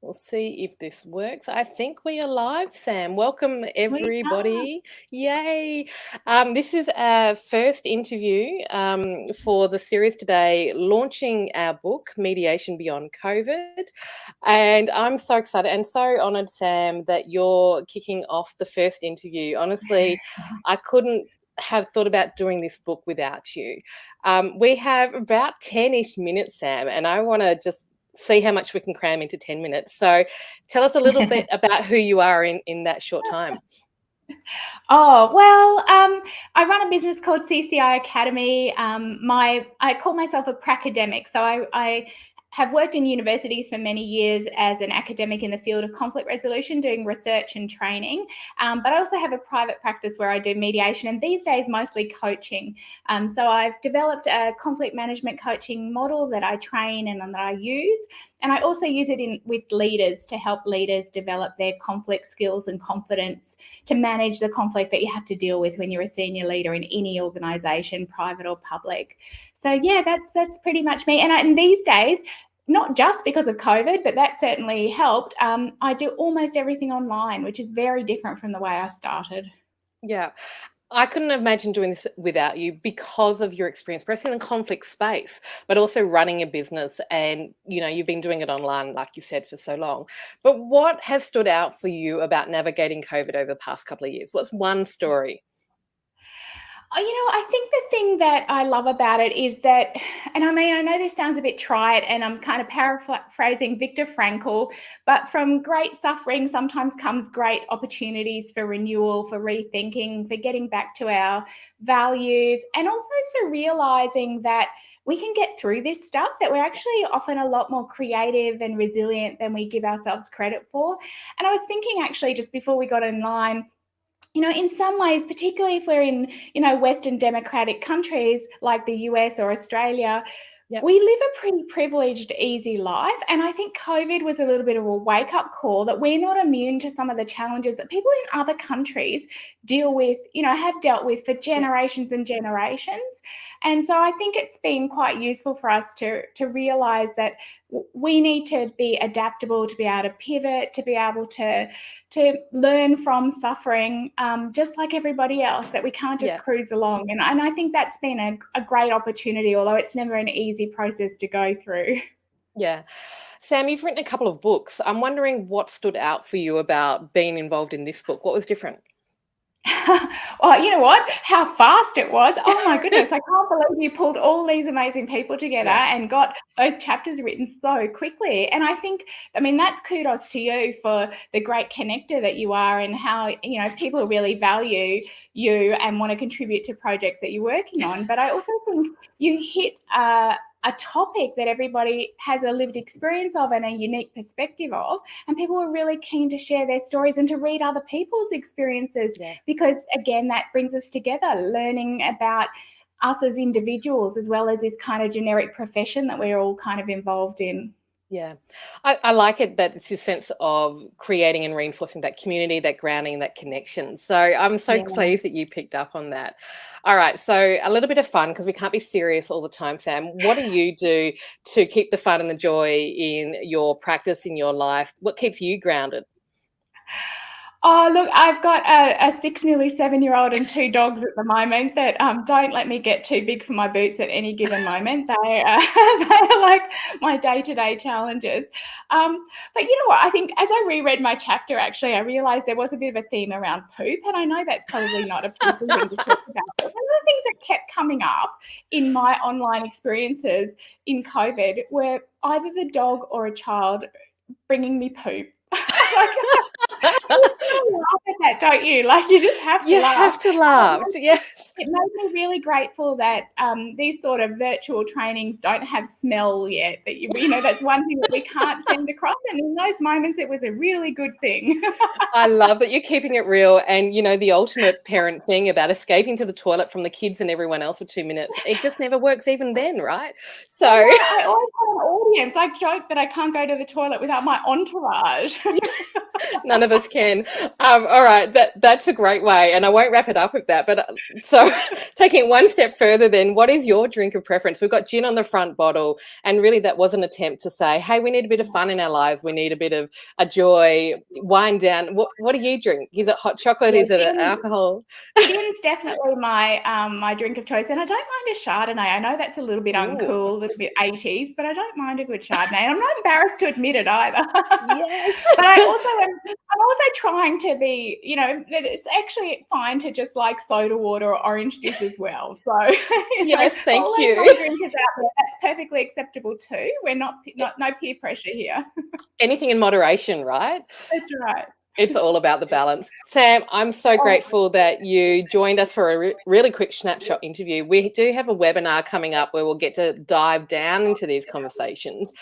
We'll see if this works. I think we are live, Sam. Welcome, We are. everybody. Yay. This is our first interview for the series today, launching our book, Mediation Beyond COVID. And I'm so excited and so honoured, Sam, that you're kicking off the first interview. Honestly, I couldn't have thought about doing this book without you. We have about 10-ish minutes, Sam, and I want to just see how much we can cram into 10 minutes. So tell us a little bit about who you are in that short time. Oh, well, I run a business called CCI Academy. I call myself a pracademic. So I have worked in universities for many years as an academic in the field of conflict resolution, doing research and training. But I also have a private practice where I do mediation, and these days mostly coaching. So I've developed a conflict management coaching model that I train and that I use. And I also use it with leaders to help leaders develop their conflict skills and confidence to manage the conflict that you have to deal with when you're a senior leader in any organisation, private or public. So yeah, that's pretty much me. And these days, not just because of COVID, but that certainly helped, I do almost everything online, which is very different from the way I started. Yeah. I couldn't imagine doing this without you because of your experience, both in the conflict space, but also running a business. And, you've been doing it online, like you said, for so long. But what has stood out for you about navigating COVID over the past couple of years? What's one story? I think the thing that I love about it is that, and I mean, I know this sounds a bit trite and I'm kind of paraphrasing Viktor Frankl, but from great suffering sometimes comes great opportunities for renewal, for rethinking, for getting back to our values, and also for realizing that we can get through this stuff, that we're actually often a lot more creative and resilient than we give ourselves credit for. And I was thinking actually just before we got online, in some ways, particularly if we're in, Western democratic countries like the US or Australia, Yep. we live a pretty privileged, easy life. And I think COVID was a little bit of a wake-up call that we're not immune to some of the challenges that people in other countries deal with, have dealt with for generations and generations. And so I think it's been quite useful for us to realise that we need to be adaptable, to be able to pivot, to be able to learn from suffering, just like everybody else, that we can't just cruise along. And I think that's been a great opportunity, although it's never an easy process to go through. Yeah. Sam, you've written a couple of books. I'm wondering what stood out for you about being involved in this book. What was different? Well, you know what? How fast it was. Oh my goodness. I can't believe you pulled all these amazing people together and got those chapters written so quickly. And I think, that's kudos to you for the great connector that you are, and how, people really value you and want to contribute to projects that you're working on. But I also think you hit a topic that everybody has a lived experience of and a unique perspective of, and people are really keen to share their stories and to read other people's experiences, because again, that brings us together, learning about us as individuals as well as this kind of generic profession that we're all kind of involved in. Yeah, I like it that it's a sense of creating and reinforcing that community, that grounding, that connection. So I'm so pleased that you picked up on that. All right, so a little bit of fun, because we can't be serious all the time, Sam. What do you do to keep the fun and the joy in your practice, in your life? What keeps you grounded? Oh, look, I've got a 6, nearly 7-year-old and 2 dogs at the moment that don't let me get too big for my boots at any given moment. They are like my day-to-day challenges. But you know what? I think as I reread my chapter, actually, I realised there was a bit of a theme around poop, and I know that's probably not a people thing to talk about. But one of the things that kept coming up in my online experiences in COVID were either the dog or a child bringing me poop. You laugh at that, don't you? Like, you just have to laugh. You have to laugh, yes. It made me really grateful that these sort of virtual trainings don't have smell yet. That that's one thing that we can't send across. And in those moments, it was a really good thing. I love that you're keeping it real. And, the ultimate parent thing about escaping to the toilet from the kids and everyone else for 2 minutes, it just never works even then, right? So I always have an audience. I joke that I can't go to the toilet without my entourage. None of us can. All right, that's a great way, and I won't wrap it up with that. But so, taking it one step further, then, what is your drink of preference? We've got gin on the front bottle, and really, that was an attempt to say, "Hey, we need a bit of fun in our lives. We need a bit of a joy, wind down." What do you drink? Is it hot chocolate? Yeah, Is it alcohol? gin's definitely my my drink of choice, and I don't mind a Chardonnay. I know that's a little bit uncool, a little bit 80s, but I don't mind a good Chardonnay, and I'm not embarrassed to admit it either. Yes. But I'm also trying to be, you know, that it's actually fine to just like soda water or orange juice as well. So Yes, thank all you. those drinkers out there, that's perfectly acceptable too. We're not no peer pressure here. Anything in moderation, right? That's right. It's all about the balance. Sam, I'm so grateful that you joined us for a really quick snapshot interview. We do have a webinar coming up where we'll get to dive down into these conversations.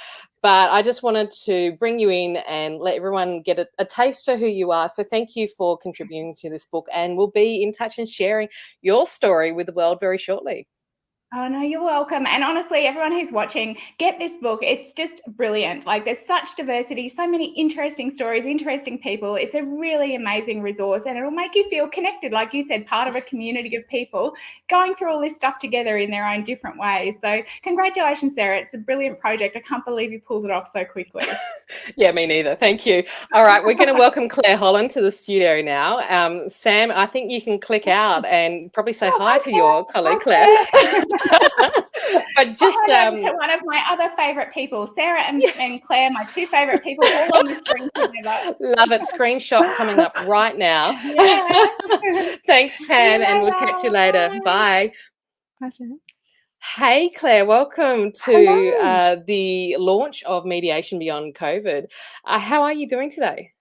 But I just wanted to bring you in and let everyone get a taste for who you are. So thank you for contributing to this book, and we'll be in touch and sharing your story with the world very shortly. Oh, no, you're welcome. And honestly, everyone who's watching, get this book. It's just brilliant. Like, there's such diversity, so many interesting stories, interesting people. It's a really amazing resource, and it'll make you feel connected, like you said, part of a community of people going through all this stuff together in their own different ways. So congratulations, Sarah. It's a brilliant project. I can't believe you pulled it off so quickly. Yeah, me neither. Thank you. All right, we're going to welcome Claire Holland to the studio now. Sam, I think you can click out and probably say hi to your colleague, Claire. But just to one of my other favourite people, Sarah and Claire, my two favourite people, all on the screen together. Love it. Screenshot coming up right now. Yeah. Thanks, Sam, and we'll catch you later. Bye. Bye, Sam. Hey, Claire, welcome to the launch of Mediation Beyond COVID. How are you doing today?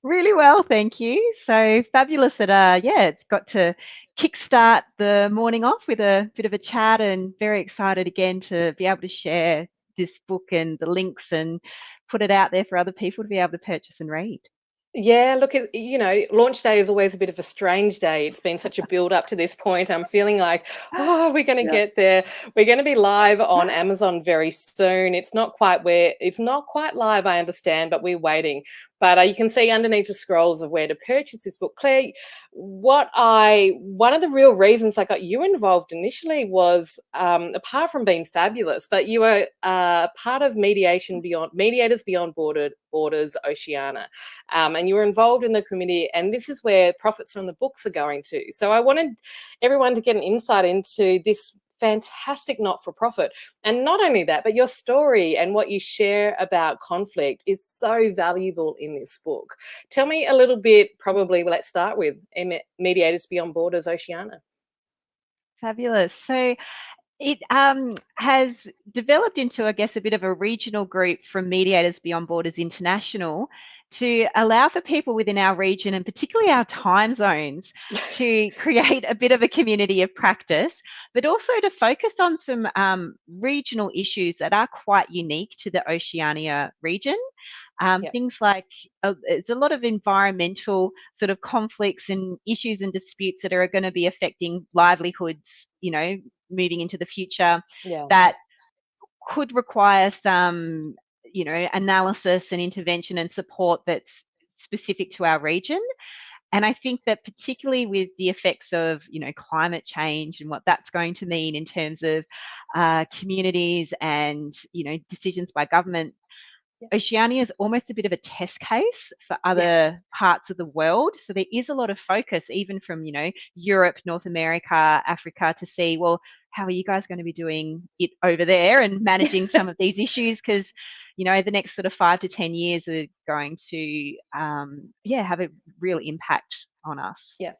Really well, thank you. So fabulous that, it's got to kickstart the morning off with a bit of a chat, and very excited again to be able to share this book and the links and put it out there for other people to be able to purchase and read. Yeah, look, launch day is always a bit of a strange day. It's been such a build up to this point. I'm feeling like, we're going to get there. We're going to be live on Amazon very soon. It's not quite live, I understand, but we're waiting. But you can see underneath the scrolls of where to purchase this book. Claire, one of the real reasons I got you involved initially was, apart from being fabulous, but you were part of Mediators Beyond Borders Oceania. And you were involved in the committee, and this is where profits from the books are going to. So I wanted everyone to get an insight into this fantastic not-for-profit. And not only that, but your story and what you share about conflict is so valuable in this book. Tell me a little bit, probably let's start with Mediators Beyond Borders Oceania. Fabulous. So it has developed into, I guess, a bit of a regional group from Mediators Beyond Borders International to allow for people within our region, and particularly our time zones, to create a bit of a community of practice, but also to focus on some regional issues that are quite unique to the Oceania region. Things like there's a lot of environmental sort of conflicts and issues and disputes that are going to be affecting livelihoods, moving into the future, that could require some, analysis and intervention and support that's specific to our region. And I think that particularly with the effects of, climate change and what that's going to mean in terms of communities and, decisions by government, Oceania is almost a bit of a test case for other parts of the world. So there is a lot of focus, even from, Europe, North America, Africa, to see, well, how are you guys going to be doing it over there and managing some of these issues? Because, the next sort of 5 to 10 years are going to, have a real impact on us. Yeah.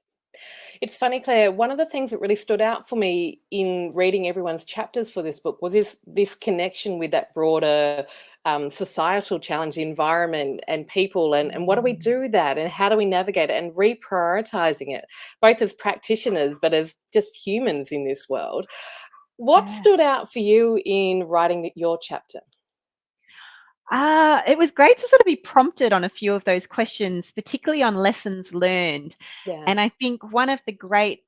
It's funny, Claire, one of the things that really stood out for me in reading everyone's chapters for this book was this connection with that broader societal challenge, the environment and people, and what do we do with that, and how do we navigate it, and reprioritizing it, both as practitioners but as just humans in this world. What stood out for you in writing your chapter? It was great to sort of be prompted on a few of those questions, particularly on lessons learned. Yeah. And I think one of the great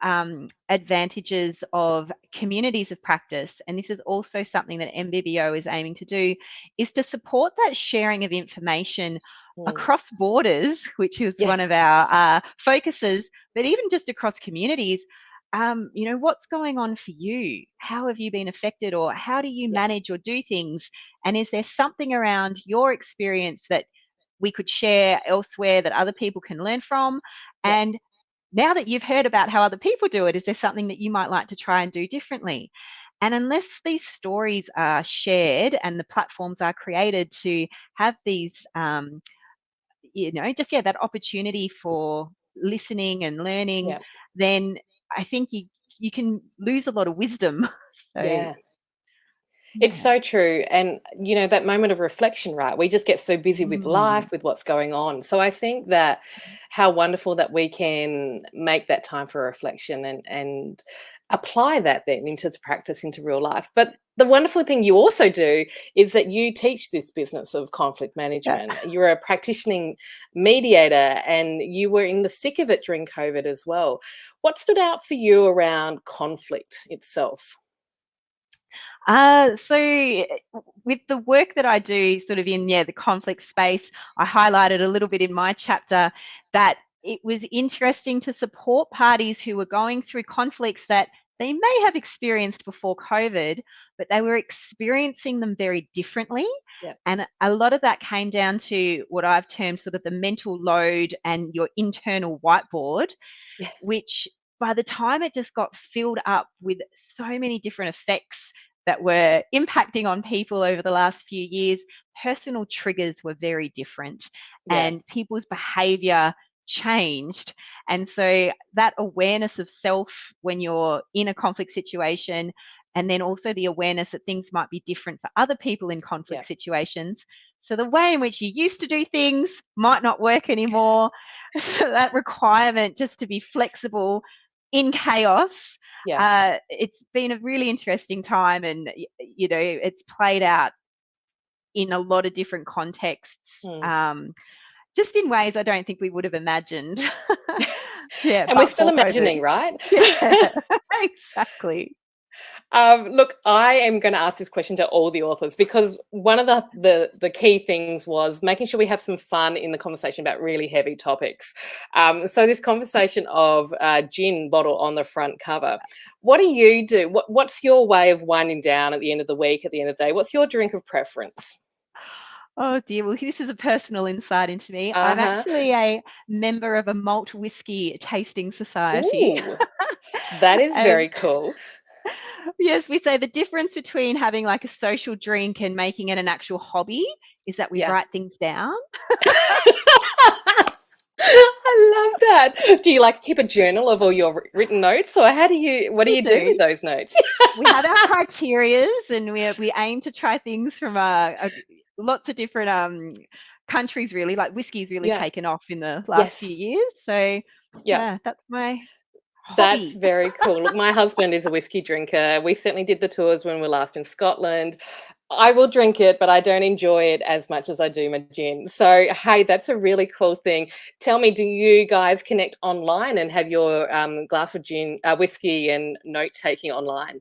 advantages of communities of practice, and this is also something that MBBO is aiming to do, is to support that sharing of information across borders, which is Yeah. one of our focuses, but even just across communities. What's going on for you? How have you been affected, or how do you manage or do things? And is there something around your experience that we could share elsewhere that other people can learn from? Yeah. And now that you've heard about how other people do it, is there something that you might like to try and do differently? And unless these stories are shared and the platforms are created to have these, that opportunity for listening and learning, Yeah. then I think you can lose a lot of wisdom. So Yeah. It's so true. And, that moment of reflection, right? We just get so busy with life, with what's going on. So I think that how wonderful that we can make that time for reflection and apply that then into the practice, into real life. But the wonderful thing you also do is that you teach this business of conflict management. You're a practicing mediator, and you were in the thick of it during COVID as well. What stood out for you around conflict itself? So with the work that I do sort of in the conflict space, I highlighted a little bit in my chapter that it was interesting to support parties who were going through conflicts that they may have experienced before COVID, but they were experiencing them very differently. Yep. And a lot of that came down to what I've termed sort of the mental load and your internal whiteboard, Yeah. which by the time it just got filled up with so many different effects that were impacting on people over the last few years, personal triggers were very different and people's behavior changed. And so that awareness of self when you're in a conflict situation, and then also the awareness that things might be different for other people in conflict situations. So the way in which you used to do things might not work anymore. So that requirement just to be flexible in chaos. It's been a really interesting time, and it's played out in a lot of different contexts, just in ways I don't think we would have imagined. And we're still imagining, right? Yeah, exactly. Look, I am going to ask this question to all the authors, because one of the key things was making sure we have some fun in the conversation about really heavy topics. So this conversation of gin bottle on the front cover, what do you do? What's your way of winding down at the end of the week, at the end of the day? What's your drink of preference? Oh dear, well, this is a personal insight into me. I'm actually a member of a malt whiskey tasting society. Ooh, that is very cool. Yes, we say the difference between having like a social drink and making it an actual hobby is that we write things down. I love that. Do you like keep a journal of all your written notes, or what do you do with those notes? We have our criterias, and we aim to try things from lots of different countries, really. Like whiskey's really taken off in the last few years. So that's my hobby. That's very cool. Look, my husband is a whiskey drinker. We certainly did the tours when we were last in Scotland. I will drink it, but I don't enjoy it as much as I do my gin. So, hey, that's a really cool thing. Tell me, do you guys connect online and have your glass of whiskey and note-taking online?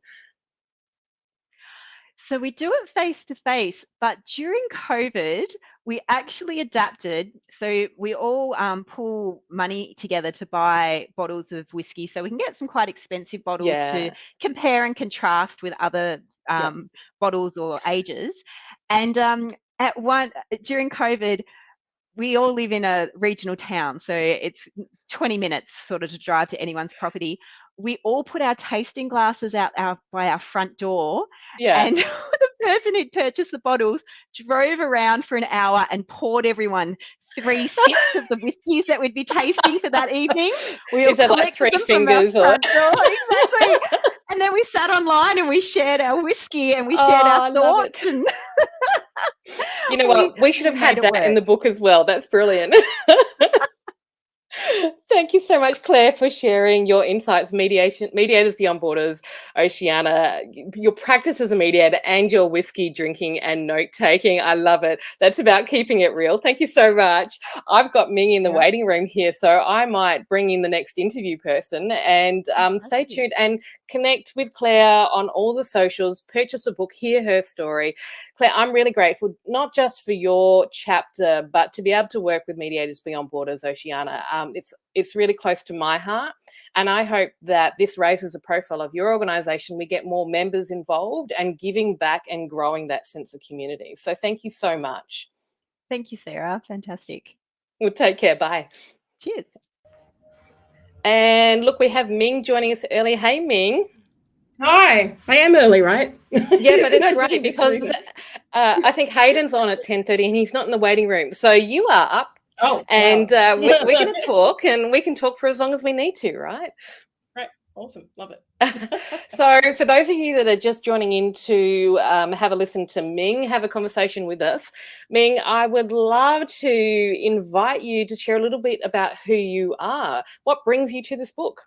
So we do it face to face, but during COVID, we actually adapted. So we all pull money together to buy bottles of whiskey, so we can get some quite expensive bottles to compare and contrast with other bottles or ages. And during COVID, we all live in a regional town, so it's 20 minutes sort of to drive to anyone's property. We all put our tasting glasses out by our front door, and the person who'd purchased the bottles drove around for an hour and poured everyone 3 sips of the whiskeys that we'd be tasting for that evening. We all Is that like 3 fingers or exactly? And then we sat online and we shared our whiskey and we shared our thoughts. And you know what? We should have had that in the book as well. That's brilliant. Thank you so much, Claire, for sharing your insights. Mediators Beyond Borders, Oceana, your practice as a mediator and your whiskey drinking and note-taking. I love it. That's about keeping it real. Thank you so much. I've got Ming in the waiting room here, so I might bring in the next interview person, and stay tuned and connect with Claire on all the socials, purchase a book, hear her story. Claire, I'm really grateful, not just for your chapter, but to be able to work with Mediators Beyond Borders, Oceana. It's really close to my heart, and I hope that this raises a profile of your organisation. We get more members involved and giving back and growing that sense of community. So thank you so much. Thank you, Sarah. Fantastic. Well, take care. Bye. Cheers. And look, we have Ming joining us early. Hey, Ming. Hi, I am early, right? Yeah, but it's great because I think Hayden's on at 10:30 and he's not in the waiting room. So you are up. Oh, and wow. we're going to talk, and we can talk for as long as we need to, right? Right. Awesome. Love it. So for those of you that are just joining in to have a listen to Ming, have a conversation with us, Ming, I would love to invite you to share a little bit about who you are. What brings you to this book?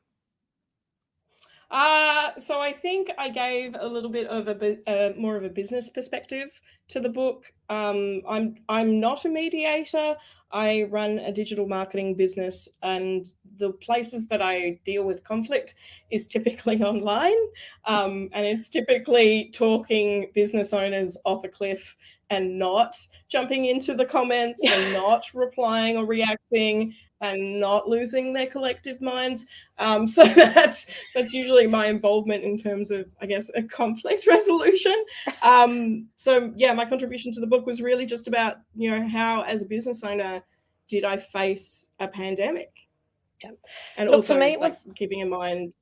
So I think I gave a little bit of more of a business perspective to the book. I'm not a mediator. I run a digital marketing business, and the places that I deal with conflict is typically online, and it's typically talking business owners off a cliff and not jumping into the comments and not replying or reacting and not losing their collective minds. So that's usually my involvement in terms of, I guess, a conflict resolution. So yeah, my contribution to the book was really just about, how as a business owner did I face a pandemic? Yeah. And Look, also for me, it was keeping in mind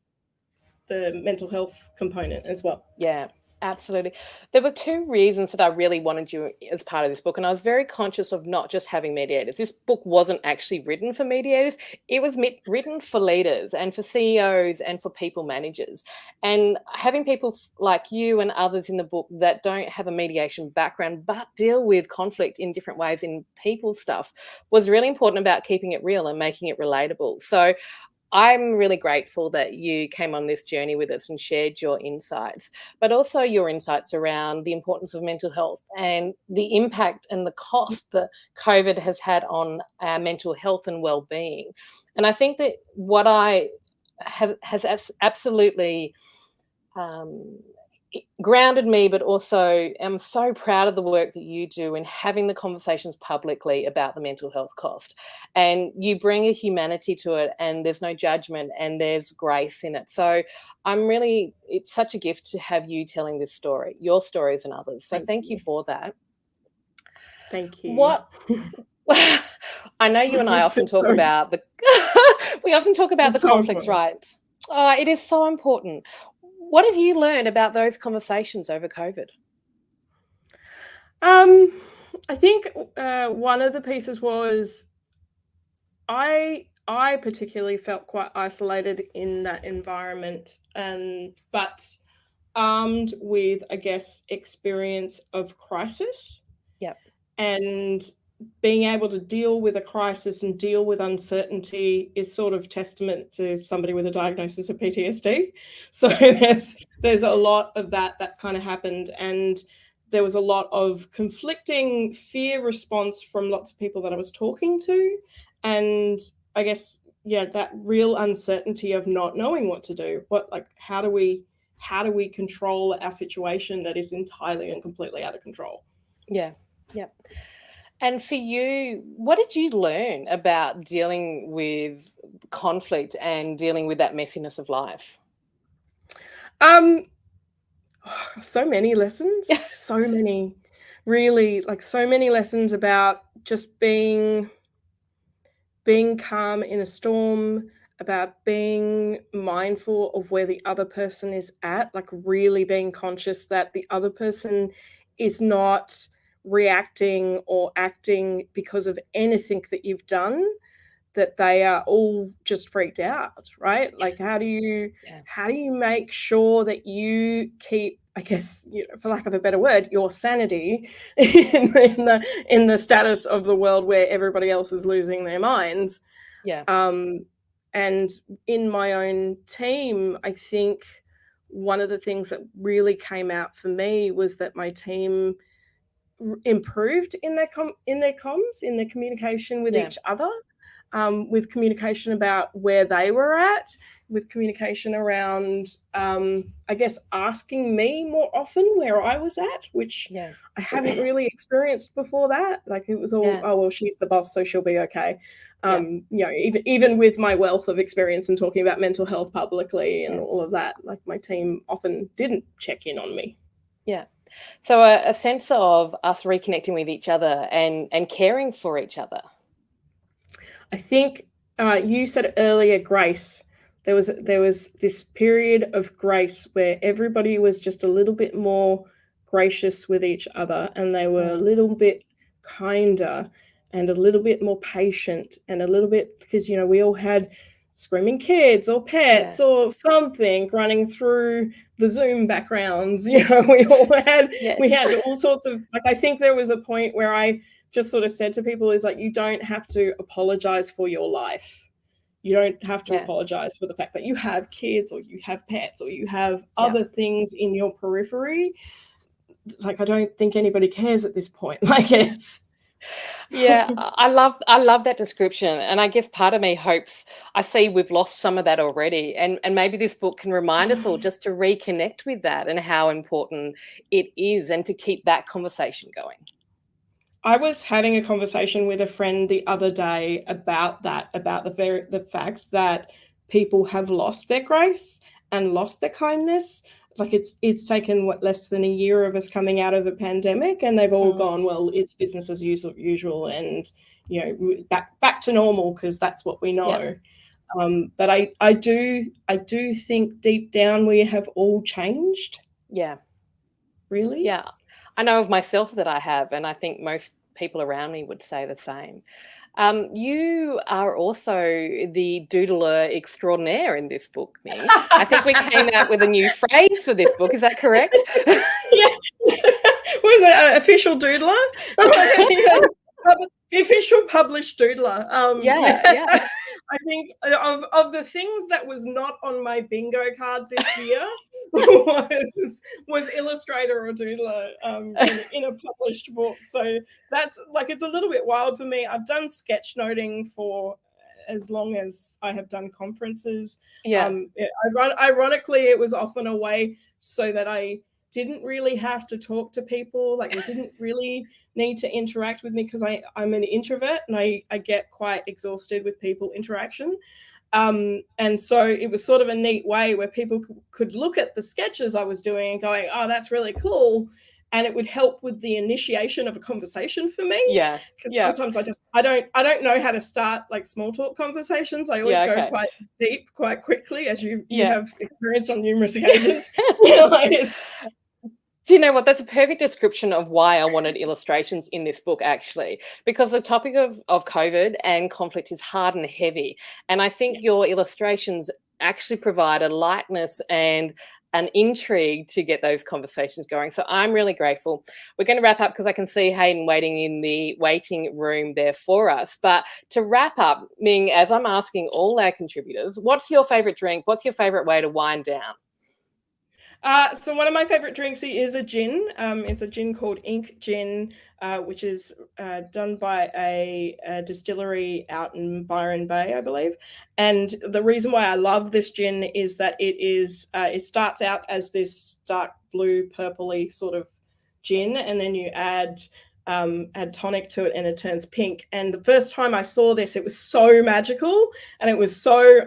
the mental health component as well. Yeah. Absolutely. There were two reasons that I really wanted you as part of this book, and I was very conscious of not just having mediators. This book wasn't actually written for mediators. It was written for leaders and for CEOs and for people managers. And having people like you and others in the book that don't have a mediation background but deal with conflict in different ways in people stuff was really important about keeping it real and making it relatable. So I'm really grateful that you came on this journey with us and shared your insights, but also your insights around the importance of mental health and the impact and the cost that COVID has had on our mental health and well-being. And I think that what I have has absolutely grounded me, but also am so proud of the work that you do in having the conversations publicly about the mental health cost. And you bring a humanity to it, and there's no judgment and there's grace in it. So it's such a gift to have you telling this story, your stories and others. So thank you for that. Thank you. I know you and I often talk about the conflicts, right? Oh, it is so important. What have you learned about those conversations over COVID? I think one of the pieces was I particularly felt quite isolated in that environment, but armed with, I guess, experience of crisis. Yep. And being able to deal with a crisis and deal with uncertainty is sort of testament to somebody with a diagnosis of PTSD. So there's a lot of that kind of happened, and there was a lot of conflicting fear response from lots of people that I was talking to, and I guess that real uncertainty of not knowing what to do. How do we control our situation that is entirely and completely out of control? Yeah. And for you, what did you learn about dealing with conflict and dealing with that messiness of life? So many lessons, so many, really, so many lessons about just being calm in a storm, about being mindful of where the other person is at, really being conscious that the other person is not reacting or acting because of anything that you've done, that they are all just freaked out, right? How do you make sure that you keep, I guess, for lack of a better word, your sanity in the status of the world where everybody else is losing their minds? Yeah. And in my own team, I think one of the things that really came out for me was that my team improved in their comms, in their communication with each other, with communication about where they were at, with communication around, I guess, asking me more often where I was at, which I hadn't really experienced before that. Like it was all, oh, well, she's the boss, so she'll be okay. You know, even with my wealth of experience and talking about mental health publicly and all of that, like my team often didn't check in on me. Yeah. So a sense of us reconnecting with each other and caring for each other. I think you said earlier, grace. There was this period of grace where everybody was just a little bit more gracious with each other, and they were a little bit kinder and a little bit more patient, and a little bit, because, you know, we all had screaming kids or pets or something running through the Zoom backgrounds. You know, we all had we had all sorts of, like, I think there was a point where I just sort of said to people is like, you don't have to apologize for your life. You don't have to apologize for the fact that you have kids or you have pets or you have other things in your periphery. Like, I don't think anybody cares at this point. Like, it's I love that description. And I guess part of me hopes, I see we've lost some of that already. And maybe this book can remind us all just to reconnect with that and how important it is, and to keep that conversation going. I was having a conversation with a friend the other day about that, about the fact that people have lost their grace and lost their kindness. Like it's taken less than a year of us coming out of a pandemic, and they've all gone, well, it's business as usual, and, you know, back to normal, because that's what we know. But I do think deep down we have all changed. Yeah. Really? Yeah. I know of myself that I have, and I think most people around me would say the same. You are also the doodler extraordinaire in this book, Ming. I think we came out with a new phrase for this book. Is that correct? Yeah. Was it official doodler? The official published doodler. I think of the things that was not on my bingo card this year was illustrator or doodler in a published book. So that's, like, it's a little bit wild for me. I've done sketchnoting for as long as I have done conferences. Ironically, it was often a way so that I didn't really have to talk to people. Like, they didn't really need to interact with me, because I'm an introvert and I get quite exhausted with people interaction. And so it was sort of a neat way where people could look at the sketches I was doing and going, oh, that's really cool. And it would help with the initiation of a conversation for me. Yeah. Because sometimes I don't know how to start, like, small talk conversations. I always go quite deep quite quickly, as you have experienced on numerous occasions. Do you know what? That's a perfect description of why I wanted illustrations in this book, actually, because the topic of COVID and conflict is hard and heavy. And I think your illustrations actually provide a lightness and an intrigue to get those conversations going. So I'm really grateful. We're going to wrap up because I can see Hayden waiting in the waiting room there for us. But to wrap up, Ming, as I'm asking all our contributors, what's your favorite drink? What's your favorite way to wind down? So one of my favorite drinks is a gin. It's a gin called Ink Gin, which is done by a distillery out in Byron Bay, I believe. And the reason why I love this gin is that it starts out as this dark blue, purpley sort of gin, and then you add tonic to it and it turns pink. And the first time I saw this, it was so magical, and it was so,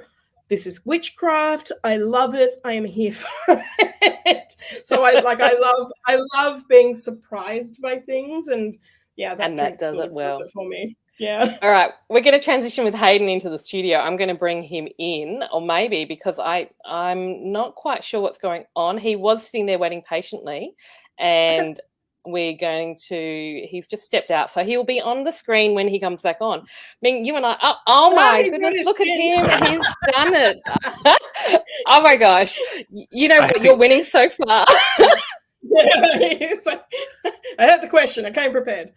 this is witchcraft. I love it. I am here for it. So I love being surprised by things, and that does it well for me. Yeah. All right, we're going to transition with Hayden into the studio. I'm going to bring him in, or maybe, because I'm not quite sure what's going on. He was sitting there waiting patiently, and he's just stepped out, so he will be on the screen when he comes back on. I mean, you and I, oh my goodness, look at him, he's done it. Oh my gosh, you know what, you're winning so far. I heard the question, I came prepared.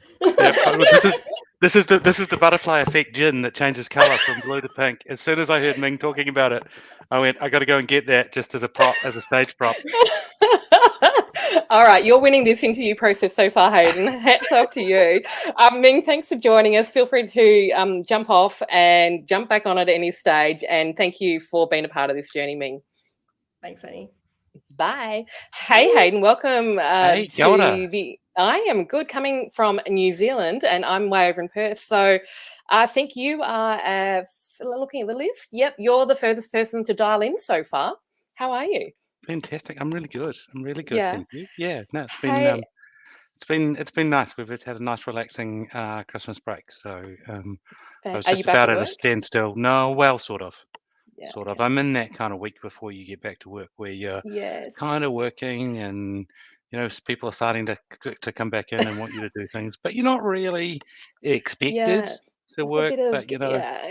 This is the butterfly effect gin that changes colour from blue to pink. As soon as I heard Ming talking about it, I went, I got to go and get that just as a prop, as a stage prop. All right, you're winning this interview process so far, Hayden. Hats off to you. Ming, thanks for joining us. Feel free to jump off and jump back on at any stage. And thank you for being a part of this journey, Ming. Thanks, Annie. Bye. Hey, Hayden, welcome Hey, to kia ora. I am good, coming from New Zealand, and I'm way over in Perth. So I think you are, looking at the list, yep, you're the furthest person to dial in so far. How are you? Fantastic. I'm really good. I'm really good. Yeah. Thank you. Yeah. No, Hey, it's been nice. We've had a nice, relaxing Christmas break. So I was are you just back about at at a work? standstill. No, well, sort of. Yeah, Sort of. okay. I'm in that kind of week before you get back to work where you're Yes. kind of working, and people are starting to come back in and want you to do things, but you're not really expected to It's a work. bit of, But yeah.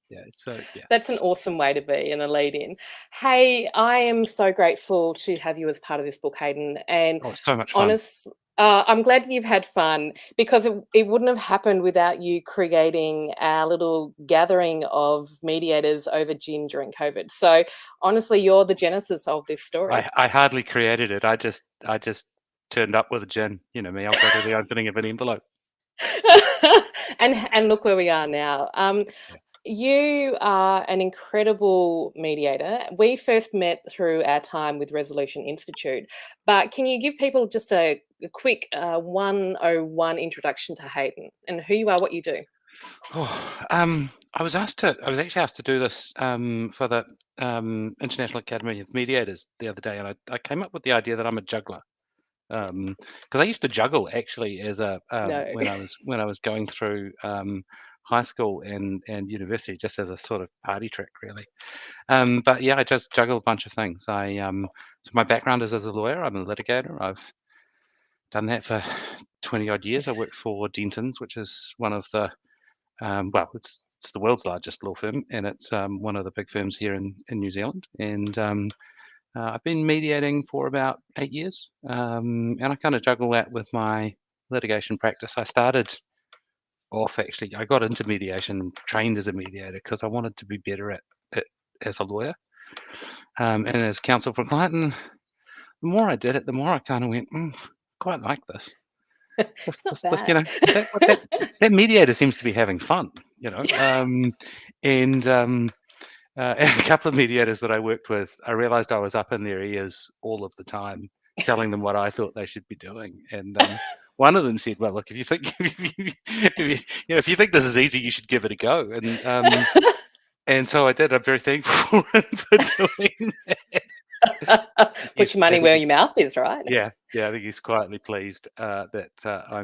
yeah. So yeah. That's an awesome way to be in a lead in. Hey, I am so grateful to have you as part of this book, Hayden. And Oh, so much fun. I'm glad you've had fun, because it wouldn't have happened without you creating our little gathering of mediators over gin during COVID. So honestly, you're the genesis of this story. I hardly created it. I just turned up with a gin. You know me. I'll go to the opening of an envelope. and look where we are now. You are an incredible mediator. We first met through our time with Resolution Institute, but can you give people just a quick 101 introduction to Hayden and who you are, what you do? Oh, I was actually asked to do this for the International Academy of Mediators the other day, and I came up with the idea that I'm a juggler. Because I used to juggle actually as a No. when I was going through high school and university, just as a sort of party trick, really. But yeah, I just juggle a bunch of things. So my background is as a lawyer. I'm a litigator. I've done that for 20 odd years. I worked for Dentons, which is one of the well, it's the world's largest law firm, and it's one of the big firms here in New Zealand. And I've been mediating for about 8 years, and I kind of juggle that with my litigation practice. I started off, actually, I got into mediation, trained as a mediator because I wanted to be better at it as a lawyer and as counsel for a client. And the more I did it, the more I kind of went, quite like this. It's not This, bad. that mediator seems to be having fun, and a couple of mediators that I worked with, I realized I was up in their ears all of the time, telling them what I thought they should be doing. And one of them said, "Well, look, if you think if you think this is easy, you should give it a go." And so I did. I'm very thankful for doing that. Put your money where your mouth is, right? Yeah, I think he's quietly pleased that I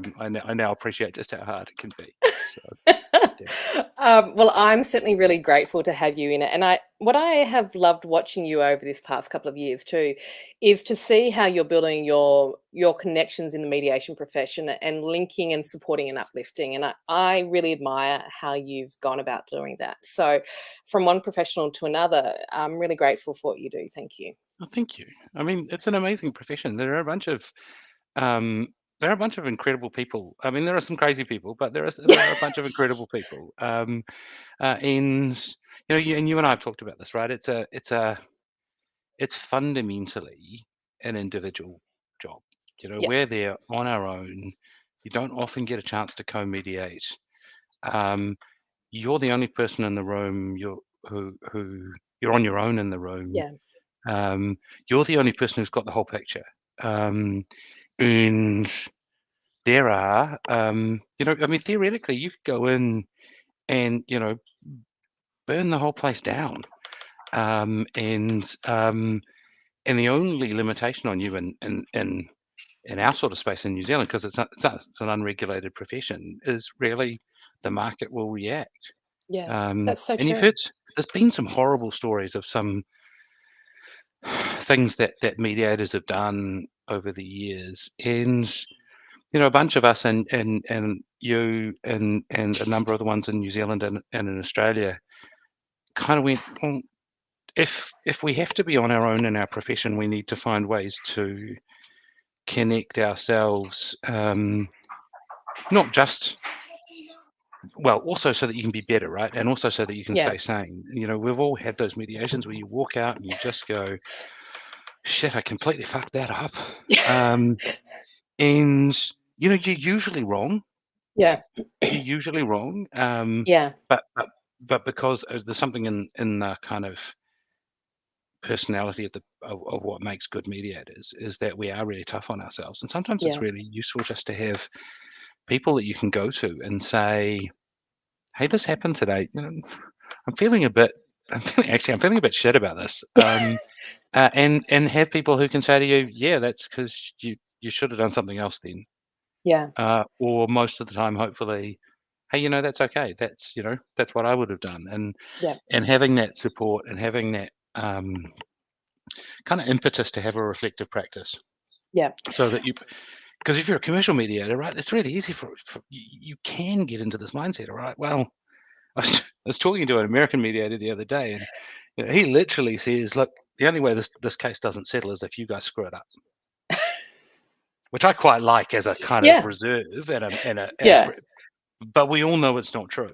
now appreciate just how hard it can be. So. Well, I'm certainly really grateful to have you in it. And what I have loved watching you over this past couple of years too, is to see how you're building your connections in the mediation profession and linking and supporting and uplifting. And I really admire how you've gone about doing that. So from one professional to another, I'm really grateful for what you do. Thank you. Oh, thank you. I mean, it's an amazing profession. There are a bunch of incredible people. I mean, there are some crazy people, but there are a bunch of incredible people. And you and I have talked about this, right? It's fundamentally an individual job. Yeah. We're there on our own. You don't often get a chance to co-mediate. You're the only person in the room. You're on your own in the room. Yeah. You're the only person who's got the whole picture. And there are, I mean, theoretically, you could go in and, burn the whole place down. And the only limitation on you in our sort of space in New Zealand, because it's an unregulated profession, is really the market will react. Yeah, that's so and true. you've heard, there's been some horrible stories of some things that mediators have done over the years, and a bunch of us and you and a number of the ones in New Zealand and in Australia kind of went, well, if we have to be on our own in our profession, we need to find ways to connect ourselves, not just well, also so that you can be better, right? And also so that you can Yeah. stay sane. You know, we've all had those mediations where you walk out and you just go, shit, I completely fucked that up. And, you know, you're usually wrong. Yeah. You're usually wrong. Yeah. But because there's something in the kind of personality of what makes good mediators is that we are really tough on ourselves. And sometimes it's Yeah. really useful just to have people that you can go to and say, hey, this happened today. You know, I'm feeling a bit shit about this. And have people who can say to you, yeah, that's because you should have done something else then. Yeah. Or most of the time, hopefully, hey, you know, that's okay. That's, you know, that's what I would have done. Yeah. And having that support and having that kind of impetus to have a reflective practice. Yeah. So that because if you're a commercial mediator, right, it's really easy for you can get into this mindset, all right? Well, I was talking to an American mediator the other day, and you know, he literally says, look, the only way this case doesn't settle is if you guys screw it up. Which I quite like as a kind of reserve Yeah. but we all know it's not true.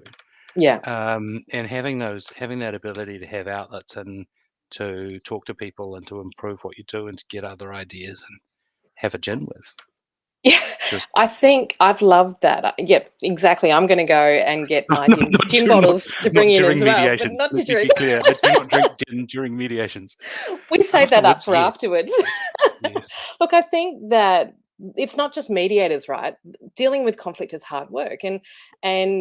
Yeah. And having that ability to have outlets and to talk to people and to improve what you do and to get other ideas and have a gin with. Yeah, I think I've loved that. Yep, exactly. I'm going to go and get my gin bottles to bring in as well, but not to drink. Clear, I do not drink gin during mediations. We save that up for yeah. afterwards. Yes. Look, I think that it's not just mediators, right? Dealing with conflict is hard work, and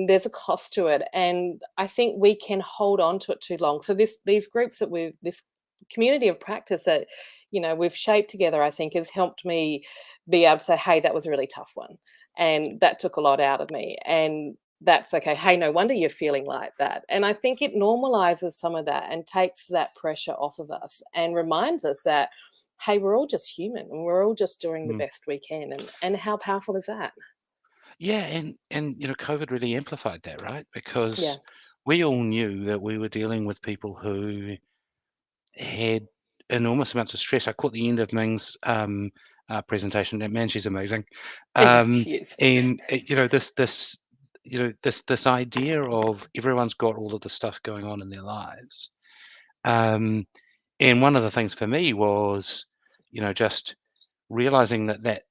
there's a cost to it. And I think we can hold on to it too long. So these groups that this community of practice that we've shaped together, I think has helped me be able to say, hey, that was a really tough one, and that took a lot out of me, and that's okay. Hey, no wonder you're feeling like that. And I think it normalizes some of that and takes that pressure off of us and reminds us that, hey, we're all just human and we're all just doing the best we can. And how powerful is that? Yeah, and COVID really amplified that, right? Because we all knew that we were dealing with people who had enormous amounts of stress. I caught the end of Ming's presentation. Man, she's amazing. She is. And this idea of everyone's got all of the stuff going on in their lives. And one of the things for me was, just realizing that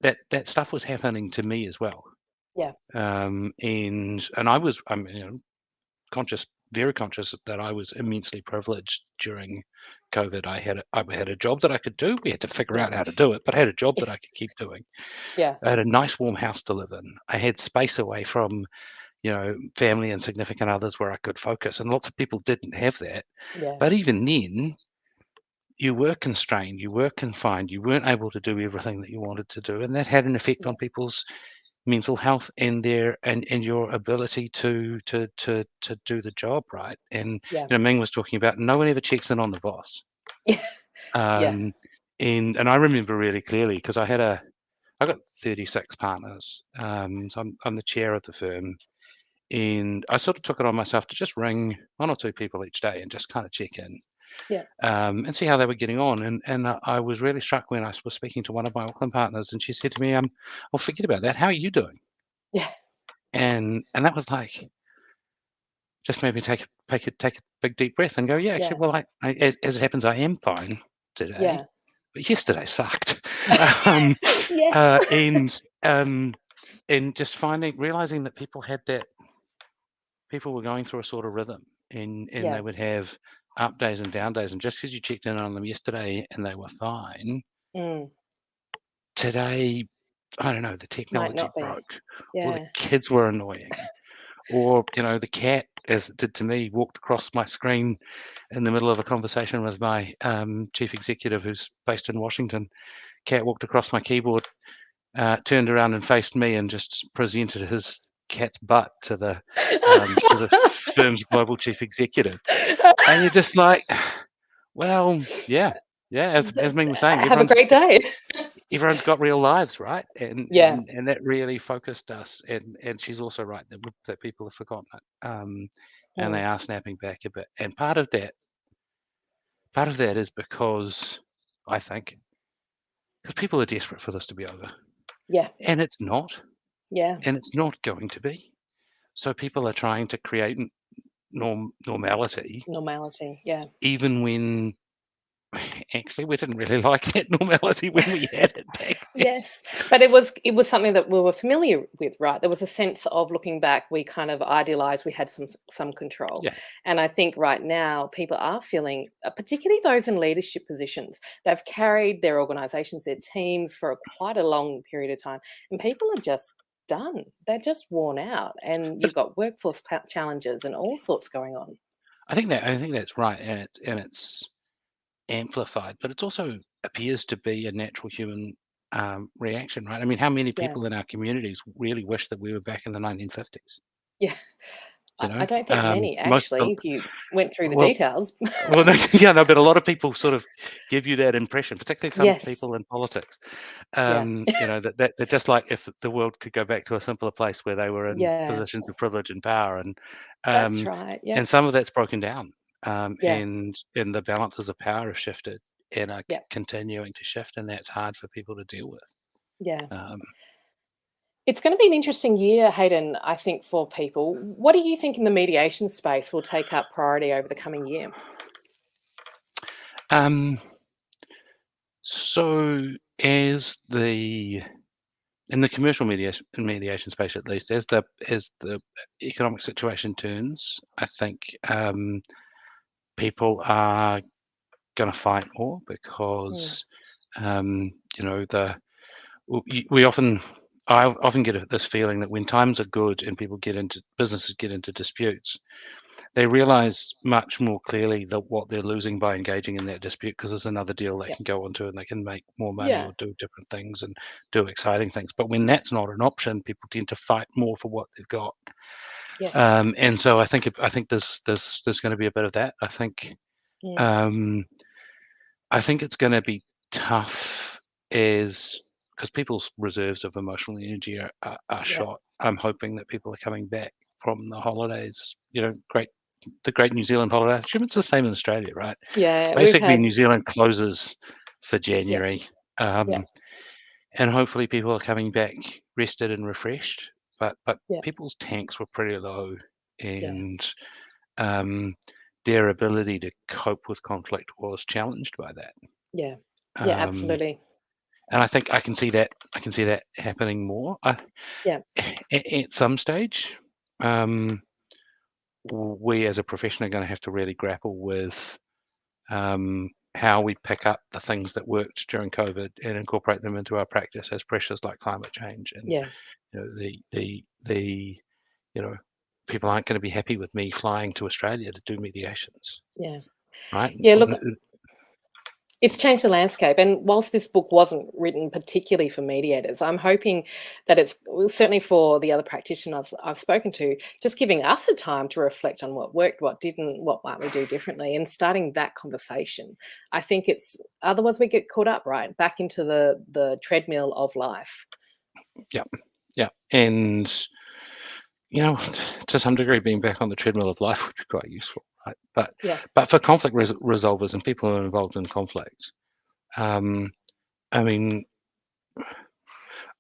stuff was happening to me as well. Yeah. And I'm very conscious that I was immensely privileged during COVID. I had a job that I could do. We had to figure out how to do it, but I had a job that I could keep doing. Yeah. I had a nice warm house to live in. I had space away from, family and significant others where I could focus. And lots of people didn't have that. Yeah. But even then, you were constrained, you were confined, you weren't able to do everything that you wanted to do. And that had an effect on people's mental health and your ability to do the job, right? And Ming was talking about no one ever checks in on the boss. And I remember really clearly because I got 36 partners. So I'm the chair of the firm, and I sort of took it on myself to just ring one or two people each day and just kind of check in. And see how they were getting on. And I was really struck when I was speaking to one of my Auckland partners, and she said to me, "Oh, forget about that. How are you doing?" Yeah. And that was like, just made me take a big deep breath and go, yeah, actually, well, as it happens, I am fine today. Yeah. But yesterday sucked. Yes. And just realizing that people were going through a sort of rhythm, and they would have up days and down days, and just because you checked in on them yesterday and they were fine, today, I don't know, the technology broke, or the kids were annoying, or the cat, as it did to me, walked across my screen in the middle of a conversation with my chief executive, who's based in Washington. Cat walked across my keyboard, turned around and faced me, and just presented his cat's butt to the firm's global chief executive. And you're just like, well, yeah, as Ming was saying, have a great day. Everyone's got real lives, right? And that really focused us. And she's also right that people have forgotten it, and they are snapping back a bit. And part of that is because I think people are desperate for this to be over. Yeah. And it's not. Yeah. And it's not going to be. So people are trying to create normality, Yeah. even when actually we didn't really like that normality when we had it back then. Yes, but it was something that we were familiar with, right? There was a sense of looking back, we kind of idealized we had some control. Yeah. And I think right now people are feeling, particularly those in leadership positions, they've carried their organizations, their teams for quite a long period of time, and people are just done. They're just worn out, and you've got workforce challenges and all sorts going on. I think that's right, and it's amplified, but it also appears to be a natural human reaction, right? I mean, how many Yeah. people in our communities really wish that we were back in the 1950s? Yeah. You I know, don't think many, most actually, if you went through the well, details. well, no, yeah, no, but a lot of people sort of give you that impression, particularly some Yes. people in politics. Yeah. You know, that they're just like if the world could go back to a simpler place where they were in Yeah. positions of privilege and power, That's right. Yeah. and some of that's broken down, Yeah. and the balances of power have shifted and are Yeah. continuing to shift, and that's hard for people to deal with. Yeah. Um, It's going to be an interesting year, Hayden, I think, for people. What do you think in the mediation space will take up priority over the coming year? so as in the commercial mediation space, at least, as the economic situation turns, I think people are going to fight more because you know I often get this feeling that when times are good and businesses get into disputes, they realize much more clearly that what they're losing by engaging in that dispute, because there's another deal they Yep. can go onto and they can make more money Yeah. or do different things and do exciting things. But when that's not an option, people tend to fight more for what they've got. Yes. And so I think there's going to be a bit of that. I think it's going to be tough because people's reserves of emotional energy are shot. I'm hoping that people are coming back from the holidays. You know, the great New Zealand holiday. I assume it's the same in Australia, right? Yeah. Basically, New Zealand closes for Yeah. January, Yeah. and hopefully people are coming back rested and refreshed. But Yeah. people's tanks were pretty low, Yeah. and their ability to cope with conflict was challenged by that. Yeah. Yeah. Um, Absolutely. and I think I can see that happening more. Yeah. At some stage, we as a profession are going to have to really grapple with how we pick up the things that worked during COVID and incorporate them into our practice as pressures like climate change and Yeah. you know the you know people aren't going to be happy with me flying to Australia to do mediations, Yeah. right? Yeah. Look, it's changed the landscape. And whilst this book wasn't written particularly for mediators, I'm hoping that it's certainly for the other practitioners I've spoken to, just giving us a time to reflect on what worked, what didn't, what might we do differently, and starting that conversation. I think it's otherwise we get caught up right back into the treadmill of life. Yeah, and you know, to some degree, being back on the treadmill of life would be quite useful, right? But for conflict resolvers and people who are involved in conflict, I mean,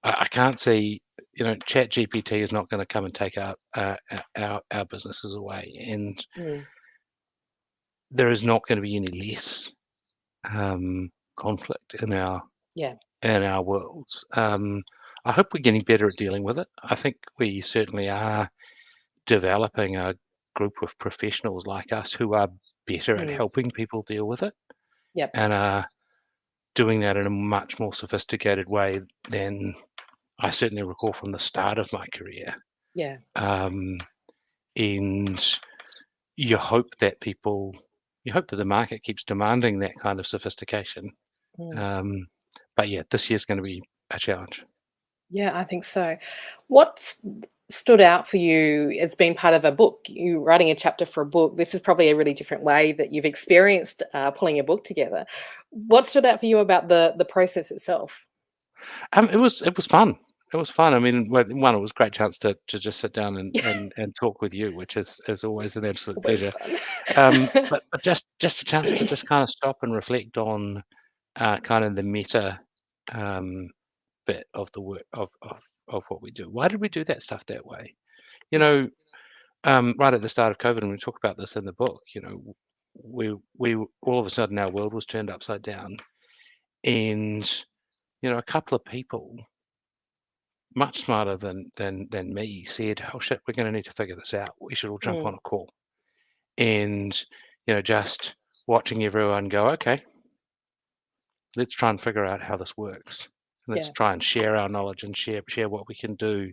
I can't see, you know, Chat GPT is not going to come and take our businesses away, and there is not going to be any less conflict in our worlds. I hope we're getting better at dealing with it. I think we certainly are developing a group of professionals like us who are better at helping people deal with it, and are doing that in a much more sophisticated way than I certainly recall from the start of my career. Yeah. And you hope that the market keeps demanding that kind of sophistication. But yeah, this year's going to be a challenge. Yeah, I think so. What stood out for you as being part of a book? You writing a chapter for a book. This is probably a really different way that you've experienced pulling a book together. What stood out for you about the process itself? It was fun. It was fun. I mean, one, it was a great chance to just sit down and talk with you, which is always an absolute Always pleasure. fun. But just a chance to just kind of stop and reflect on kind of the meta bit of the work of what we do. Why did we do that stuff that way? You know, right at the start of COVID, and we talk about this in the book, you know, we all of a sudden our world was turned upside down, and you know, a couple of people much smarter than me said, "Oh shit, we're going to need to figure this out. We should all jump on a call." And you know, just watching everyone go, "Okay, let's try and figure out how this works. Let's try and share our knowledge and share what we can do."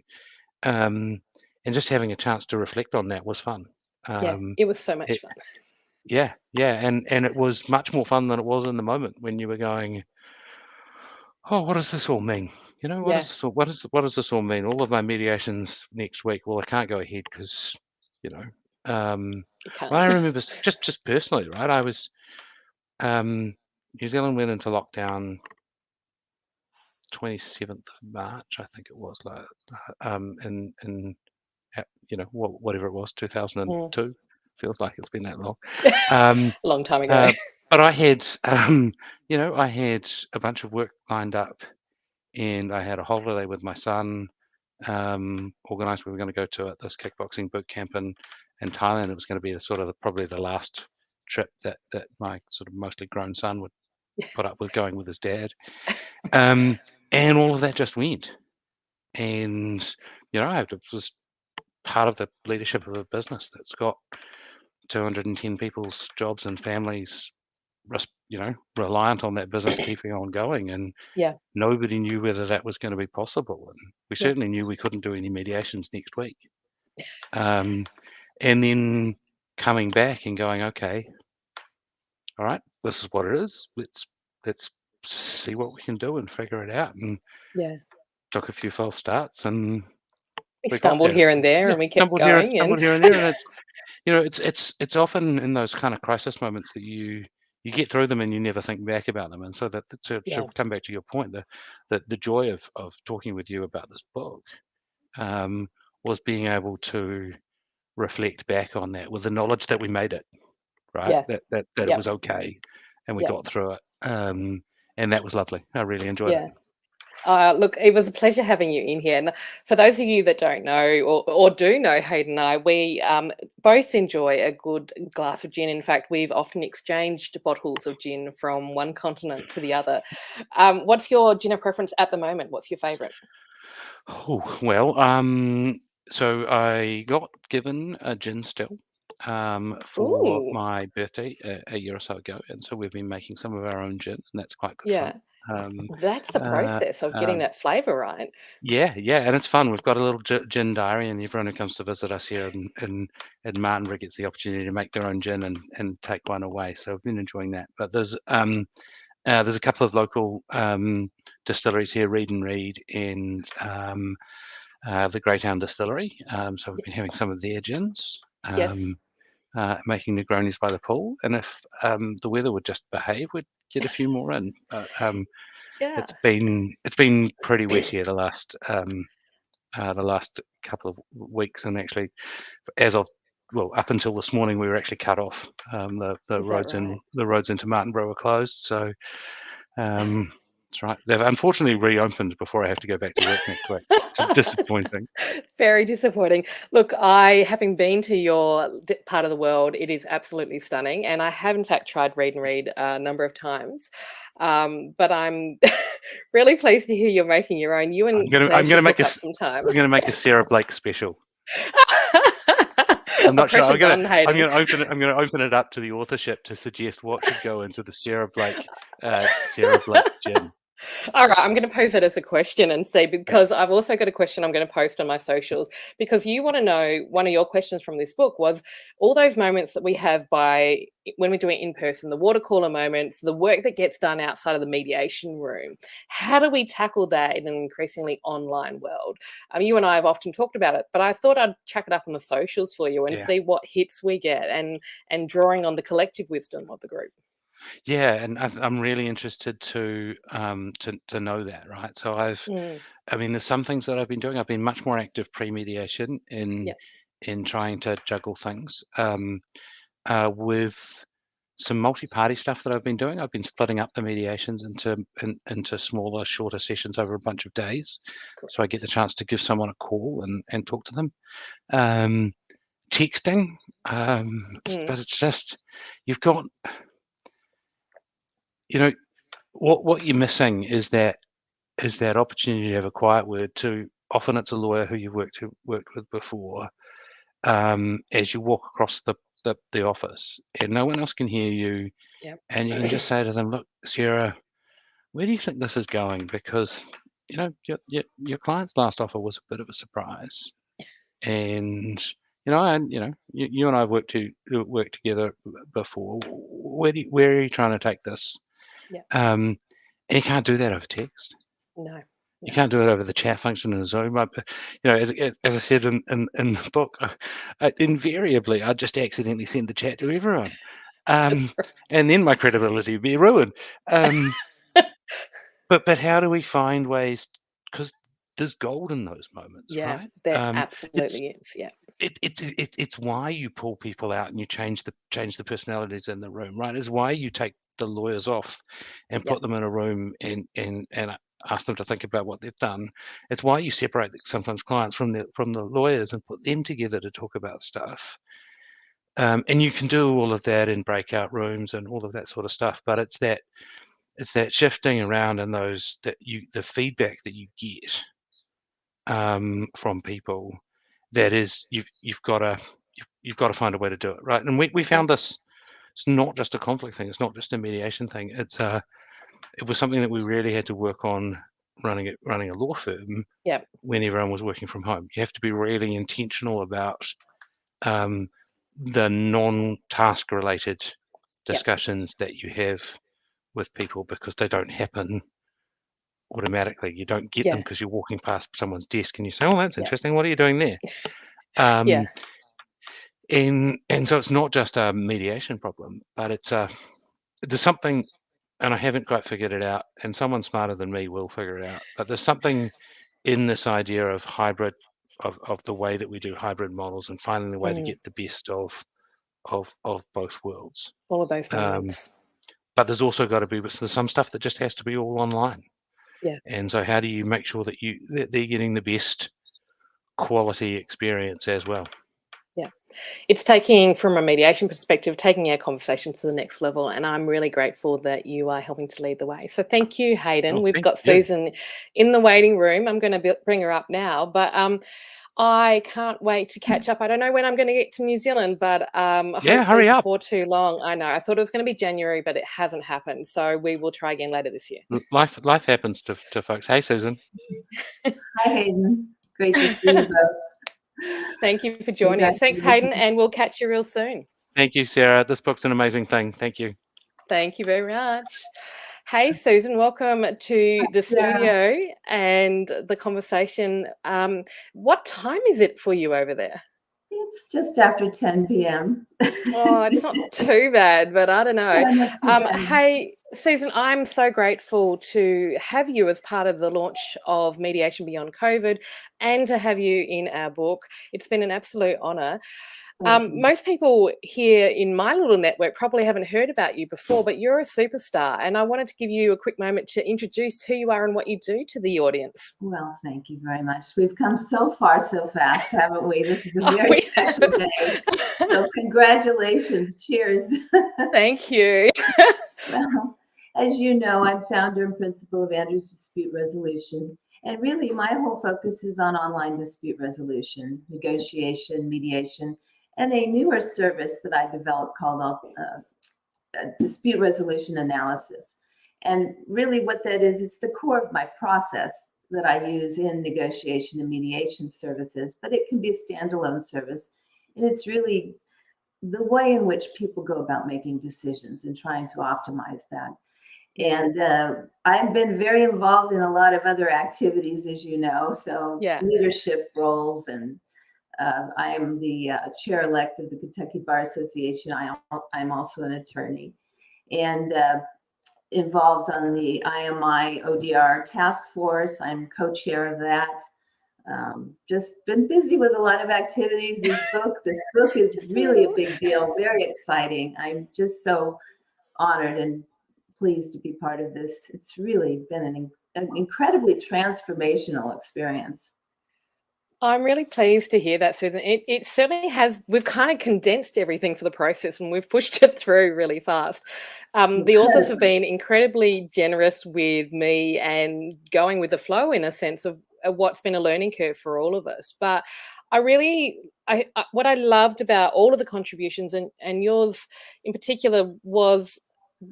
And just having a chance to reflect on that was fun. It was so much fun. Yeah, and it was much more fun than it was in the moment when you were going, "Oh, what does this all mean? You know, what does this all mean? All of my mediations next week. Well, I can't go ahead because, you know." You can't. Well, I remember just personally, right? I was New Zealand went into lockdown 27th of March, I think it was, like in you know, whatever it was, 2002. Feels like it's been that long. Long time ago. But I had, you know, I had a bunch of work lined up, and I had a holiday with my son organised. We were going to go to this kickboxing boot camp in Thailand. It was going to be probably the last trip that my sort of mostly grown son would put up with going with his dad. And all of that just went. And, you know, I was part of the leadership of a business that's got 210 people's jobs and families, you know, reliant on that business keeping on going. And nobody knew whether that was going to be possible. And we certainly knew we couldn't do any mediations next week. And then coming back and going, "Okay, all right, this is what it is. Let's see what we can do and figure it out." And took a few false starts, and we stumbled here and there, and we kept going. Stumbled here and there, and you know, it's often in those kind of crisis moments that you get through them and you never think back about them. And so that to come back to your point, the joy of talking with you about this book was being able to reflect back on that with the knowledge that we made it, right? That it was okay, and we got through it. And that was lovely. I really enjoyed it. Look, it was a pleasure having you in here. And for those of you that don't know or do know Hayden and I, we both enjoy a good glass of gin. In fact, we've often exchanged bottles of gin from one continent to the other. What's your gin preference at the moment? What's your favourite? Oh, well, so I got given a gin still for my birthday a year or so ago. And so we've been making some of our own gin, and that's quite good fun. That's the process of getting that flavour right. Yeah, and it's fun. We've got a little gin diary, and everyone who comes to visit us here in Martinborough gets the opportunity to make their own gin and take one away. So I've been enjoying that. But there's a couple of local distilleries here, Reed and Reed, and the Greytown Distillery. So we've been having some of their gins. Making Negronis by the pool, and if the weather would just behave, we'd get a few more in. It's been pretty wet here the last couple of weeks, and actually, up until this morning, we were actually cut off. The roads into Martinborough were closed, so that's right. They've unfortunately reopened before I have to go back to work next week, which is disappointing. Very disappointing. Look, having been to your part of the world, it is absolutely stunning. And I have, in fact, tried Read and Read a number of times. But I'm really pleased to hear you're making your own. You and I'm going to make sometime. I'm going to make a Sarah Blake special. I'm not sure. I'm going to open it up to the authorship to suggest what should go into the Sarah Blake gin. All right, I'm going to pose that as a question and see, because I've also got a question I'm going to post on my socials, because you want to know, one of your questions from this book was all those moments that we have when we're doing in person, the water cooler moments, the work that gets done outside of the mediation room. How do we tackle that in an increasingly online world? You and I have often talked about it, but I thought I'd chuck it up on the socials for you and see what hits we get, and drawing on the collective wisdom of the group. Yeah, and I'm really interested to know that, right? So I mean, there's some things that I've been doing. I've been much more active pre-mediation in trying to juggle things. With some multi-party stuff that I've been doing, I've been splitting up the mediations into smaller, shorter sessions over a bunch of days. Correct. So I get the chance to give someone a call and talk to them. texting, but it's just, you've got, what you're missing is that opportunity to have a quiet word to, often it's a lawyer who you've worked with before, as you walk across the office, and no one else can hear you. Yep. And you can just say to them, look, Sarah, where do you think this is going? Because your client's last offer was a bit of a surprise, and you and I have worked together before. Where are you trying to take this? Yeah. And you can't do that over text. No. You can't do it over the chat function in Zoom. As I said in the book, invariably I just accidentally send the chat to everyone, That's right. and then my credibility would be ruined. But how do we find ways? Because there's gold in those moments, Yeah, right? there absolutely is. Yeah. It's why you pull people out and you change the personalities in the room, right? It's why you take the lawyers off and put them in a room and ask them to think about what they've done. It's why you separate sometimes clients from the lawyers and put them together to talk about stuff. And you can do all of that in breakout rooms and all of that sort of stuff, but it's that shifting around and the feedback that you get from people, that is, you've got to find a way to do it, right? And we found this. It's not just a conflict thing. It's not just a mediation thing. It was something that we really had to work on running a law firm. Yeah. When everyone was working from home, you have to be really intentional about the non-task related discussions that you have with people, because they don't happen automatically. You don't get them because you're walking past someone's desk and you say, "Oh, that's interesting. What are you doing there?" And so it's not just a mediation problem, but there's something, and I haven't quite figured it out, and someone smarter than me will figure it out. But there's something in this idea of hybrid, of the way that we do hybrid models, and finding the way to get the best of both worlds. All of those moments. But there's also got to be some stuff that just has to be all online. Yeah. And so how do you make sure that they're getting the best quality experience as well? Yeah. It's taking, from a mediation perspective, taking our conversation to the next level. And I'm really grateful that you are helping to lead the way. So thank you, Hayden. We've got Susan in the waiting room. I'm going to bring her up now, but I can't wait to catch up. I don't know when I'm going to get to New Zealand, but hopefully hurry up. before too long. I know. I thought it was going to be January, but it hasn't happened. So we will try again later this year. Life happens to folks. Hey, Susan. Hi, Hayden. Great to see you both. Thank you for joining us. Thanks, Hayden, and we'll catch you real soon. Thank you, Sarah. This book's an amazing thing. Thank you. Thank you very much. Hey, Susan, welcome to the studio and the conversation. What time is it for you over there? It's just after 10 p.m. Oh, it's not too bad, but I don't know. Hey, Susan, I'm so grateful to have you as part of the launch of Mediation Beyond COVID and to have you in our book. It's been an absolute honour. Most people here in my little network probably haven't heard about you before, but you're a superstar, and I wanted to give you a quick moment to introduce who you are and what you do to the audience. Well, thank you very much. We've come so far so fast, haven't we? This is a very special day. So congratulations. Cheers. Thank you. Well, as you know, I'm founder and principal of Andrews Dispute Resolution. And really, my whole focus is on online dispute resolution, negotiation, mediation, and a newer service that I developed called dispute resolution analysis. And really what that is, it's the core of my process that I use in negotiation and mediation services, but it can be a standalone service. And it's really the way in which people go about making decisions and trying to optimize that. And I've been very involved in a lot of other activities, as you know, so leadership roles, and I am the chair-elect of the Kentucky Bar Association. I'm also an attorney, and involved on the IMI ODR task force. I'm co-chair of that. Just been busy with a lot of activities. This book is really a big deal, very exciting. I'm just so honored and pleased to be part of this. It's really been an incredibly transformational experience. I'm really pleased to hear that, Susan. It certainly has. We've kind of condensed everything for the process and we've pushed it through really fast. The authors have been incredibly generous with me and going with the flow in a sense of what's been a learning curve for all of us. But what I loved about all of the contributions and yours in particular was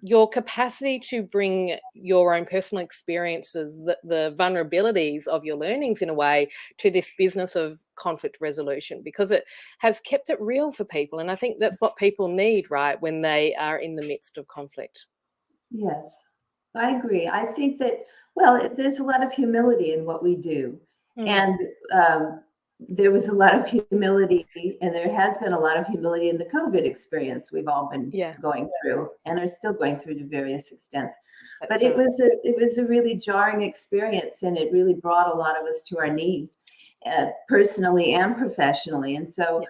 your capacity to bring your own personal experiences, the vulnerabilities of your learnings in a way to this business of conflict resolution, because it has kept it real for people. And I think that's what people need, right, when they are in the midst of conflict. Yes, I agree. I think that, well, there's a lot of humility in what we do. And there was a lot of humility, and there has been a lot of humility in the COVID experience we've all been going through and are still going through to various extents. But it was a really jarring experience, and it really brought a lot of us to our knees, personally and professionally. And so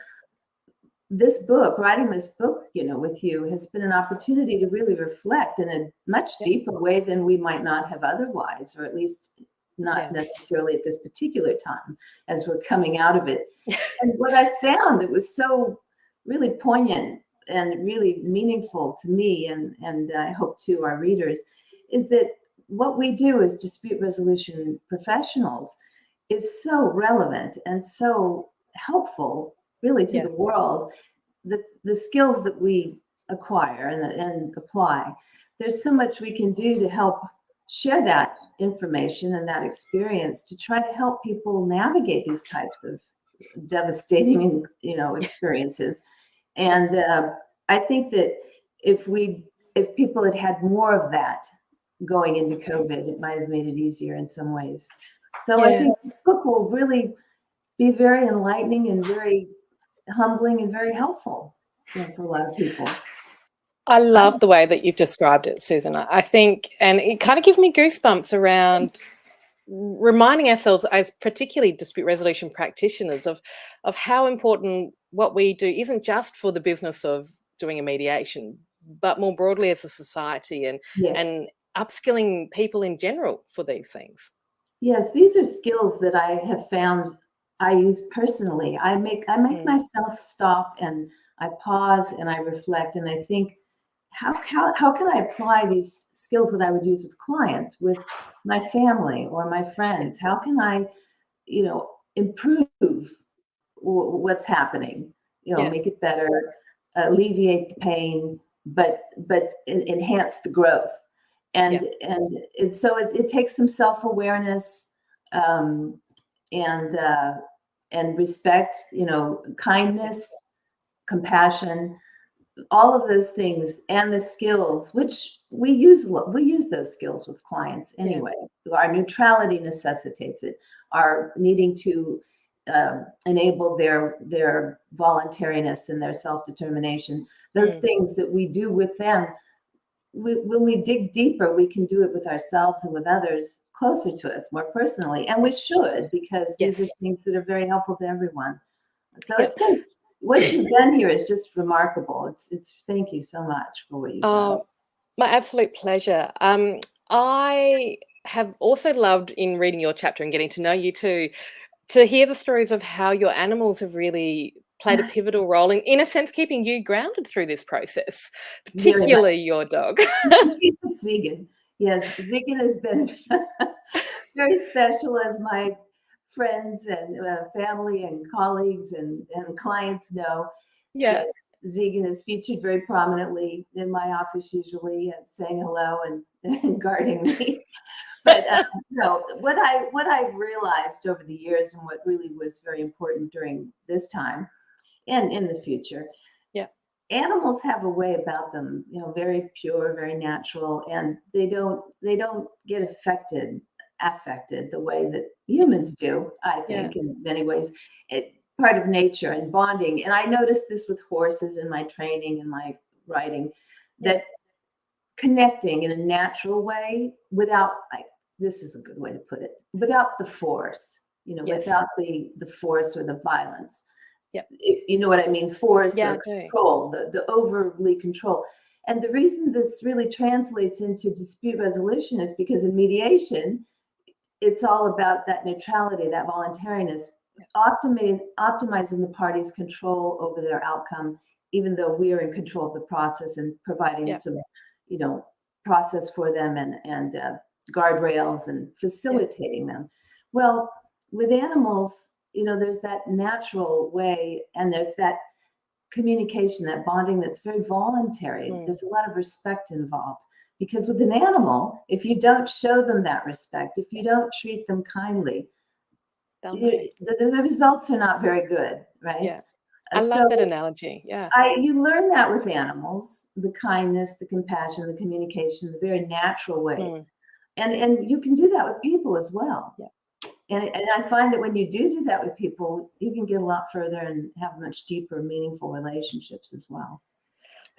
this book, writing this book, with you, has been an opportunity to really reflect in a much deeper way than we might not have otherwise, or at least not necessarily at this particular time as we're coming out of it. And what I found, it was so really poignant and really meaningful to me, and I hope to our readers, is that what we do as dispute resolution professionals is so relevant and so helpful really to the world. The skills that we acquire and apply, there's so much we can do to help share that information and that experience to try to help people navigate these types of devastating, experiences. And I think that if people had had more of that going into COVID, it might have made it easier in some ways. So I think this book will really be very enlightening and very humbling and very helpful for a lot of people. I love the way that you've described it, Susan. I think, and it kind of gives me goosebumps around reminding ourselves as particularly dispute resolution practitioners of how important what we do isn't just for the business of doing a mediation, but more broadly as a society and upskilling people in general for these things. Yes, these are skills that I have found I use personally. I make myself stop, and I pause and I reflect, and I think, how can I apply these skills that I would use with clients, with my family or my friends? How can I, improve what's happening? Make it better, alleviate the pain, but enhance the growth. And so it takes some self-awareness and respect, kindness, compassion, all of those things, and the skills, which we use those skills with clients anyway. Our neutrality necessitates it. Our needing to enable their voluntariness and their self-determination. Those things that we do with them, when we dig deeper, we can do it with ourselves and with others closer to us, more personally, and we should, because these are things that are very helpful to everyone. So it's been, what you've done here is just remarkable. It's thank you so much for what you've done. My absolute pleasure. I have also loved in reading your chapter and getting to know you too, to hear the stories of how your animals have really played a pivotal role in a sense, keeping you grounded through this process, particularly your dog. Zigan. Yes, Zigan has been very special, as my friends and family and colleagues and clients know. Zigan is featured very prominently in my office, usually saying hello and guarding me. But what I realized over the years, and what really was very important during this time and in the future, animals have a way about them, very pure, very natural, and they don't get affected the way that humans do, I think, in many ways. It's part of nature and bonding. And I noticed this with horses in my training and my writing, that connecting in a natural way without, this is a good way to put it, without the force, without the force or the violence. You know what I mean? Force or control, the overly control. And the reason this really translates into dispute resolution is because in mediation, it's all about that neutrality, that voluntariness, optimizing the parties' control over their outcome, even though we are in control of the process and providing some, process for them and guardrails and facilitating them. Well, with animals, there's that natural way, and there's that communication, that bonding that's very voluntary. There's a lot of respect involved, because with an animal, if you don't show them that respect, if you don't treat them kindly, the results are not very good, right? Yeah. I love that analogy. Yeah. You learn that with animals, the kindness, the compassion, the communication, the very natural way. And you can do that with people as well. Yeah. And I find that when you do that with people, you can get a lot further and have much deeper, meaningful relationships as well.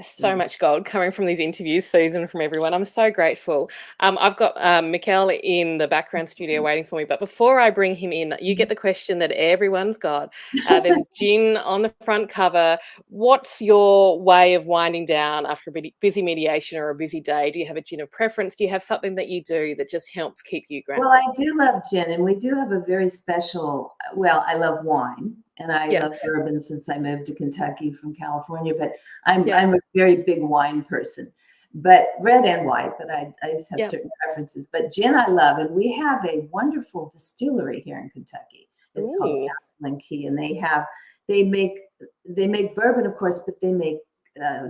So much gold coming from these interviews, Susan, from everyone. I'm so grateful. I've got Mikkel in the background studio waiting for me. But before I bring him in, you get the question that everyone's got. There's gin on the front cover. What's your way of winding down after a busy mediation or a busy day? Do you have a gin of preference? Do you have something that you do that just helps keep you grounded? Well, I do love gin, and we do have a very special, I love wine. And I love bourbon since I moved to Kentucky from California, but I'm a very big wine person, but red and white, but I have certain preferences. But gin I love, and we have a wonderful distillery here in Kentucky. It's called Castle and Key, and they make bourbon, of course, but they make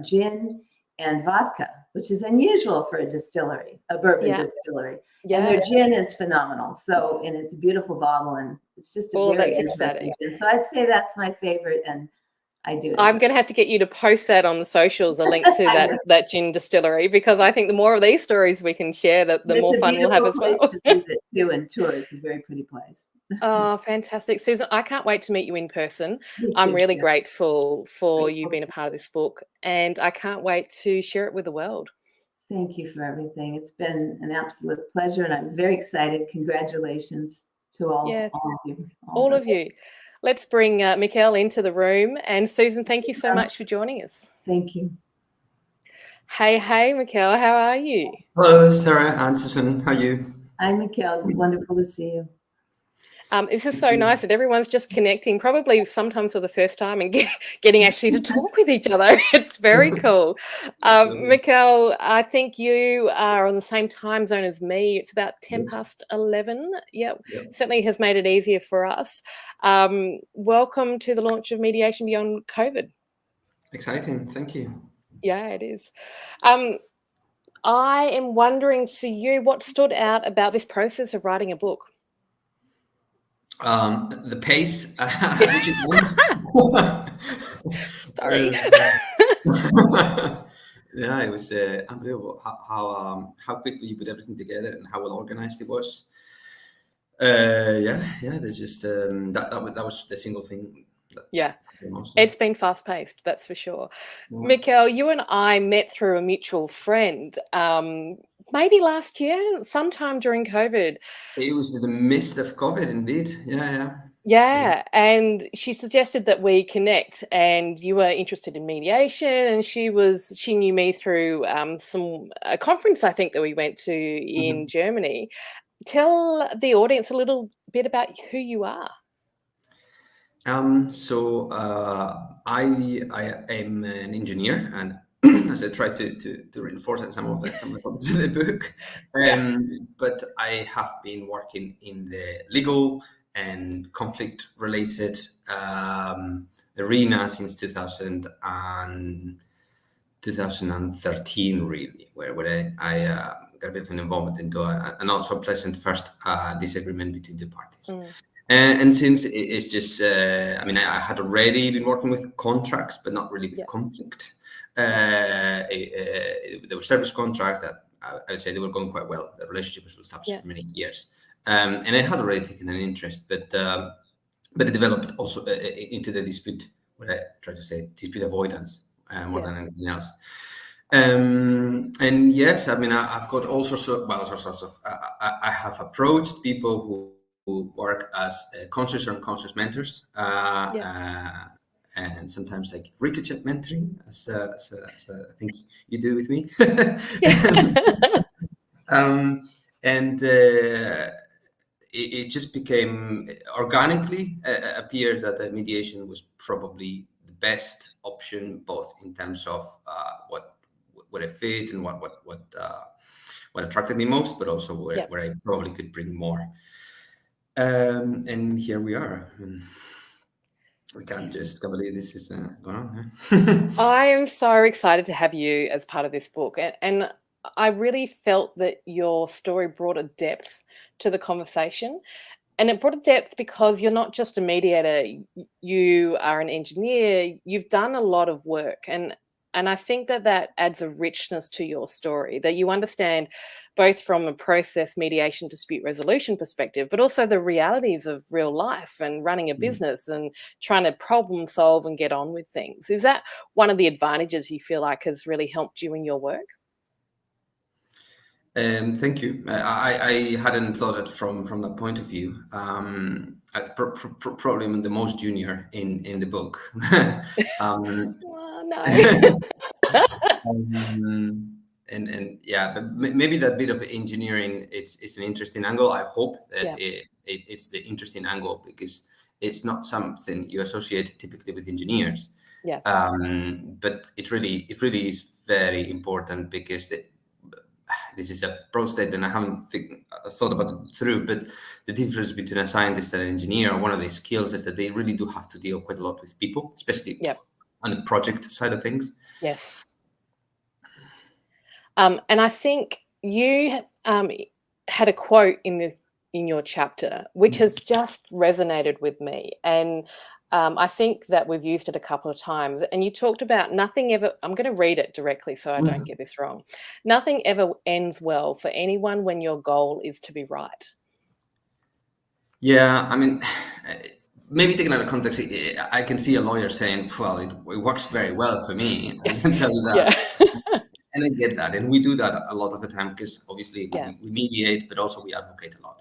gin and vodka, which is unusual for a distillery, a bourbon distillery. Yeah. And their gin is phenomenal. So, and it's a beautiful bottle, and it's just a very interesting gin. So I'd say that's my favorite, and I do. I'm going to have to get you to post that on the socials, a link to that gin distillery, because I think the more of these stories we can share, the more fun we'll have as well. To visit too, and tour. It's a very pretty place. Oh, fantastic. Susan, I can't wait to meet you in person. I'm really grateful for you being a part of this book, and I can't wait to share it with the world. Thank you for everything. It's been an absolute pleasure, and I'm very excited. Congratulations to all of you. All of you. Let's bring Mikkel into the room. And Susan, thank you so much for joining us. Thank you. Hey, Mikkel, how are you? Hello, Sarah and Susan. How are you? Hi, Mikkel. It's wonderful to see you. This is so nice that everyone's just connecting, probably sometimes for the first time, and getting actually to talk with each other. It's very cool. Mikkel, I think you are on the same time zone as me. It's about 10 past 11. Yep. Certainly has made it easier for us. Welcome to the launch of Mediation Beyond COVID. Exciting. Thank you. Yeah, it is. I am wondering for you, what stood out about this process of writing a book? The pace, which it went. Sorry. Yeah, it was unbelievable how quickly you put everything together and how well organized it was. There's just that was the single thing. It's been fast paced, that's for sure. Mikkel, you and I met through a mutual friend, maybe last year, sometime during COVID. It was in the midst of COVID, indeed. Yeah, and she suggested that we connect, and you were interested in mediation, and she knew me through a conference I think that we went to in Germany. Tell the audience a little bit about who you are. So I am an engineer, and as I try to reinforce some of the comments in the book, but I have been working in the legal and conflict-related arena since 2013, really, where I got a bit of an involvement into a not so pleasant first disagreement between the parties. And since it's just, I had already been working with contracts, but not really with conflict. There were service contracts that I would say they were going quite well. The relationship was established for many years. And I had already taken an interest, but it developed also into the dispute, what I try to say, dispute avoidance more than anything else. And yes, I've got all sorts of, I have approached people who work as conscious or unconscious mentors, and sometimes like ricochet mentoring, as I think you do with me. it just became organically appeared that the mediation was probably the best option, both in terms of what I fit and what attracted me most, but also where I probably could bring more. And here we are. We can't believe this is going on. Huh? I am so excited to have you as part of this book. And I really felt that your story brought a depth to the conversation. And it brought a depth because you're not just a mediator, you are an engineer, you've done a lot of work. And I think that adds a richness to your story, that you understand both from a process, mediation, dispute resolution perspective, but also the realities of real life and running a business and trying to problem solve and get on with things. Is that one of the advantages you feel like has really helped you in your work? Thank you. I hadn't thought it from that point of view. Probably I'm the most junior in the book. Oh, no. And yeah, but maybe that bit of engineering, it's an interesting angle. I hope that it's the interesting angle, because it's not something you associate typically with engineers. Yeah. But it really is very important, because this is a broad statement. I haven't thought about it through, but the difference between a scientist and an engineer, one of the skills is that they really do have to deal quite a lot with people, especially on the project side of things. Yes. And I think you had a quote in your chapter which has just resonated with me, and I think that we've used it a couple of times. And you talked about nothing ever. I'm going to read it directly so I don't get this wrong. Nothing ever ends well for anyone when your goal is to be right. Yeah, I mean, maybe taken out of context, I can see a lawyer saying, "Well, it works very well for me." I can tell you that. Yeah. And I get that, and we do that a lot of the time, because obviously we mediate, but also we advocate a lot.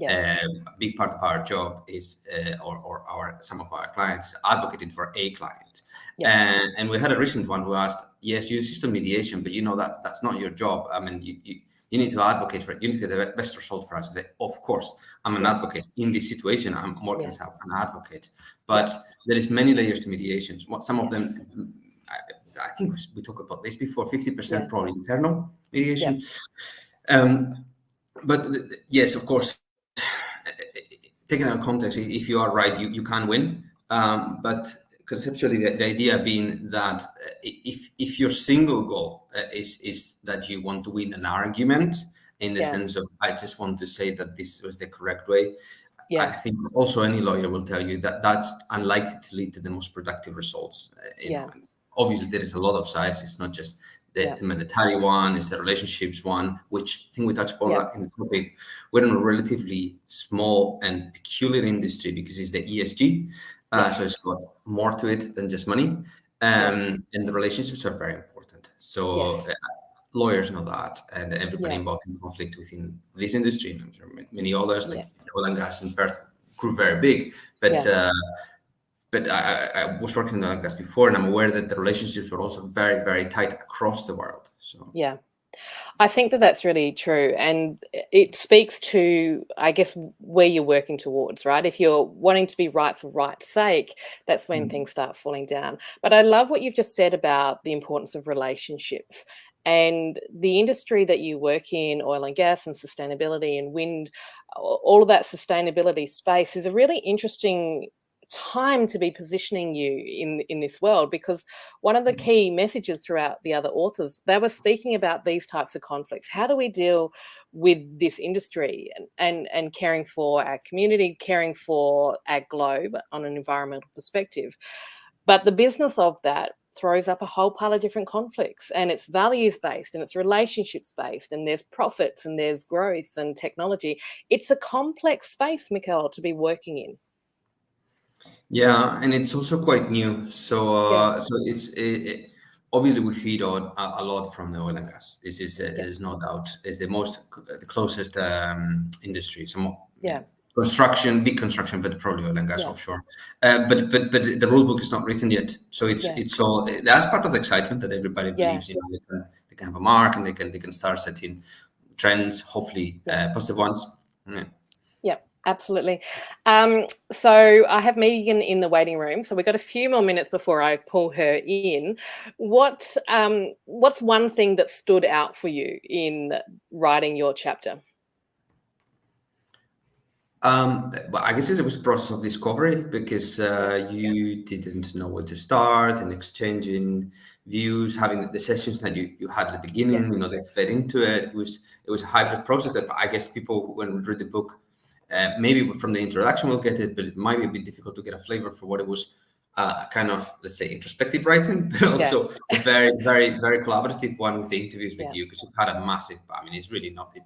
A big part of our job is, or some of our clients advocating for a client. And we had a recent one who asked, "Yes, you insist on mediation, but you know that's not your job. I mean, you need to advocate for it. You need to get the best result for us." And say, "Of course, I'm an advocate in this situation. I'm working as an advocate, but there is many layers to mediations. Some of them." I think we talked about this before, 50% probably internal mediation. But yes, of course, taken out of context, if you are right, you can win. But conceptually, the idea being that if your single goal is that you want to win an argument, in the sense of, I just want to say that this was the correct way, I think also any lawyer will tell you that that's unlikely to lead to the most productive results. Obviously, there is a lot of sides. It's not just the monetary one, it's the relationships one, which I think we touched upon in the topic. We're in a relatively small and peculiar industry because it's the ESG. So it's got more to it than just money. And the relationships are very important. So lawyers know that, and everybody involved in conflict within this industry, and I'm sure many others, like oil and gas in Perth, grew very big. But I was working in oil and gas before, and I'm aware that the relationships were also very, very tight across the world. So I think that's really true. And it speaks to, I guess, where you're working towards, right? If you're wanting to be right for right's sake, that's when things start falling down. But I love what you've just said about the importance of relationships. And the industry that you work in, oil and gas and sustainability and wind, all of that sustainability space is a really interesting time to be positioning you in this world, because one of the key messages throughout the other authors, they were speaking about these types of conflicts. How do we deal with this industry and caring for our community, caring for our globe on an environmental perspective? But the business of that throws up a whole pile of different conflicts, and it's values based and it's relationships based, and there's profits and there's growth and technology. It's a complex space, Michael, to be working in. Yeah, and it's also quite new. So it's obviously we feed on a lot from the oil and gas. This is there's no doubt is the closest industry. Construction, big construction, but probably oil and gas offshore. But the rule book is not written yet. So it's all, that's part of the excitement that everybody believes in. They can have a mark, and they can start setting trends, hopefully positive ones. Yeah. Absolutely. So I have Megan in the waiting room. So we've got a few more minutes before I pull her in. What's one thing that stood out for you in writing your chapter? Well, I guess it was a process of discovery, because you didn't know where to start, and exchanging views, having the sessions that you had at the beginning, you know, they fed into it. It was a hybrid process that I guess people, when we read the book, maybe from the introduction will get it, but it might be a bit difficult to get a flavor for what it was. A kind of, let's say, introspective writing, but also a very, very, very collaborative one with the interviews with you, because you've had a massive, I mean, it's really not,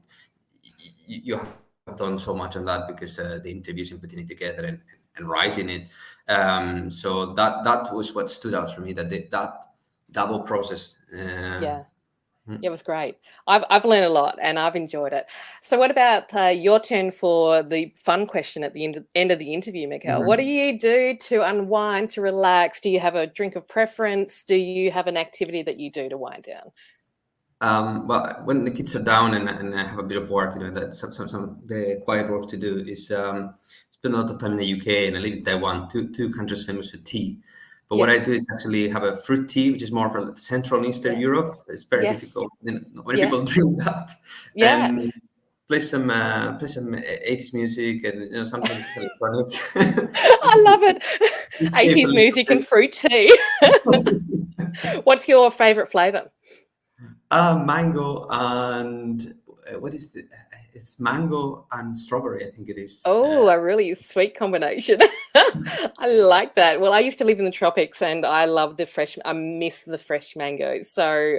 you have done so much on that, because the interviews and putting it together and writing it. So that was what stood out for me, that double process. It was great. I've learned a lot and I've enjoyed it. So what about your turn for the fun question at the end of the interview, Mikhail? What do you do to unwind, to relax? Do you have a drink of preference? Do you have an activity that you do to wind down? Well, when the kids are down and I have a bit of work, you know, that some the quiet work to do is spend a lot of time in the UK, and I live in Taiwan, two countries famous for tea. But what I do is actually have a fruit tea, which is more from Central and Eastern Europe. It's very difficult. Not many people drink that. And play some 80s music, and you know, sometimes electronic. I love it. 80s music and fruit tea. What's your favorite flavor? Mango and what is it? It's mango and strawberry, I think it is. Oh, a really sweet combination. I like that. Well, I used to live in the tropics, and I love I miss the fresh mangoes. So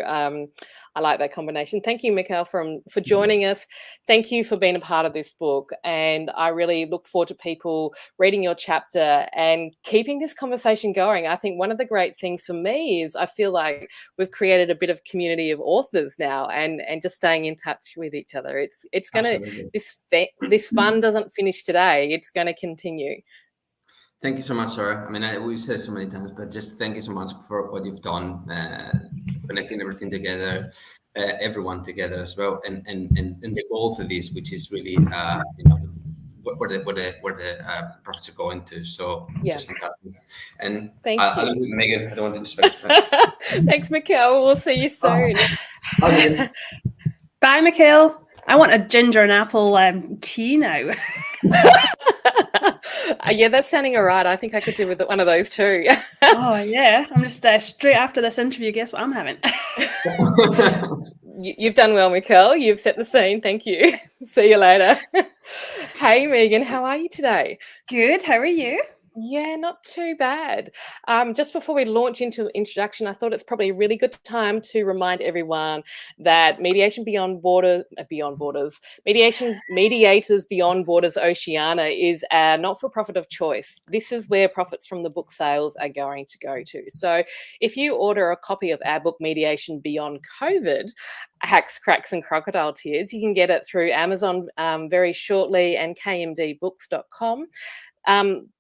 I like that combination. Thank you, Mikhail, for joining us. Thank you for being a part of this book. And I really look forward to people reading your chapter and keeping this conversation going. I think one of the great things for me is I feel like we've created a bit of community of authors now, and just staying in touch with each other. It's going to, this fun doesn't finish today. It's going to continue. Thank you so much, Sarah. I mean, we've said so many times, but just thank you so much for what you've done, connecting everything together, everyone together as well, and the goal for this, which is really, you know, where the projects are going to. So just fantastic. And thank you, Megan. I don't want to distract. Thanks, Mikhail. We'll see you soon. Bye, Mikhail. I want a ginger and apple tea now. Yeah, that's sounding all right. I think I could do with one of those too. Oh, yeah. I'm just straight after this interview, guess what I'm having? You've done well, Mikhail. You've set the scene. Thank you. See you later. Hey, Megan, how are you today? Good. How are you? Yeah, not too bad. Just before we launch into introduction, I thought it's probably a really good time to remind everyone that Mediators Beyond Borders Oceania is a not-for-profit of choice. This is where profits from the book sales are going to go to. So if you order a copy of our book, Mediation Beyond COVID, Hacks, Cracks and Crocodile Tears, you can get it through Amazon very shortly, and kmdbooks.com.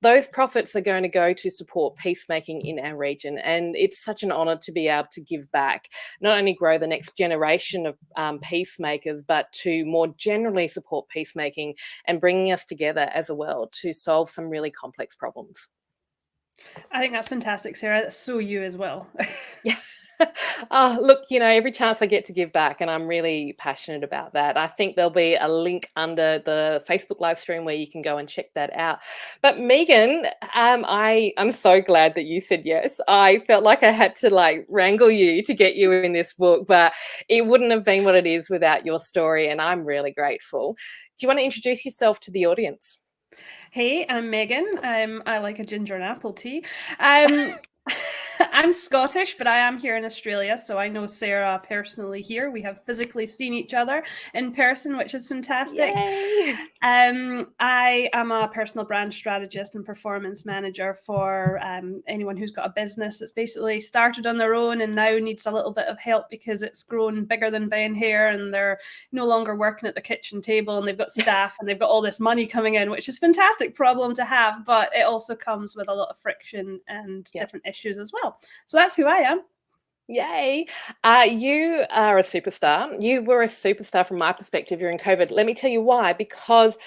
Those profits are going to go to support peacemaking in our region, and it's such an honour to be able to give back, not only grow the next generation of peacemakers, but to more generally support peacemaking and bringing us together as a world to solve some really complex problems. I think that's fantastic, Sarah. That's so you as well. Yeah. Oh, look, you know, every chance I get to give back, and I'm really passionate about that. I think there'll be a link under the Facebook live stream where you can go and check that out. But Megan, I'm so glad that you said yes. I felt like I had to wrangle you to get you in this book, but it wouldn't have been what it is without your story, and I'm really grateful. Do you want to introduce yourself to the audience? Hey, I'm Megan. I like a ginger and apple tea. I'm Scottish, but I am here in Australia, so I know Sarah personally here. We have physically seen each other in person, which is fantastic. Yay. I am a personal brand strategist and performance manager for anyone who's got a business that's basically started on their own and now needs a little bit of help because it's grown bigger than Ben Hare and they're no longer working at the kitchen table and they've got staff and they've got all this money coming in, which is a fantastic problem to have, but it also comes with a lot of friction and different issues as well. So that's who I am. Yay. You are a superstar. You were a superstar from my perspective during COVID. Let me tell you why. Because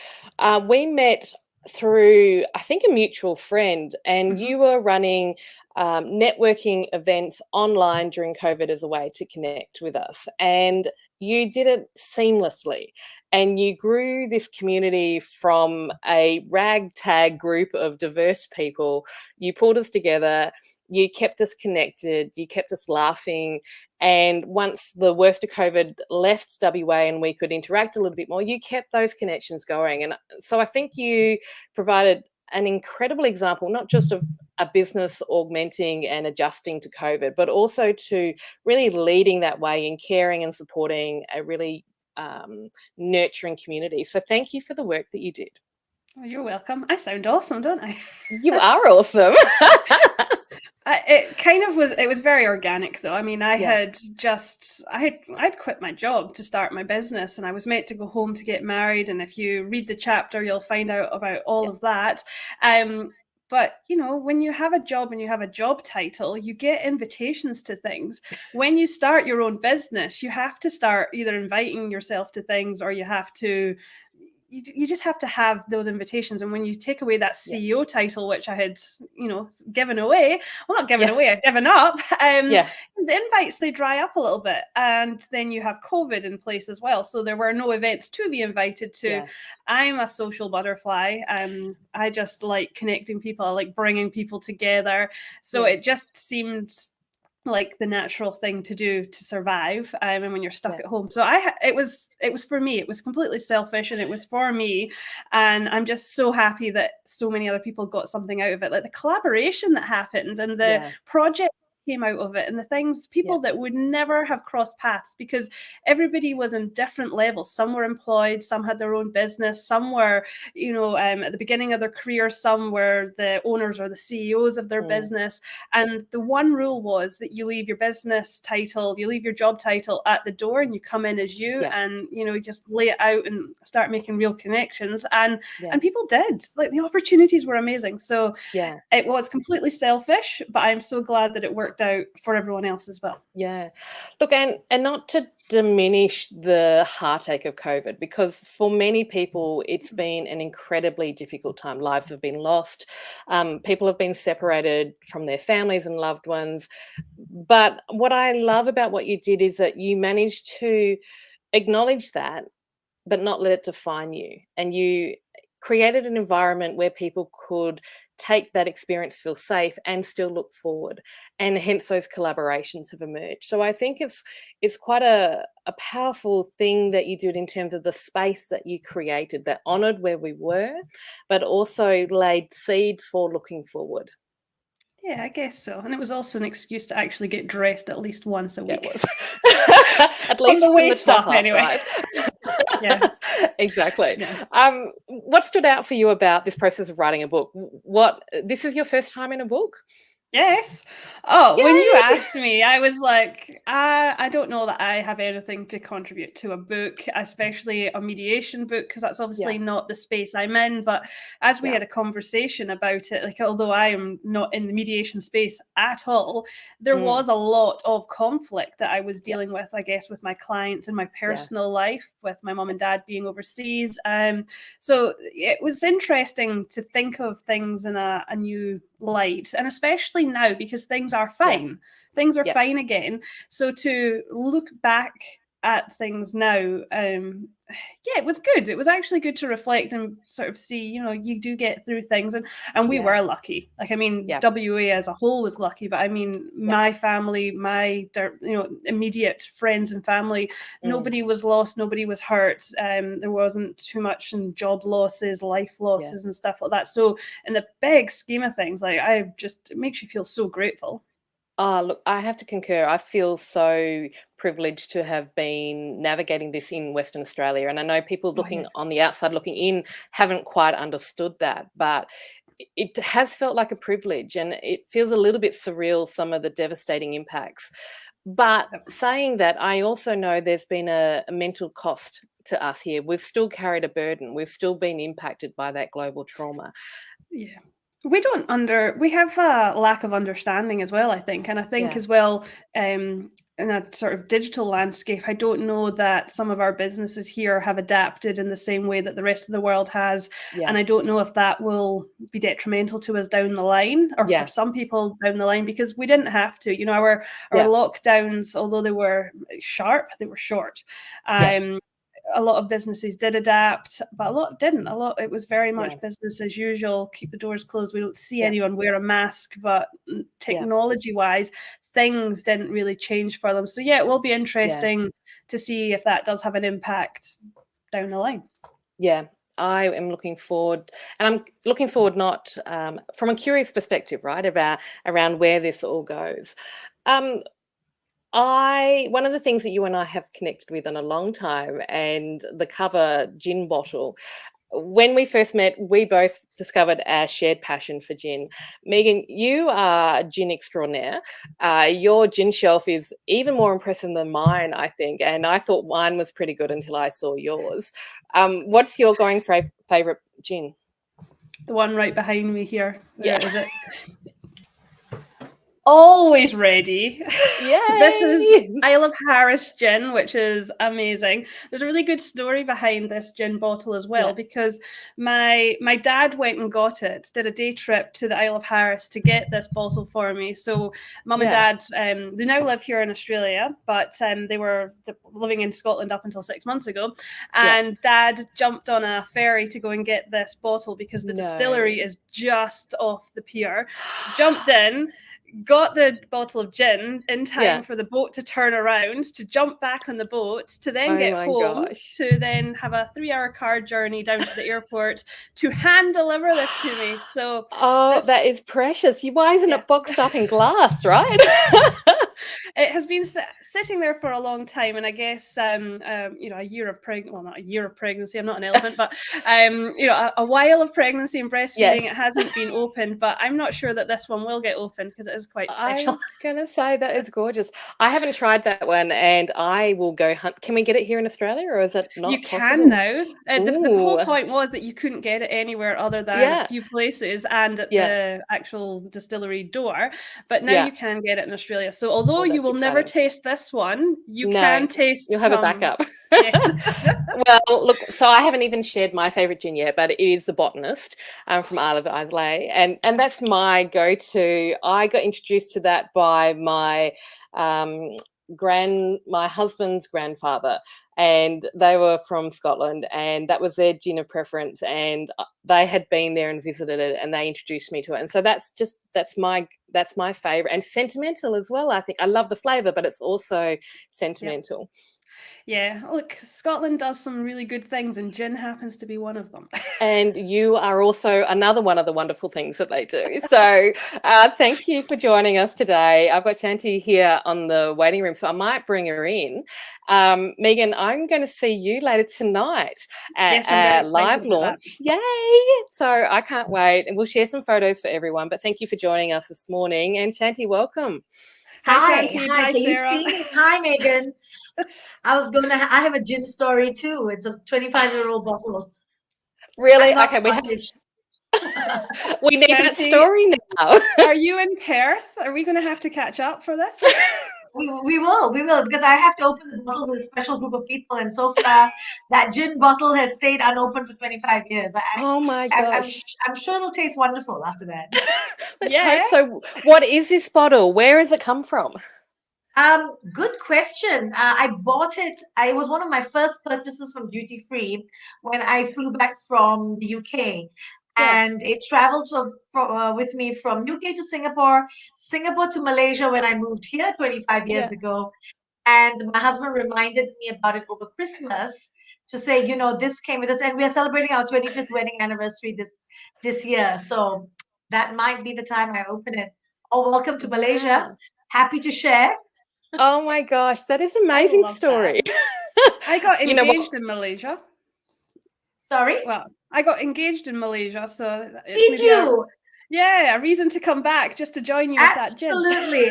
we met through, I think, a mutual friend, and you were running networking events online during COVID as a way to connect with us. And you did it seamlessly. And you grew this community from a ragtag group of diverse people. You pulled us together. You kept us connected, you kept us laughing. And once the worst of COVID left WA and we could interact a little bit more, you kept those connections going. And so I think you provided an incredible example, not just of a business augmenting and adjusting to COVID, but also to really leading that way in caring and supporting a really nurturing community. So thank you for the work that you did. Oh, you're welcome. I sound awesome, don't I? You are awesome. It was very organic though. I mean, I'd quit my job to start my business, and I was meant to go home to get married. And if you read the chapter, you'll find out about all of that. But, you know, when you have a job and you have a job title, you get invitations to things. When you start your own business, you have to start either inviting yourself to things, or you have to, you just have to have those invitations. And when you take away that CEO title, which I had, you know, given away, well, not given away, I'd given up, the invites, they dry up a little bit. And then you have COVID in place as well. So there were no events to be invited to. Yeah. I'm a social butterfly. I just like connecting people. I like bringing people together. So it just seemed like the natural thing to do to survive, and when you're stuck at home. So it was for me, it was completely selfish, and it was for me, and I'm just so happy that so many other people got something out of it, like the collaboration that happened and the project came out of it, and the things, people that would never have crossed paths, because everybody was in different levels. Some were employed, some had their own business, some were, you know, at the beginning of their career, some were the owners or the CEOs of their business. And the one rule was that you leave your business title, you leave your job title at the door, and you come in as you, and, you know, you just lay it out and start making real connections. And people did. Like, the opportunities were amazing. So it was completely selfish, but I'm so glad that it worked out for everyone else as well. Yeah. Look, and not to diminish the heartache of COVID, because for many people it's been an incredibly difficult time. Lives have been lost. People have been separated from their families and loved ones. But what I love about what you did is that you managed to acknowledge that, but not let it define you. And you created an environment where people could take that experience, feel safe, and still look forward. And hence those collaborations have emerged. So I think it's quite a powerful thing that you did in terms of the space that you created that honoured where we were, but also laid seeds for looking forward. Yeah, I guess so. And it was also an excuse to actually get dressed at least once a week. It was. At least on the waist up, anyway. Right? Yeah, exactly. Yeah. What stood out for you about this process of writing a book? This is your first time in a book? Yes. Oh, yay! When you asked me, I was like, I don't know that I have anything to contribute to a book, especially a mediation book, because that's obviously not the space I'm in. But as we had a conversation about it, like, although I am not in the mediation space at all, there was a lot of conflict that I was dealing with, I guess, with my clients in my personal life, with my mom and dad being overseas. So it was interesting to think of things in a new light, and especially now, because things are fine. Things are fine again. So to look back at things now, it was good. It was actually good to reflect and sort of see, you know, you do get through things, and we were lucky. Like, I mean, WA as a whole was lucky, but I mean, my family, my, you know, immediate friends and family, nobody was lost, nobody was hurt. There wasn't too much in job losses, life losses and stuff like that. So in the big scheme of things, like, it makes you feel so grateful. Oh, look, I have to concur. I feel so privileged to have been navigating this in Western Australia. And I know people looking on the outside, looking in, haven't quite understood that. But it has felt like a privilege, and it feels a little bit surreal, some of the devastating impacts. But saying that, I also know there's been a mental cost to us here. We've still carried a burden. We've still been impacted by that global trauma. Yeah. We have a lack of understanding as well, I think. And I think as well, in a sort of digital landscape, I don't know that some of our businesses here have adapted in the same way that the rest of the world has. And I don't know if that will be detrimental to us down the line, or for some people down the line, because we didn't have to. You know, our lockdowns, although they were sharp, they were short. A lot of businesses did adapt, but a lot didn't. It was very much business as usual. Keep the doors closed. We don't see anyone wear a mask, but technology-wise, things didn't really change for them. So yeah, it will be interesting to see if that does have an impact down the line. Yeah. I am looking forward, and I'm looking forward not from a curious perspective, right, around where this all goes. One of the things that you and I have connected with in a long time, and the cover gin bottle. When we first met, we both discovered our shared passion for gin. Megan, you are gin extraordinaire. Your gin shelf is even more impressive than mine, I think, and I thought mine was pretty good until I saw yours. What's your going favorite gin? The one right behind me here. Where is it? Always ready. Yay! This is Isle of Harris gin, which is amazing. There's a really good story behind this gin bottle as well, because my dad went and got it, did a day trip to the Isle of Harris to get this bottle for me. So mum and dad, they now live here in Australia, but they were living in Scotland up until 6 months ago. And dad jumped on a ferry to go and get this bottle because the distillery is just off the pier. Jumped in, got the bottle of gin in time for the boat to turn around, to jump back on the boat, to then get home, to then have a 3-hour car journey down to the airport to hand deliver this to me. So that is precious. Why isn't it boxed up in glass, right? It has been sitting there for a long time, and I guess a year of pregnancy. Well, not a year of pregnancy. I'm not an elephant, but a while of pregnancy and breastfeeding. It hasn't been opened, but I'm not sure that this one will get opened because it is quite special. I was gonna say that is gorgeous. I haven't tried that one, and I will go hunt. Can we get it here in Australia, or is it not You possible? can now. The whole point was that you couldn't get it anywhere other than a few places and at the actual distillery door. But now you can get it in Australia. So although you will never taste this one, you can taste. You'll have a backup. Yes. Well, look. So I haven't even shared my favorite gin yet, but it is the Botanist from Isle of Islay, and that's my go-to. I got introduced to that by my husband's grandfather, and they were from Scotland, and that was their gin of preference, and they had been there and visited it, and they introduced me to it. And so that's my favorite, and sentimental as well. I think I love the flavor, but it's also sentimental. Yeah, look, Scotland does some really good things, and gin happens to be one of them. And you are also another one of the wonderful things that they do. So thank you for joining us today. I've got Shanti here on the waiting room, so I might bring her in. Megan, I'm going to see you later tonight at our live launch. Yay! So I can't wait. And we'll share some photos for everyone. But thank you for joining us this morning. And Shanti, welcome. Hi, Shanti. hi, Bye, Sarah. Hi, Megan. I have a gin story too. It's a 25-year-old bottle. Really? Okay, we need that story now. Are you in Perth? Are we going to have to catch up for this? We will, because I have to open the bottle with a special group of people, and so far that gin bottle has stayed unopened for 25 years. Oh my gosh. I'm sure it'll taste wonderful after that. Let's hope so. What is this bottle? Where has it come from? Good question. I bought it. It was one of my first purchases from duty free when I flew back from the UK, and it traveled with me from UK to Singapore to Malaysia when I moved here 25 years ago. And my husband reminded me about it over Christmas to say, this came with us, and we are celebrating our 25th wedding anniversary this year. So that might be the time I open it. Oh, welcome to Malaysia. Happy to share. Oh my gosh, that is an amazing story. I got engaged in Malaysia. Sorry? Well, I got engaged in Malaysia, so did you? A reason to come back just to join you with that gin.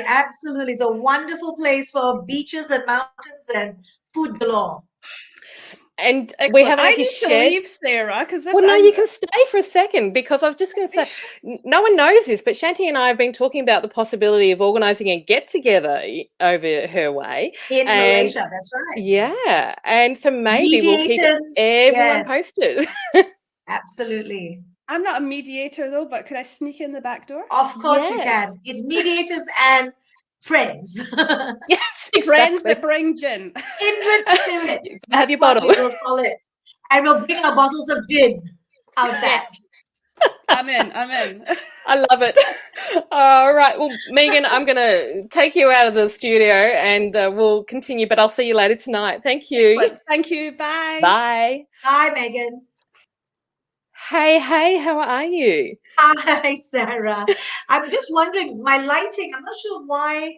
Absolutely. It's a wonderful place for beaches and mountains and food galore. And we Excellent. haven't I actually need to shared. leave, Sarah, because this. Well, no, you can stay for a second, because I was just going to say, no one knows this, but Shanti and I have been talking about the possibility of organising a get-together over her way. In And Malaysia, that's right. yeah, and so maybe we'll keep Mediators, everyone yes. posted. Absolutely. I'm not a mediator though, but could I sneak in the back door? Of course you Yes. can. It's mediators and friends. Yes, Friends exactly. that bring gin. Kindred spirits. Have your That's what bottle. we will call it. And we'll bring our bottles of gin. How's that? I'm in. I'm in. I love it. All right. Well, Megan, I'm going to take you out of the studio and we'll continue, but I'll see you later tonight. Thank you. Excellent. Thank you. Bye. Bye. Bye, Megan. Hey, how are you? Hi, Sarah. I'm just wondering, my lighting, I'm not sure why.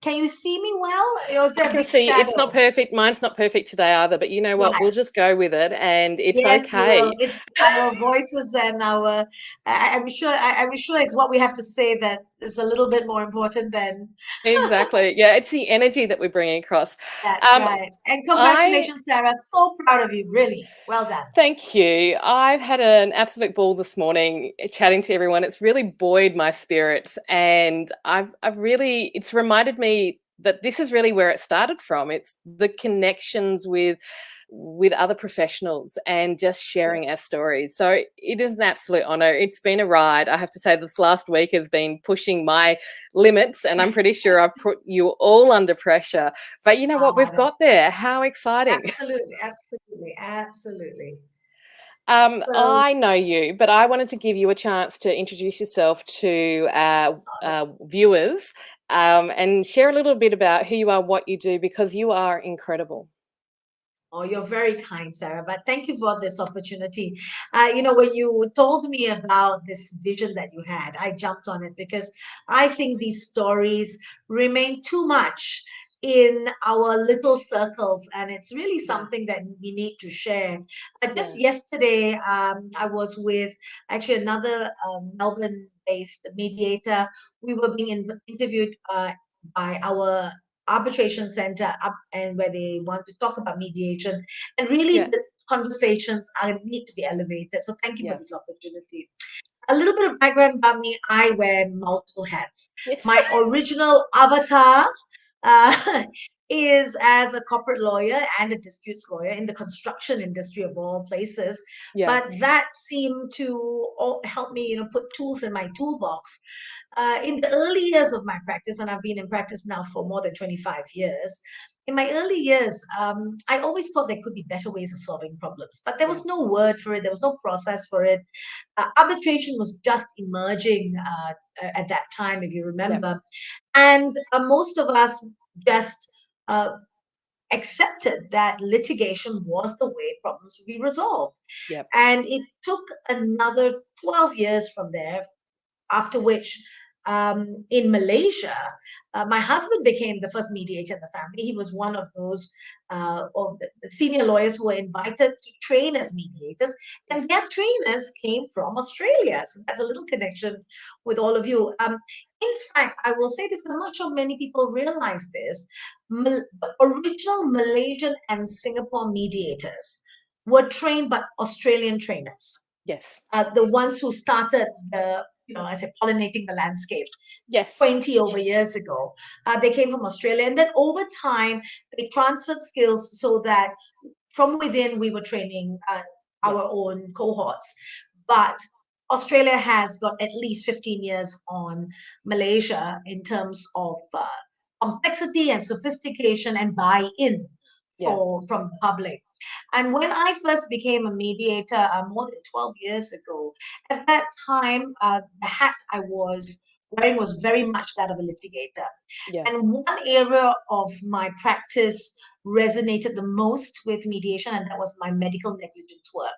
Can you see me well? Or is there I a can big see shadow? it's not perfect. Mine's not perfect today either, but you know what? Right. We'll just go with it, and it's Yes, okay. well, it's our voices and our. I'm sure it's what we have to say that is a little bit more important than. Exactly. Yeah, it's the energy that we're bringing across. That's right. And congratulations, Sarah. So proud of you. Really, well done. Thank you. I've had an absolute ball this morning chatting to everyone. It's really buoyed my spirits, and I've really, it's reminded me that this is really where it started from. It's the connections with other professionals and just sharing our stories. So it is an absolute honor. It's been a ride. I have to say this last week has been pushing my limits, and I'm pretty sure I've put you all under pressure. But you know what? We've got there. How exciting. Absolutely, absolutely, absolutely. I know you, but I wanted to give you a chance to introduce yourself to our viewers and share a little bit about who you are, what you do, because you are incredible. Oh, you're very kind, Sarah, but thank you for this opportunity. When you told me about this vision that you had, I jumped on it because I think these stories remain too much in our little circles, and it's really something that we need to share. Just yesterday, I was with actually another Melbourne-based mediator. We were being interviewed by our arbitration center up, and where they want to talk about mediation, and really the conversations need to be elevated. So thank you for this opportunity. A little bit of background about me: I wear multiple hats. My original avatar is as a corporate lawyer and a disputes lawyer in the construction industry of all places. But that seemed to help me, put tools in my toolbox. In the early years of my practice, and I've been in practice now for more than 25 years, in my early years, I always thought there could be better ways of solving problems, but there was no word for it. There was no process for it. Arbitration was just emerging at that time, if you remember. And most of us just accepted that litigation was the way problems would be resolved. And it took another 12 years from there, after which in Malaysia, my husband became the first mediator in the family. He was one of those of the senior lawyers who were invited to train as mediators, and their trainers came from Australia. So that's a little connection with all of you. In fact, I will say this, I'm not sure many people realize this. The original Malaysian and Singapore mediators were trained by Australian trainers. Yes. The ones who started the, I say, pollinating the landscape. 20 years ago. They came from Australia. And then over time, they transferred skills so that from within, we were training our own cohorts. But Australia has got at least 15 years on Malaysia in terms of complexity and sophistication and buy-in from the public. And when I first became a mediator more than 12 years ago, at that time, the hat I was wearing was very much that of a litigator. And one area of my practice resonated the most with mediation, and that was my medical negligence work.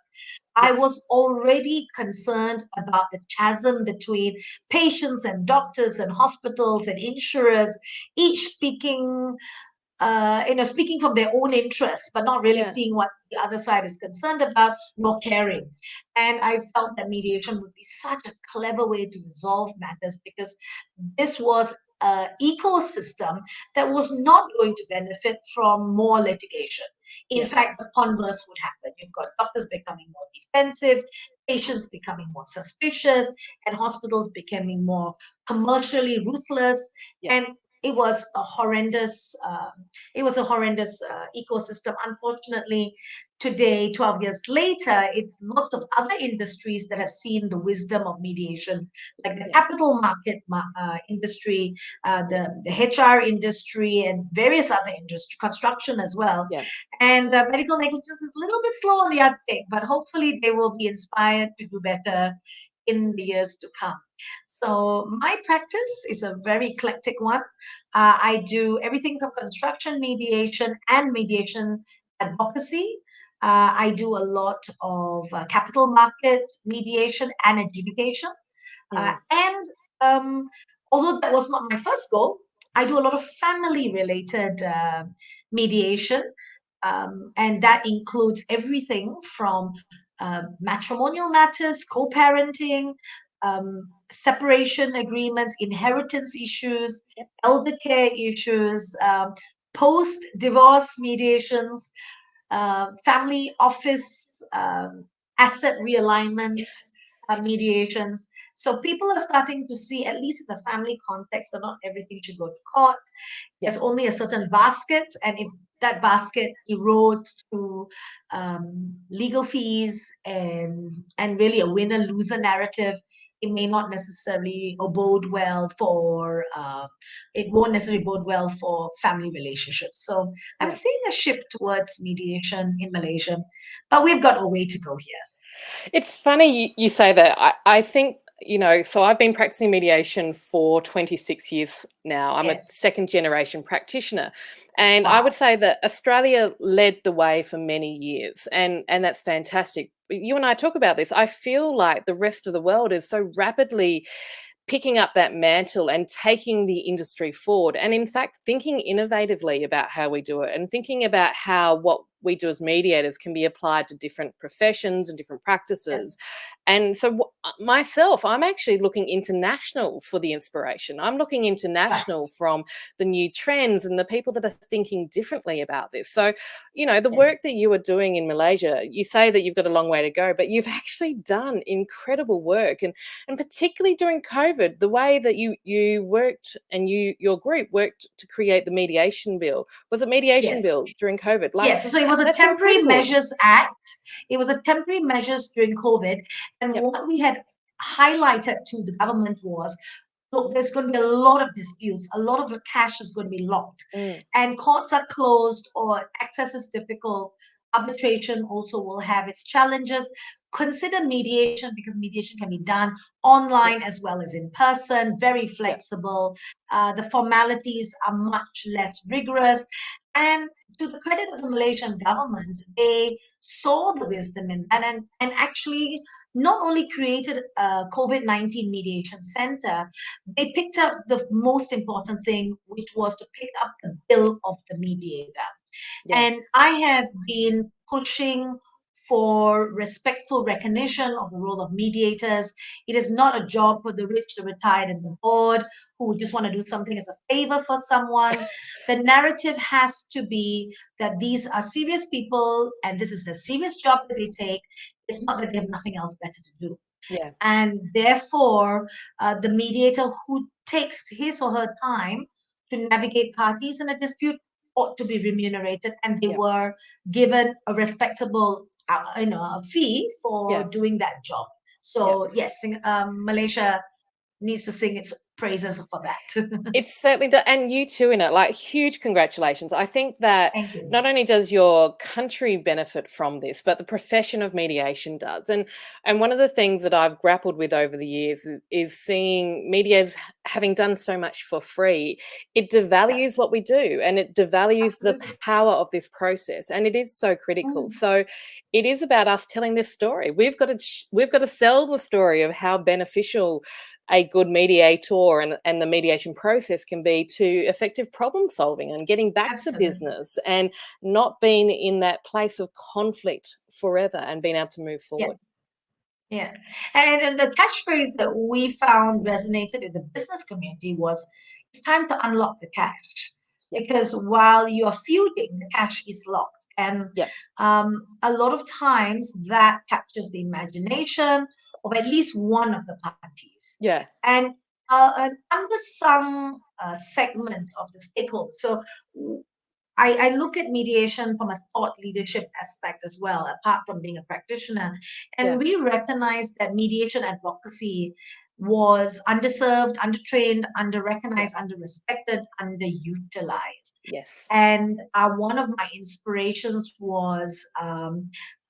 I was already concerned about the chasm between patients and doctors and hospitals and insurers, each speaking speaking from their own interests, but not really seeing what the other side is concerned about, nor caring. And I felt that mediation would be such a clever way to resolve matters, because this was ecosystem that was not going to benefit from more litigation. In fact, the converse would happen. You've got doctors becoming more defensive, patients becoming more suspicious, and hospitals becoming more commercially ruthless. And it was a horrendous ecosystem. Unfortunately, today, 12 years later, it's lots of other industries that have seen the wisdom of mediation, like the capital market industry, the HR industry, and various other industries, construction as well. And medical negligence is a little bit slow on the uptake, but hopefully they will be inspired to do better in the years to come. So my practice is a very eclectic one. I do everything from construction mediation and mediation advocacy. I do a lot of capital market mediation and adjudication. And although that was not my first goal, I do a lot of family-related mediation. And that includes everything from matrimonial matters, co-parenting, separation agreements, inheritance issues, elder care issues, post-divorce mediations, family office, asset realignment mediations. So people are starting to see, at least in the family context, that not everything should go to court. There's only a certain basket, and if that basket erodes to legal fees and really a winner-loser narrative, it may not necessarily bode well for it won't necessarily bode well for family relationships. So I'm seeing a shift towards mediation in Malaysia, but we've got a way to go here. It's funny you say that. I think, you know, so I've been practicing mediation for 26 years now. I'm a second generation practitioner. And I would say that Australia led the way for many years. And that's fantastic. You and I talk about this. I feel like the rest of the world is so rapidly picking up that mantle and taking the industry forward. And in fact, thinking innovatively about how we do it and thinking about how what we do as mediators can be applied to different professions and different practices. And so myself, I'm actually looking international for the inspiration. I'm looking international from the new trends and the people that are thinking differently about this. So, you know, the work that you are doing in Malaysia, you say that you've got a long way to go, but you've actually done incredible work. And particularly during COVID, the way that you worked and your group worked to create the mediation bill. Was it mediation bill during COVID? Yes, so it was a temporary measures act. It was a temporary measures during COVID. And what we had highlighted to the government was, look, there's going to be a lot of disputes. A lot of the cash is going to be locked. And courts are closed or access is difficult. Arbitration also will have its challenges. Consider mediation, because mediation can be done online as well as in person, very flexible. The formalities are much less rigorous. And to the credit of the Malaysian government, they saw the wisdom in that and actually not only created a COVID-19 mediation center, they picked up the most important thing, which was to pick up the bill of the mediator. And I have been pushing for respectful recognition of the role of mediators. It is not a job for the rich, the retired, and the bored who just want to do something as a favor for someone. The narrative has to be that these are serious people and this is a serious job that they take. It's not that they have nothing else better to do. And therefore, the mediator who takes his or her time to navigate parties in a dispute ought to be remunerated, and they were given a respectable a fee for doing that job. So yes, Malaysia needs to sing its praises for that. It certainly does, and you too in it. Like, huge congratulations. I think that not only does your country benefit from this, but the profession of mediation does. And one of the things that I've grappled with over the years is seeing mediators having done so much for free. It devalues what we do, and it devalues the power of this process, and it is so critical. So it is about us telling this story. We've got to sell the story of how beneficial a good mediator and the mediation process can be to effective problem solving and getting back to business and not being in that place of conflict forever and being able to move forward. And the catchphrase that we found resonated in the business community was, it's time to unlock the cache, because while you're feuding, the cache is locked. And a lot of times that captures the imagination of at least one of the parties. Yeah. And an undersung segment of the stakeholders. So I look at mediation from a thought leadership aspect as well, apart from being a practitioner. And we recognize that mediation advocacy was underserved, undertrained, underrecognized, underrespected, underutilized. Yes. And one of my inspirations was a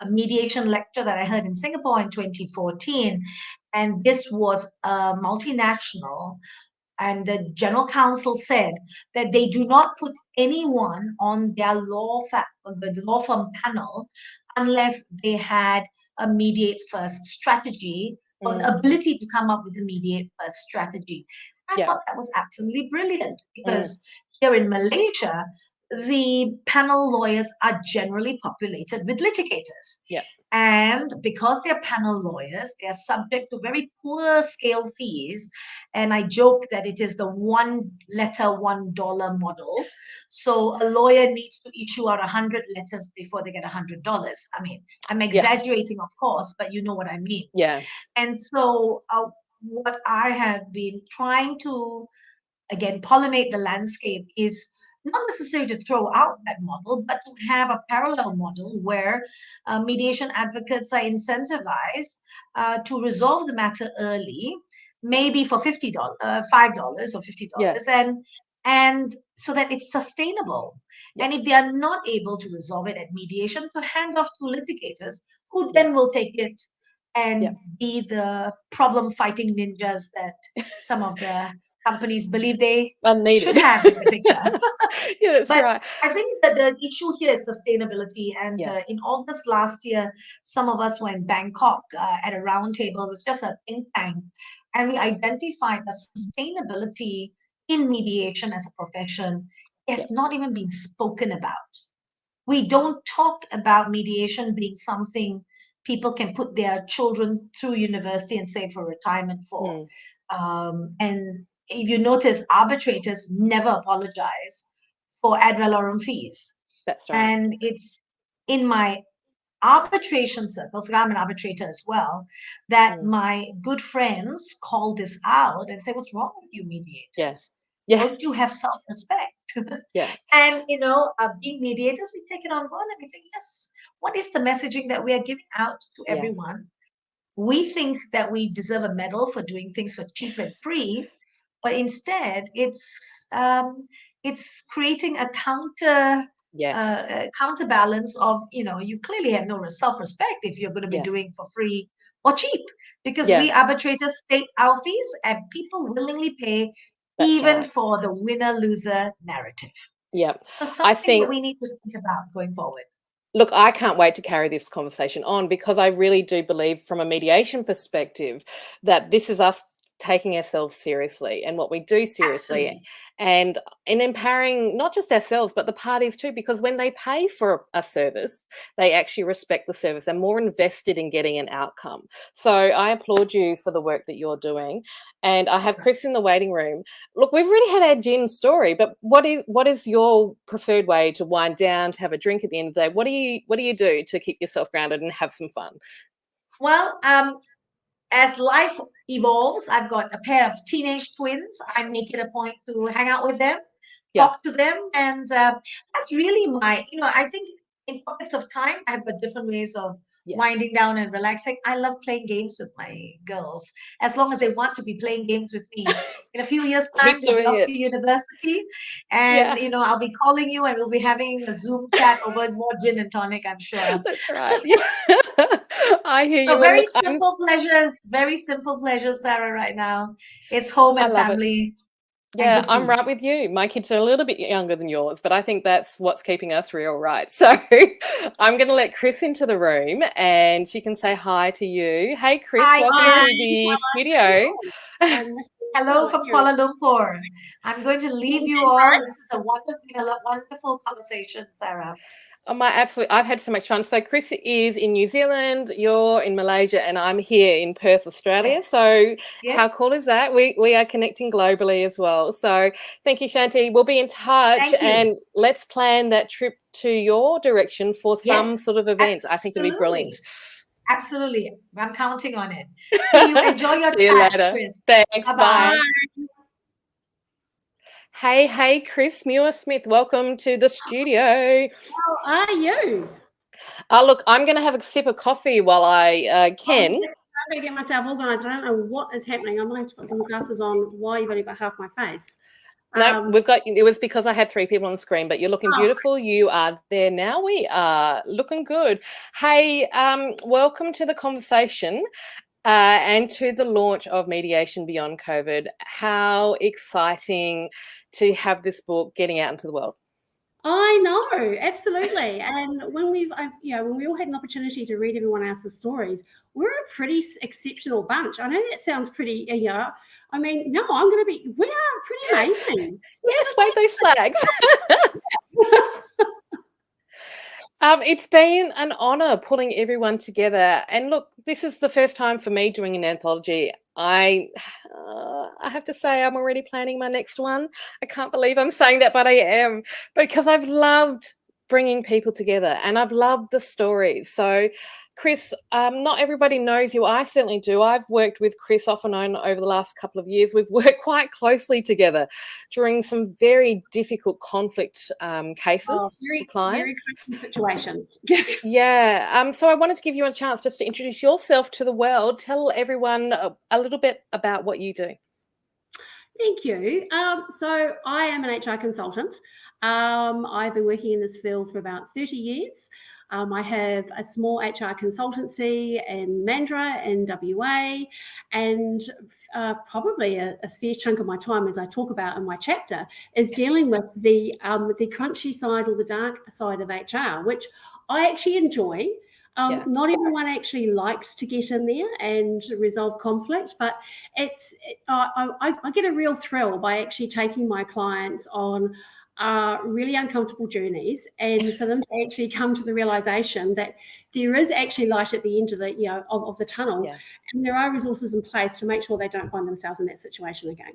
mediation lecture that I heard in Singapore in 2014. And this was a multinational, and the general counsel said that they do not put anyone on their the law firm panel unless they had a mediate first strategy or the ability to come up with a mediate first strategy. I thought that was absolutely brilliant, because here in Malaysia, the panel lawyers are generally populated with litigators. Yeah. And because they're panel lawyers, they are subject to very poor scale fees. And I joke that it is the one letter, $1 model. So a lawyer needs to issue out 100 letters before they get $100. I mean, I'm exaggerating, of course, but you know what I mean. Yeah. And so what I have been trying to, again, pollinate the landscape is not necessarily to throw out that model, but to have a parallel model where mediation advocates are incentivized to resolve the matter early, maybe for $5 or $50, and so that it's sustainable. And if they are not able to resolve it at mediation, to hand off to litigators who then will take it and be the problem fighting ninjas that some of the companies believe they should have in the picture. That's right. I think that the issue here is sustainability. And in August last year, some of us were in Bangkok at a round table. It was just a think tank. And we identified that sustainability in mediation as a profession has not even been spoken about. We don't talk about mediation being something people can put their children through university and save for retirement for. And if you notice, arbitrators never apologize for ad valorem fees. That's right. And it's in my arbitration circles, I'm an arbitrator as well, that my good friends call this out and say, what's wrong with you mediators? Yes. Don't you have self-respect? And, being mediators, we take it on board and we think, yes, what is the messaging that we are giving out to everyone? We think that we deserve a medal for doing things for cheap and free, but instead it's creating a counterbalance of, you clearly have no self-respect if you're going to be doing for free or cheap, because we arbitrators state our fees and people willingly pay for the winner-loser narrative. So something that we need to think about going forward. Look, I can't wait to carry this conversation on, because I really do believe from a mediation perspective that this is us taking ourselves seriously and what we do seriously. And in empowering not just ourselves, but the parties too, because when they pay for a service, they actually respect the service and more invested in getting an outcome. So I applaud you for the work that you're doing. And I have Chris in the waiting room. Look, we've already had our gin story, but what is your preferred way to wind down, to have a drink at the end of the day? What do you do to keep yourself grounded and have some fun? Well, as life evolves, I've got a pair of teenage twins. I make it a point to hang out with them, talk to them. And that's really my, I think in pockets of time, I've got different ways of winding down and relaxing. I love playing games with my girls, as long as they want to be playing games with me. In a few years' time, we'll be off to university, and I'll be calling you, and we'll be having a Zoom chat over more gin and tonic, I'm sure. That's right. I hear you. So very simple pleasures, Sarah, right now. It's home and family. Yeah, I'm right with you. My kids are a little bit younger than yours, but I think that's what's keeping us real, right? So I'm going to let Chris into the room and she can say hi to you. Hey, Chris, welcome to the studio. I missed Hello from Kuala Lumpur. I'm going to leave you all. This is a wonderful conversation, Sarah. Oh, I've had so much fun. So Chris is in New Zealand, you're in Malaysia, and I'm here in Perth, Australia. So how cool is that? We are connecting globally as well. So thank you, Shanti. We'll be in touch and let's plan that trip to your direction for some sort of event. I think it'll be brilliant. Absolutely. I'm counting on it. See you. Enjoy your See you chat, later. Chris. Thanks. Bye-bye. Bye. Hey, Chris Muir-Smith, welcome to the studio. How are you? Look, I'm going to have a sip of coffee while I can. I'm going to get myself organised. I don't know what is happening. I might have to put some glasses on. Why you've only got half my face? No, it was because I had 3 people on the screen, but you're looking beautiful. You are there now. We are looking good. Hey, welcome to the conversation. And to the launch of Mediation Beyond COVID. How exciting to have this book getting out into the world. I know, absolutely. And when when we all had an opportunity to read everyone else's stories, we're a pretty exceptional bunch. I know that sounds pretty, I mean, no, we are pretty amazing. Yes, wave those flags. It's been an honour pulling everyone together. And look, this is the first time for me doing an anthology. I have to say I'm already planning my next one. I can't believe I'm saying that, but I am, because I've loved bringing people together and I've loved the stories. So Chris, not everybody knows you. I certainly do. I've worked with Chris off and on over the last couple of years. We've worked quite closely together during some very difficult conflict cases for clients. Very situations. Yeah. So I wanted to give you a chance just to introduce yourself to the world. Tell everyone a little bit about what you do. Thank you. So I am an HR consultant. I've been working in this field for about 30 years. I have a small HR consultancy in Mandurah in WA, and probably a fair chunk of my time, as I talk about in my chapter, is dealing with the crunchy side or the dark side of HR, which I actually enjoy. Not everyone actually likes to get in there and resolve conflict, but I get a real thrill by actually taking my clients on really uncomfortable journeys, and for them to actually come to the realization that there is actually light at the end of the of the tunnel, and there are resources in place to make sure they don't find themselves in that situation again.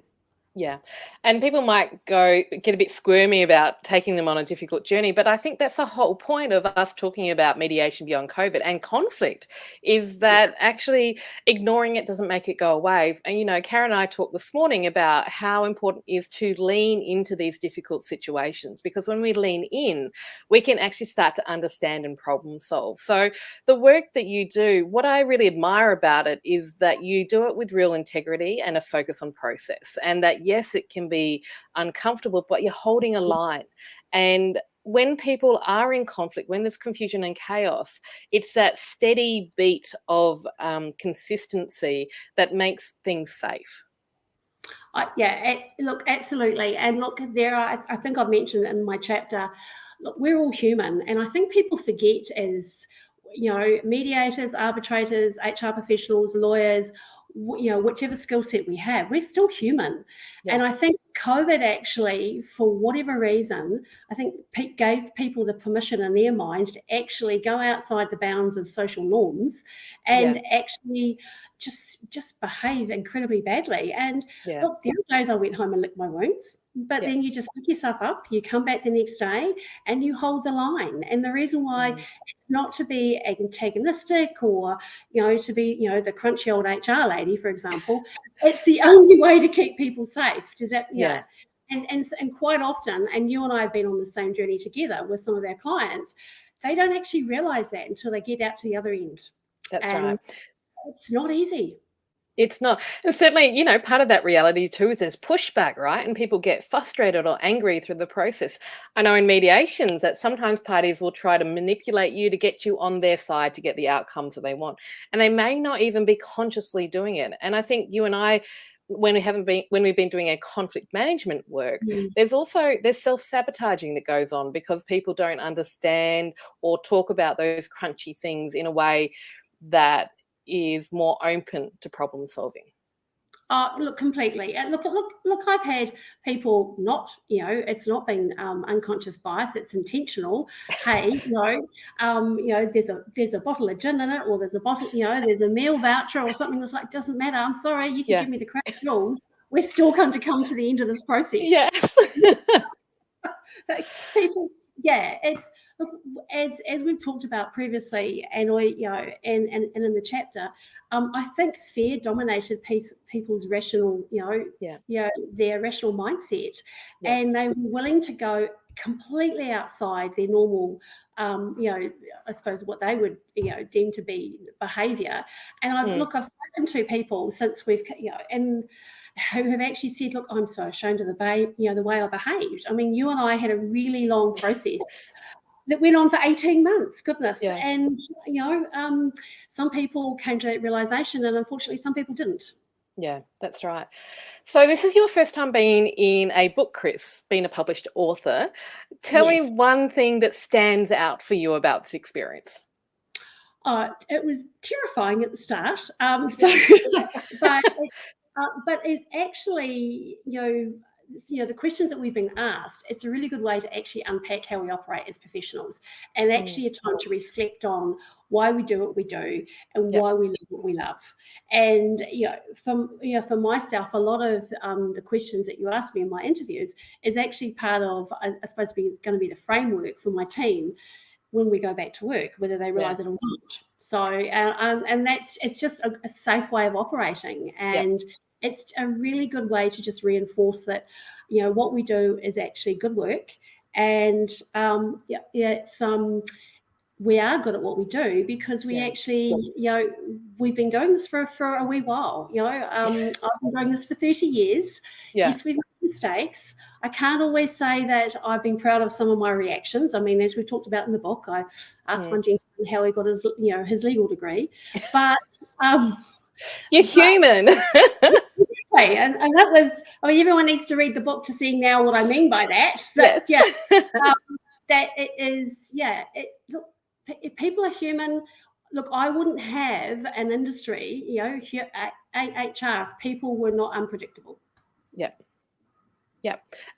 Yeah. And people might get a bit squirmy about taking them on a difficult journey, but I think that's the whole point of us talking about mediation beyond COVID and conflict, is that actually ignoring it doesn't make it go away. And, Karen and I talked this morning about how important it is to lean into these difficult situations, because when we lean in, we can actually start to understand and problem solve. So the work that you do, what I really admire about it is that you do it with real integrity and a focus on process, and that yes, it can be uncomfortable, but you're holding a line. And when people are in conflict, when there's confusion and chaos, it's that steady beat of consistency that makes things safe. Look, absolutely. And look, I think I've mentioned in my chapter, look, we're all human. And I think people forget, as mediators, arbitrators, HR professionals, lawyers, whichever skill set we have, we're still human. And I think COVID actually, for whatever reason, I think gave people the permission in their minds to actually go outside the bounds of social norms and actually just behave incredibly badly. And look, there are days I went home and licked my wounds, but then you just pick yourself up, you come back the next day and you hold the line. And the reason why it's not to be antagonistic or, to be, the crunchy old HR lady, for example, it's the only way to keep people safe. Does that, And quite often, and you and I have been on the same journey together with some of our clients, they don't actually realize that until they get out to the other end. That's right. It's not easy. It's not. And certainly, part of that reality too is there's pushback, right? And people get frustrated or angry through the process. I know in mediations that sometimes parties will try to manipulate you to get you on their side to get the outcomes that they want. And they may not even be consciously doing it. And I think you and I, when we've been doing a conflict management work, there's self-sabotaging that goes on because people don't understand or talk about those crunchy things in a way that is more open to problem solving. Look, completely. Look, I've had people not, it's not been unconscious bias, it's intentional. Hey, there's a bottle of gin in it, or there's a bottle, there's a meal voucher or something that's like, doesn't matter. I'm sorry, you can give me the crap jewels. We're still going to come to the end of this process. Yes. People, it's, look, as we've talked about previously, and and in the chapter, I think fear dominated people's rational, their rational mindset, and they were willing to go completely outside their normal, I suppose what they would, deem to be behaviour. And I've spoken to people since we've, and who have actually said, look, I'm so ashamed of the way I behaved. I mean, you and I had a really long process that went on for 18 months, goodness. Yeah. And, some people came to that realisation, and unfortunately some people didn't. Yeah, that's right. So this is your first time being in a book, Chris, being a published author. Tell me one thing that stands out for you about this experience. It was terrifying at the start. But it's actually, the questions that we've been asked, it's a really good way to actually unpack how we operate as professionals, and actually a time to reflect on why we do what we do and why we love what we love. And for myself, a lot of the questions that you ask me in my interviews is actually part of, I suppose, going to be the framework for my team when we go back to work, whether they realise it or not. So and it's just a safe way of operating, and it's a really good way to just reinforce that, what we do is actually good work, and we are good at what we do because we actually, we've been doing this for a wee while. I've been doing this for 30 years. Yes, we've made mistakes. I can't always say that I've been proud of some of my reactions. I mean, as we talked about in the book, I asked one gentleman how he got his legal degree, but you're human. Exactly. And that was, everyone needs to read the book to see now what I mean by that. So, that it is, look, if people are human. Look, I wouldn't have an industry, here at HR, if people were not unpredictable. Yeah,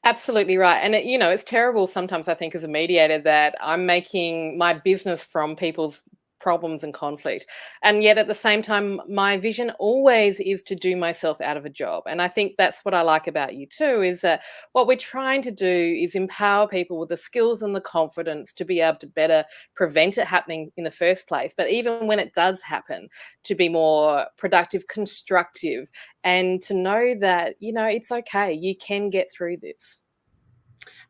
absolutely right. And, it's terrible sometimes, I think, as a mediator, that I'm making my business from people's problems and conflict. And yet at the same time, my vision always is to do myself out of a job. And I think that's what I like about you too, is that what we're trying to do is empower people with the skills and the confidence to be able to better prevent it happening in the first place. But even when it does happen, to be more productive, constructive, and to know that, it's okay. You can get through this.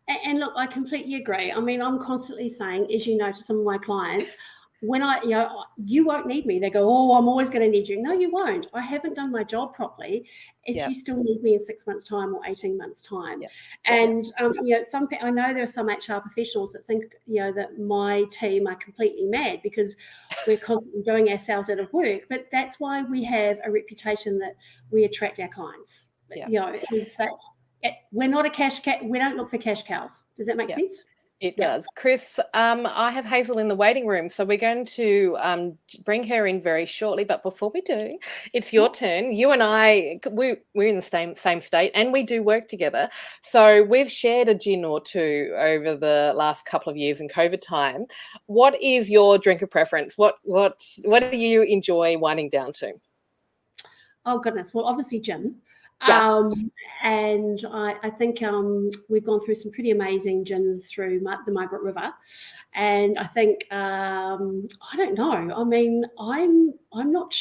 And look, I completely agree. I mean, I'm constantly saying, as you know, to some of my clients, when you won't need me. They go, oh, I'm always going to need you. No, you won't. I haven't done my job properly if you still need me in 6 months' time or 18 months' time. And, I know there are some HR professionals that think, that my team are completely mad because we're constantly doing ourselves out of work. But that's why we have a reputation that we attract our clients. Is that we're not a cash cow. We don't look for cash cows. Does that make sense? It does. Chris, I have Hazel in the waiting room, so we're going to bring her in very shortly. But before we do, it's your turn. You and I, we're in the same state, and we do work together. So we've shared a gin or two over the last couple of years in COVID time. What is your drink of preference? What do you enjoy winding down to? Oh, goodness. Well, obviously gin. And I think we've gone through some pretty amazing gin through the Margaret River, and I think I don't know. I mean, I'm not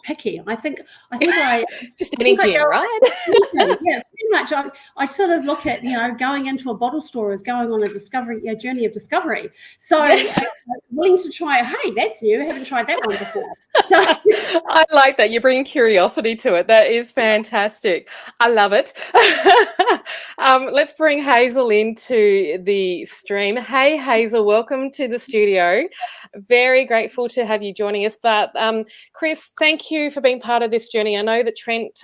picky. I think I just any gin, right? Yeah, pretty much. I sort of look at going into a bottle store as going on a journey of discovery. So willing to try. Hey, that's new. I haven't tried that one before. I like that. You're bringing curiosity to it. That is fantastic. I love it. Let's bring Hazel into the stream. Hey, Hazel, welcome to the studio. Very grateful to have you joining us. But Chris, thank you for being part of this journey. I know that Trent,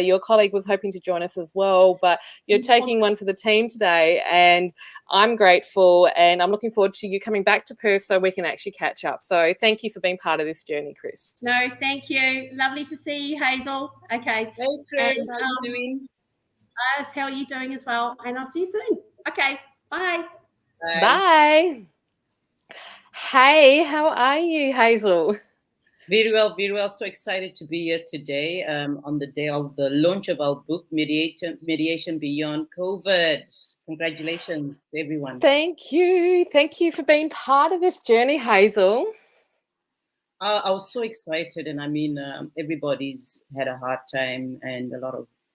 your colleague, was hoping to join us as well, but you're taking one for the team today, and I'm grateful, and I'm looking forward to you coming back to Perth so we can actually catch up. So thank you for being part of this journey, Chris. No, thank you. Lovely to see you, Hazel. Okay. Hey, Chris. And, How you doing? how are you doing as well? And I'll see you soon. Okay. Bye. Bye. Bye. Hey, how are you, Hazel? Very well, very well. So excited to be here today on the day of the launch of our book, Mediation Beyond COVID. Congratulations to everyone. Thank you. Thank you for being part of this journey, Hazel. I was so excited, and I mean, everybody's had a hard time and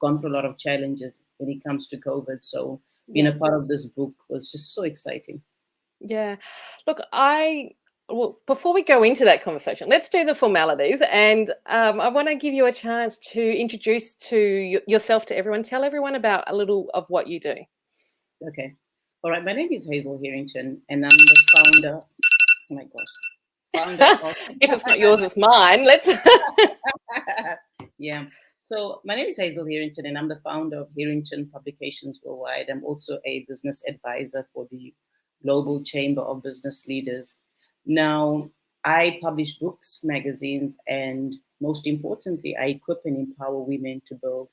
gone through a lot of challenges when it comes to COVID. So being a part of this book was just so exciting. Yeah. Look, well, before we go into that conversation, let's do the formalities. And I want to give you a chance to introduce yourself to everyone. Tell everyone about a little of what you do. Okay. All right. My name is Hazel Harrington, and I'm the founder. Oh my gosh. If it's not yours, it's mine. Let's. Yeah. So my name is Hazel Harrington, and I'm the founder of Harrington Publications Worldwide. I'm also a business advisor for the Global Chamber of Business Leaders. Now, I publish books, magazines, and most importantly, I equip and empower women to build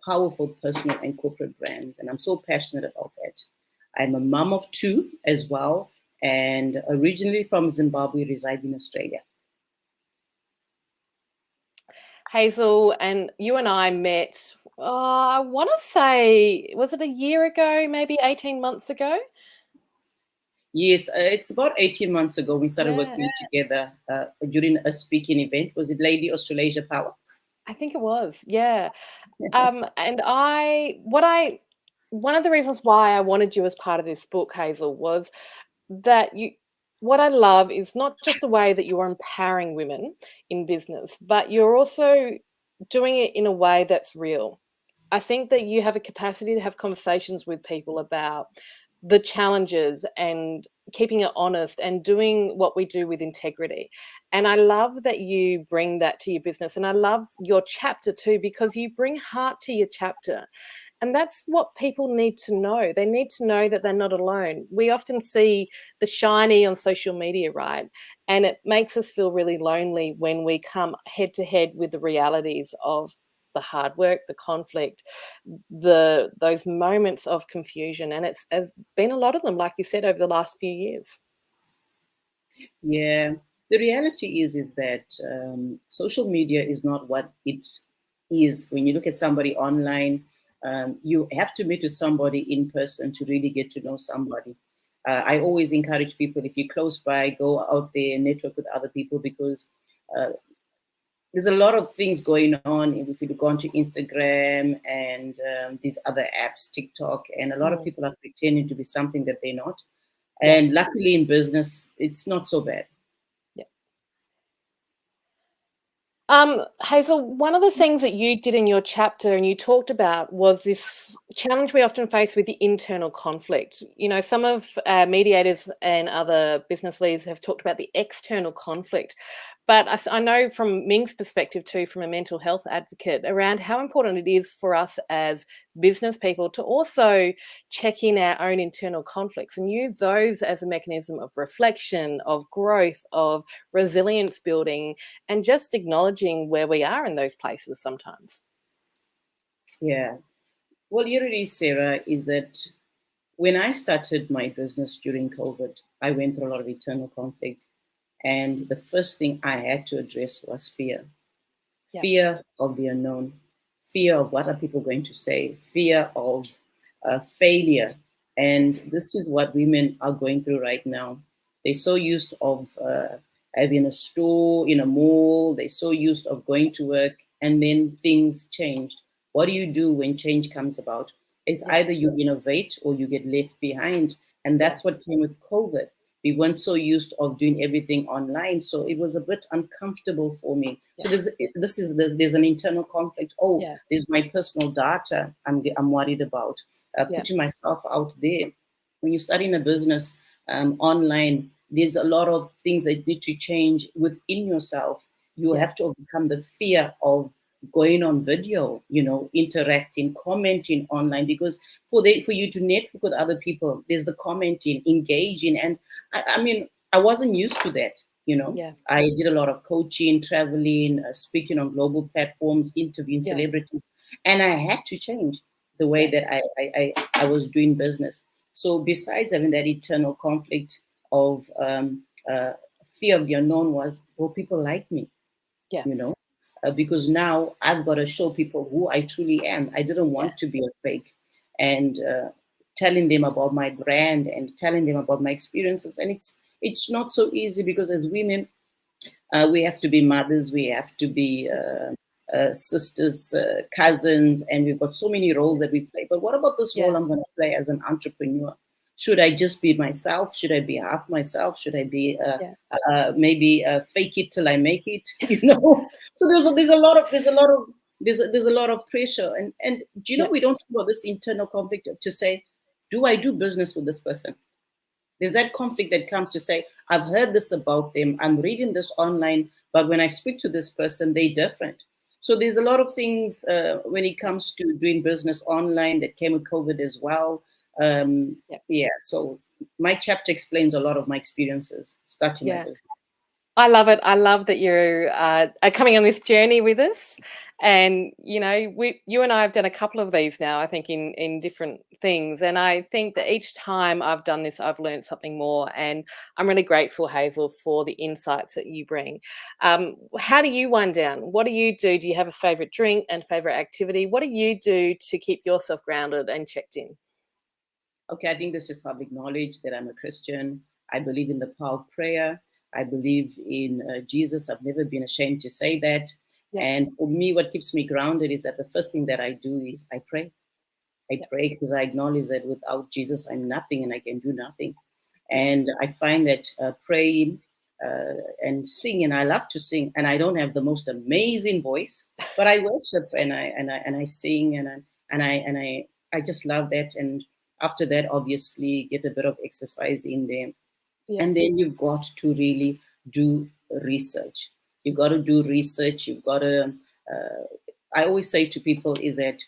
powerful personal and corporate brands. And I'm so passionate about that. I'm a mom of two as well, and originally from Zimbabwe, reside in Australia. Hazel, and you and I met, I want to say, was it a year ago, maybe 18 months ago? Yes, it's about 18 months ago we started working together during a speaking event. Was it Lady Australasia Power? I think it was, yeah. And one of the reasons why I wanted you as part of this book, Hazel, was that what I love is not just the way that you're empowering women in business, but you're also doing it in a way that's real. I think that you have a capacity to have conversations with people about the challenges and keeping it honest and doing what we do with integrity. And I love that you bring that to your business. And I love your chapter too, because you bring heart to your chapter. And that's what people need to know. They need to know that they're not alone. We often see the shiny on social media, right? And it makes us feel really lonely when we come head to head with the realities of the hard work, the conflict, those moments of confusion. And it's been a lot of them, like you said, over the last few years. Yeah, the reality is that social media is not what it is. When you look at somebody online, you have to meet with somebody in person to really get to know somebody. I always encourage people, if you're close by, go out there and network with other people, because there's a lot of things going on. If you go onto Instagram and these other apps, TikTok, and a lot of people are pretending to be something that they're not. And luckily in business, it's not so bad. Hazel, one of the things that you did in your chapter and you talked about was this challenge we often face with the internal conflict. You know, some of mediators and other business leaders have talked about the external conflict. But I know from Ming's perspective too, from a mental health advocate, around how important it is for us as business people to also check in our own internal conflicts and use those as a mechanism of reflection, of growth, of resilience building, and just acknowledging where we are in those places sometimes. Yeah. Well, here it is, Sarah, is that when I started my business during COVID, I went through a lot of internal conflict. And the first thing I had to address was fear. Yeah. Fear of the unknown, fear of what are people going to say, fear of failure. And this is what women are going through right now. They're so used of having a store in a mall. They're so used of going to work, and then things changed. What do you do when change comes about? It's either you innovate or you get left behind. And that's what came with COVID. We weren't so used of doing everything online, so it was a bit uncomfortable for me. So there's an internal conflict. There's my personal data I'm worried about. Putting myself out there. When you're starting a business online, there's a lot of things that need to change within yourself. You have to overcome the fear of going on video, interacting, commenting online, because for you to network with other people, there's the commenting, engaging, and I wasn't used to that. I did a lot of coaching, traveling, speaking on global platforms, interviewing celebrities, and I had to change the way that I was doing business. So besides having that internal conflict of fear of the unknown, will people like me? Because now I've got to show people who I truly am. I didn't want to be a fake, and telling them about my brand and telling them about my experiences. And it's not so easy, because as women, we have to be mothers, we have to be sisters, cousins, and we've got so many roles that we play. But what about this role I'm going to play as an entrepreneur? Should I just be myself? Should I be half myself? Should I be maybe fake it till I make it? So there's a lot of pressure, and we don't talk about this internal conflict to say, do I do business with this person? There's that conflict that comes to say, I've heard this about them, I'm reading this online, but when I speak to this person, they're different. So there's a lot of things when it comes to doing business online that came with COVID as well. So my chapter explains a lot of my experiences starting my business. I love it. I love that you are coming on this journey with us. And, you and I have done a couple of these now, I think, in different things. And I think that each time I've done this, I've learned something more. And I'm really grateful, Hazel, for the insights that you bring. How do you wind down? What do you do? Do you have a favourite drink and favourite activity? What do you do to keep yourself grounded and checked in? Okay, I think this is public knowledge that I'm a Christian. I believe in the power of prayer. I believe in Jesus. I've never been ashamed to say that. And for me, what keeps me grounded is that the first thing that I do is I pray. I pray because I acknowledge that without Jesus, I'm nothing and I can do nothing. And I find that praying and singing, I love to sing, and I don't have the most amazing voice, but I worship and I sing and I just love that. And after that, obviously, get a bit of exercise in there. And then you've got to really do research. You've got to do research. You've got to, I always say to people is that,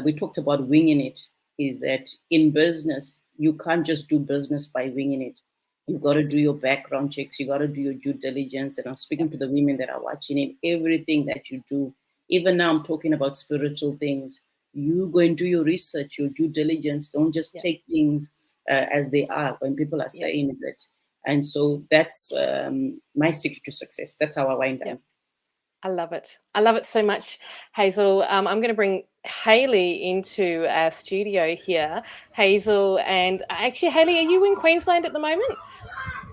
we talked about winging it, is that in business, you can't just do business by winging it. You've got to do your background checks. You've got to do your due diligence. And I'm speaking to the women that are watching in everything that you do. Even now I'm talking about spiritual things. You go and do your research, your due diligence. Don't just take things as they are when people are saying that. And so that's my secret to success. That's how I wind down. I love it. I love it so much, Hazel. I'm going to bring Hayley into our studio here. Hazel, and actually, Hayley, are you in Queensland at the moment?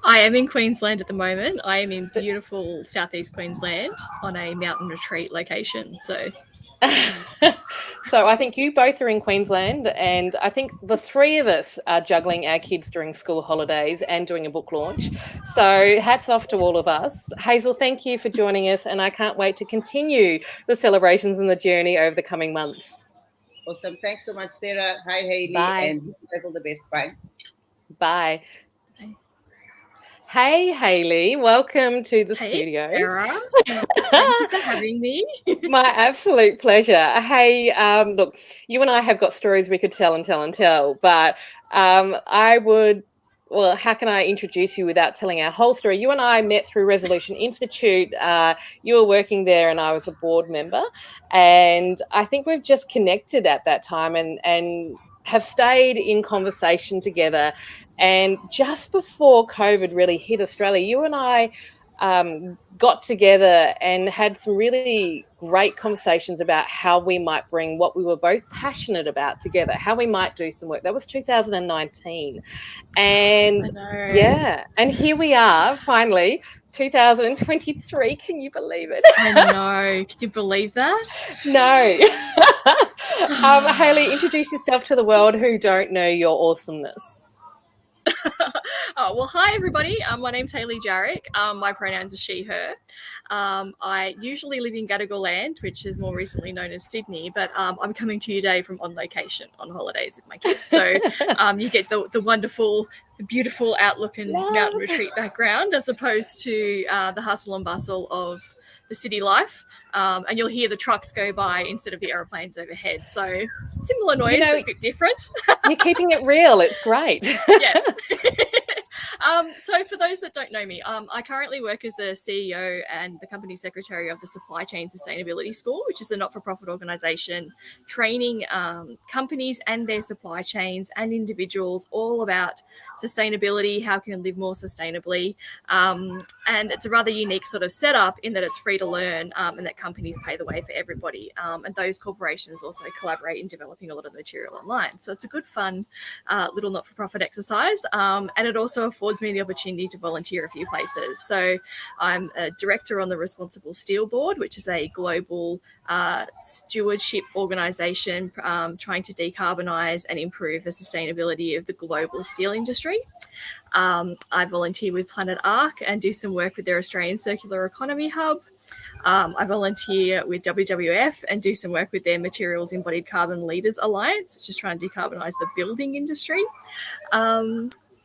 I am in Queensland at the moment. I am in beautiful southeast Queensland on a mountain retreat location. So I think you both are in Queensland, and I think the three of us are juggling our kids during school holidays and doing a book launch. So hats off to all of us. Hazel, thank you for joining us, and I can't wait to continue the celebrations and the journey over the coming months. Awesome. Thanks so much, Sarah. Hi, Hayley. Bye. And all the best. Bye. Bye. Hey, Hayley, welcome to the studio. Sarah. Thank you for having me. My absolute pleasure. Hey, look, you and I have got stories we could tell and tell and tell, but how can I introduce you without telling our whole story? You and I met through Resolution Institute. You were working there and I was a board member. And I think we've just connected at that time and have stayed in conversation together. And just before COVID really hit Australia, you and I got together and had some really great conversations about how we might bring what we were both passionate about together, how we might do some work. That was 2019. And and here we are finally, 2023. Can you believe it? I know. Can you believe that? No. Hayley, introduce yourself to the world who don't know your awesomeness. Oh, well, hi, everybody. My name's Hayley Jarrick. My pronouns are she, her. I usually live in Gadigal Land, which is more recently known as Sydney, but I'm coming to you today from on location on holidays with my kids. So you get the wonderful, the beautiful outlook and mountain retreat background as opposed to the hustle and bustle of the city life, and you'll hear the trucks go by instead of the aeroplanes overhead. So similar noise, but a bit different. You're keeping it real. It's great. Yeah. So for those that don't know me, I currently work as the CEO and the company secretary of the Supply Chain Sustainability School, which is a not-for-profit organisation training companies and their supply chains and individuals all about sustainability, how can we live more sustainably. And it's a rather unique sort of setup in that it's free to learn and that companies pay the way for everybody. And those corporations also collaborate in developing a lot of material online. So it's a good, fun little not-for-profit exercise. And it also affords me the opportunity to volunteer a few places. So I'm a director on the Responsible Steel Board, which is a global stewardship organisation trying to decarbonise and improve the sustainability of the global steel industry. I volunteer with Planet Arc and do some work with their Australian Circular Economy Hub. I volunteer with WWF and do some work with their Materials Embodied Carbon Leaders Alliance, which is trying to decarbonise the building industry.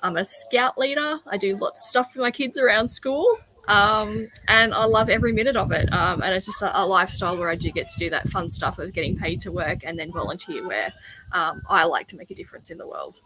I'm a scout leader. I do lots of stuff for my kids around school. And I love every minute of it. And it's just a lifestyle where I do get to do that fun stuff of getting paid to work and then volunteer where I like to make a difference in the world.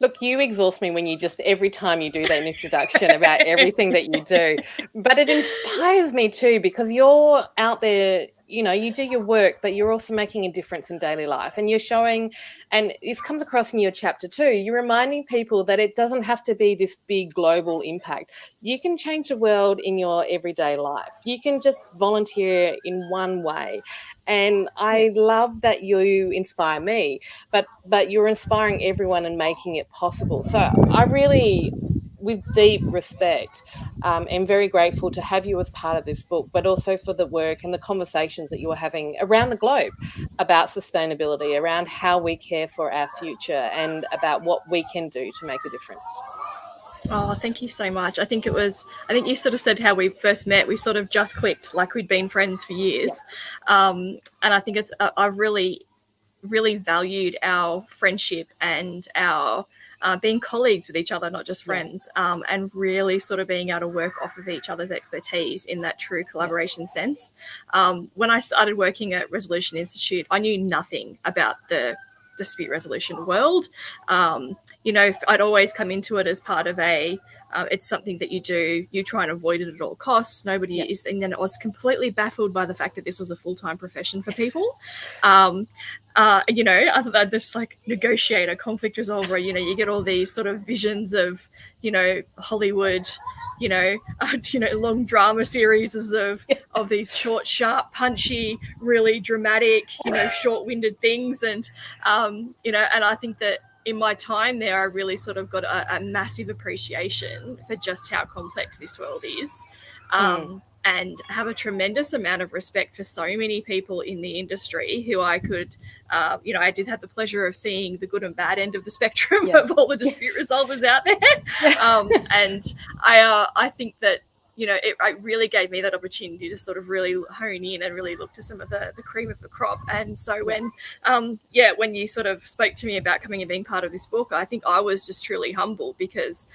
Look, you exhaust me when you just, every time you do that introduction about everything that you do. But it inspires me too, because you're out there, you know, you do your work, but you're also making a difference in daily life. And you're showing, and this comes across in your chapter too, you're reminding people that it doesn't have to be this big global impact. You can change the world in your everyday life. You can just volunteer in one way. And I love that you inspire me, but you're inspiring everyone and making it possible. So I really, with deep respect, am very grateful to have you as part of this book, but also for the work and the conversations that you are having around the globe about sustainability, around how we care for our future and about what we can do to make a difference. Oh, thank you so much. I think you sort of said how we first met. We sort of just clicked, like we'd been friends for years. And I think I've really, really valued our friendship and our being colleagues with each other, not just friends, and really sort of being able to work off of each other's expertise in that true collaboration sense. When I started working at Resolution Institute, I knew nothing about the dispute resolution world. You know, I'd always come into it as part of it's something that you try and avoid it at all costs. Nobody is, and then I was completely baffled by the fact that this was a full-time profession for people. You know, other than this like negotiator, conflict resolver, you know, you get all these sort of visions of, you know, Hollywood, you know, long drama series of these short, sharp, punchy, really dramatic, you know, short-winded things. And, you know, and I think that in my time there, I really sort of got a massive appreciation for just how complex this world is. And have a tremendous amount of respect for so many people in the industry who I could, you know, I did have the pleasure of seeing the good and bad end of the spectrum of all the dispute resolvers out there. And I think that, you know, it really gave me that opportunity to sort of really hone in and really look to some of the cream of the crop. And so when you sort of spoke to me about coming and being part of this book, I think I was just truly humbled because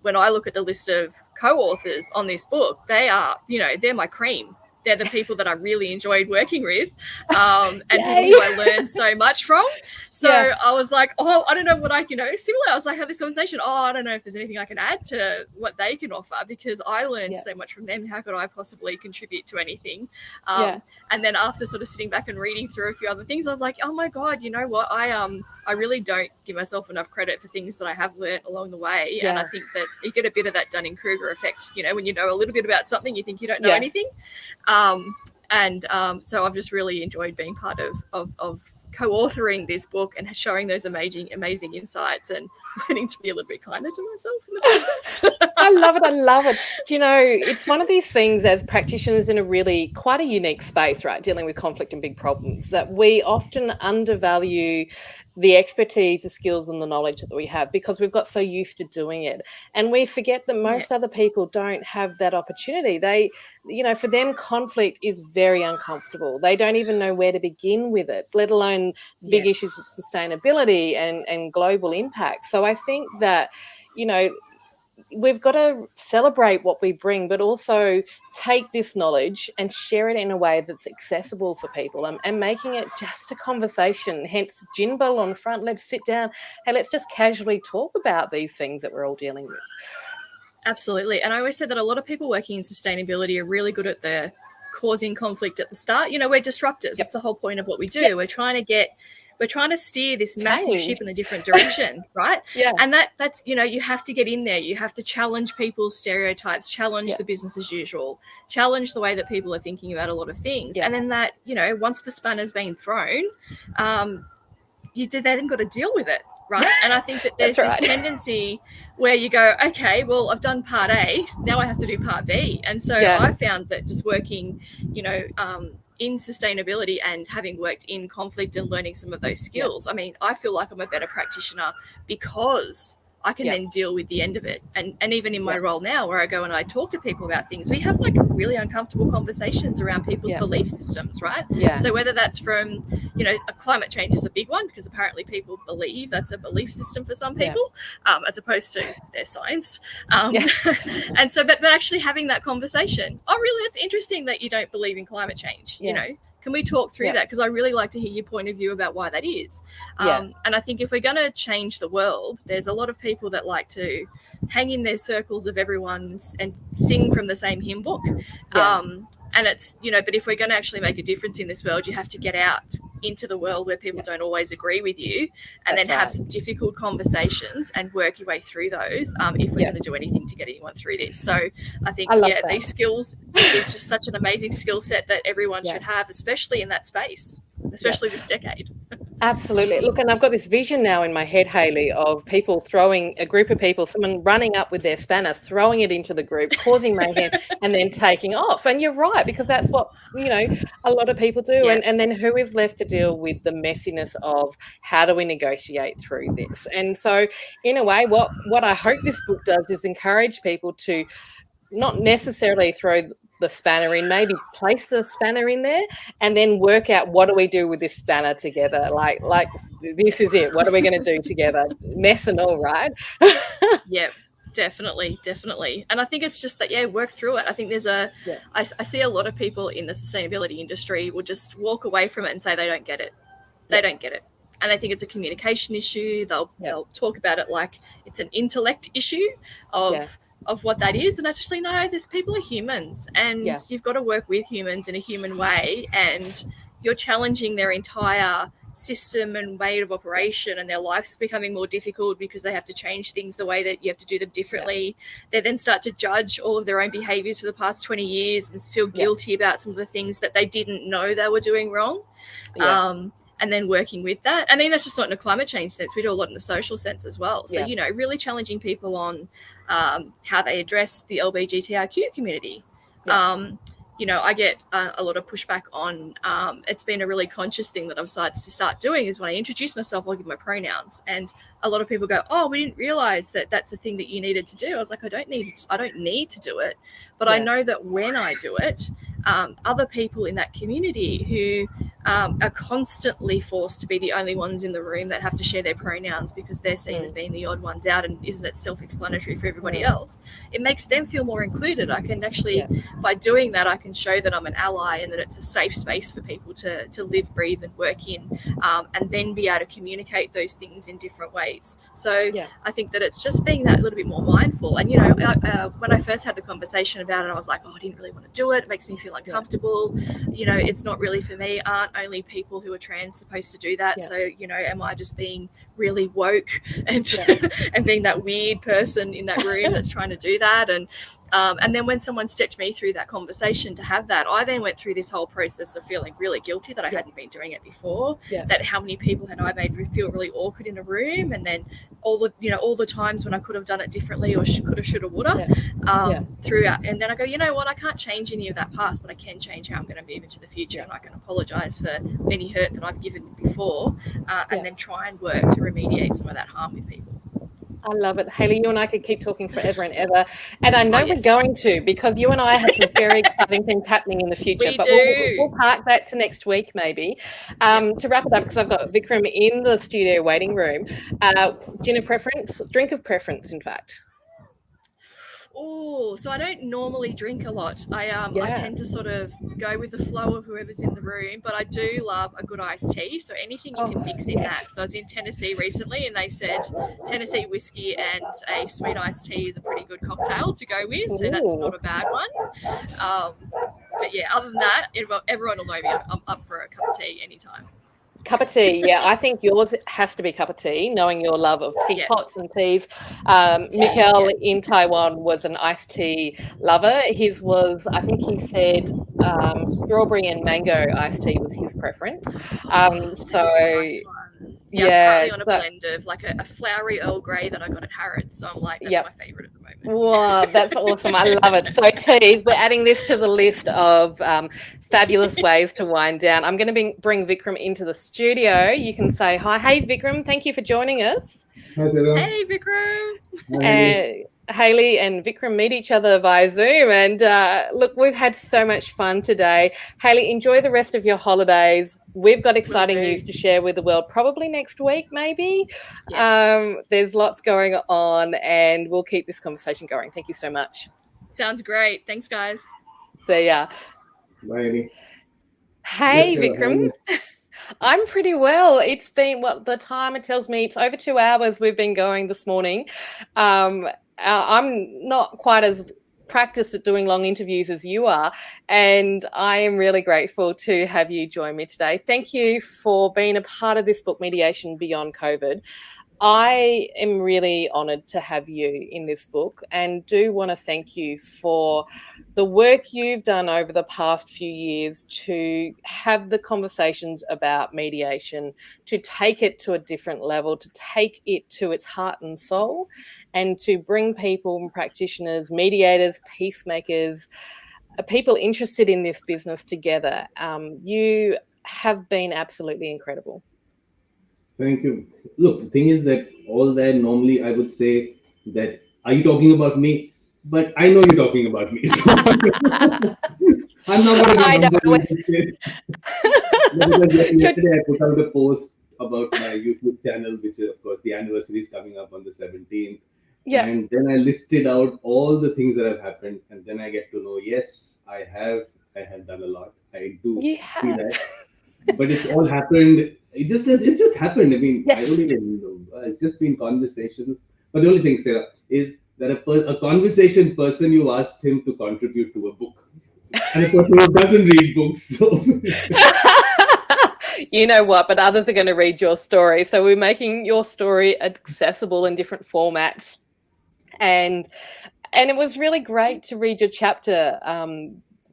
when I look at the list of co-authors on this book, they are, you know, they're my cream. They're the people that I really enjoyed working with and people who I learned so much from. So I was like, oh, I don't know what I can, similar. I was like, I had this conversation. Oh, I don't know if there's anything I can add to what they can offer because I learned so much from them. How could I possibly contribute to anything? And then after sort of sitting back and reading through a few other things, I was like, oh my God, you know what? I really don't give myself enough credit for things that I have learned along the way. And I think that you get a bit of that Dunning-Kruger effect, you know, when you know a little bit about something, you think you don't know anything. So I've just really enjoyed being part of co-authoring this book and showing those amazing insights and learning to be a little bit kinder to myself in the process. I love it. I love it. Do you know, it's one of these things as practitioners in a really quite a unique space, right, dealing with conflict and big problems, that we often undervalue the expertise, the skills and the knowledge that we have because we've got so used to doing it. And we forget that most other people don't have that opportunity. They, you know, for them, conflict is very uncomfortable. They don't even know where to begin with it, let alone big issues of sustainability and global impact. So I think that, you know, we've got to celebrate what we bring, but also take this knowledge and share it in a way that's accessible for people and making it just a conversation, hence gin bottle on the front. Let's sit down and let's just casually talk about these things that we're all dealing with. Absolutely. And I always say that a lot of people working in sustainability are really good at the causing conflict at the start. You know, we're disruptors. That's the whole point of what we do. We're trying to steer this massive ship in a different direction, right? And that's, you know, you have to get in there. You have to challenge people's stereotypes, challenge the business as usual, challenge the way that people are thinking about a lot of things. And then that, you know, once the spanner's been thrown, you then got to deal with it, right? And I think that there's this tendency where you go, okay, well, I've done part A, now I have to do part B. And so I found that just working, you know, in sustainability and having worked in conflict and learning some of those skills, I mean, I feel like I'm a better practitioner because I can then deal with the end of it. And even in my role now where I go and I talk to people about things, we have like really uncomfortable conversations around people's belief systems, right? So whether that's from, you know, climate change is a big one because apparently people believe that's a belief system for some people as opposed to their science. And so, but actually having that conversation, oh, really, it's interesting that you don't believe in climate change, you know? Can we talk through that? Because I really like to hear your point of view about why that is. And I think if we're going to change the world, there's a lot of people that like to hang in their circles of everyone and sing from the same hymn book. And it's, you know, but if we're going to actually make a difference in this world, you have to get out into the world where people don't always agree with you and then have some difficult conversations and work your way through those if we're going to do anything to get anyone through this. So I think, these skills is just such an amazing skill set that everyone should have, especially in that space, especially this decade. Absolutely. Look, and I've got this vision now in my head, Hayley, of people throwing a group of people, someone running up with their spanner, throwing it into the group, causing mayhem, and then taking off. And you're right, because that's what, you know, a lot of people do. And then who is left to deal with the messiness of how do we negotiate through this? And so in a way, what I hope this book does is encourage people to not necessarily throw the spanner in, maybe place the spanner in there and then work out what do we do with this spanner together, like this is it, what are we going to do together, mess and all, right? Definitely. And I think it's just that work through it. I think there's I see a lot of people in the sustainability industry will just walk away from it and say they don't get it. They don't get it. And they think it's a communication issue. They'll talk about it like it's an intellect issue of what that is. And I just no, these people are humans and you've got to work with humans in a human way, and you're challenging their entire system and way of operation, and their life's becoming more difficult because they have to change things the way that you have to do them differently. They then start to judge all of their own behaviors for the past 20 years and feel guilty about some of the things that they didn't know they were doing wrong. And then working with that. And then that's just not in a climate change sense. We do a lot in the social sense as well. So, you know, really challenging people on how they address the LGBTIQ community. You know, I get a lot of pushback on, it's been a really conscious thing that I've decided to start doing is when I introduce myself, I'll give my pronouns. And a lot of people go, oh, we didn't realize that that's a thing that you needed to do. I was like, I don't need to do it. But I know that when I do it, other people in that community who are constantly forced to be the only ones in the room that have to share their pronouns because they're seen as being the odd ones out, and isn't it self-explanatory for everybody else? It makes them feel more included. I can actually, by doing that, I can show that I'm an ally and that it's a safe space for people to live, breathe and work in, and then be able to communicate those things in different ways. So I think that it's just being that little bit more mindful. And, you know, when I first had the conversation about it, I was like, oh, I didn't really want to do it. It makes me feel uncomfortable. You know, it's not really for me. Aren't only people who are trans supposed to do that? So, you know, am I just being really woke and and being that weird person in that room that's trying to do that? And And then when someone stepped me through that conversation to have that, I then went through this whole process of feeling really guilty that I hadn't been doing it before, that how many people had I made feel really awkward in a room, and then all the times when I could have done it differently or coulda, shoulda, woulda throughout. And then I go, you know what, I can't change any of that past, but I can change how I'm going to move into the future, and I can apologise for any hurt that I've given before, and then try and work to remediate some of that harm with people. I love it. Hayley, you and I could keep talking forever and ever. And I know we're going to, because you and I have some very exciting things happening in the future. But we'll park that to next week, maybe. To wrap it up, because I've got Vikram in the studio waiting room. Drink of preference, in fact. Oh, so I don't normally drink a lot. I tend to sort of go with the flow of whoever's in the room, but I do love a good iced tea. So anything you can mix in that. So I was in Tennessee recently, and they said Tennessee whiskey and a sweet iced tea is a pretty good cocktail to go with. So that's not a bad one. But yeah, other than that, everyone will know me. I'm up for a cup of tea anytime. Cup of tea, yeah. I think yours has to be cup of tea, knowing your love of teapots and teas. Mikkel in Taiwan was an iced tea lover. His was, I think he said, strawberry and mango iced tea was his preference. Currently on a blend of like a flowery Earl Grey that I got at Harrods. So I'm like, that's my favourite at the moment. Wow, that's awesome. I love it. So teas, we're adding this to the list of fabulous ways to wind down. I'm going to bring Vikram into the studio. You can say hi. Hey, Vikram, thank you for joining us. Hi, Sarah. Hey, Vikram. Hayley and Vikram meet each other via Zoom, and look, we've had so much fun today. Hayley, enjoy the rest of your holidays. We've got exciting news to share with the world, probably next week, maybe. Yes. There's lots going on, and we'll keep this conversation going. Thank you so much. Sounds great. Thanks, guys. See ya. Bye, Amy. Hey, Vikram. I'm pretty well. It's been, the time it tells me, it's over 2 hours we've been going this morning. I'm not quite as practiced at doing long interviews as you are, and I am really grateful to have you join me today. Thank you for being a part of this book, Mediation Beyond COVID. I am really honoured to have you in this book, and do want to thank you for the work you've done over the past few years to have the conversations about mediation, to take it to a different level, to take it to its heart and soul, and to bring people and practitioners, mediators, peacemakers, people interested in this business together. You have been absolutely incredible. Thank you. Look, the thing is that all that normally I would say that, are you talking about me? But I know you're talking about me. So I'm not going to get yesterday I put out a post about my YouTube channel, which is, of course, the anniversary is coming up on the 17th. Yeah. And then I listed out all the things that have happened. And then I get to know, yes, I have done a lot. I do see that. But it's all happened. It's just happened. I mean, I don't even know. It's just been conversations. But the only thing, Sarah, is that a conversation person, you asked him to contribute to a book. And a person who doesn't read books. So. You know what? But others are going to read your story. So we're making your story accessible in different formats. And it was really great to read your chapter,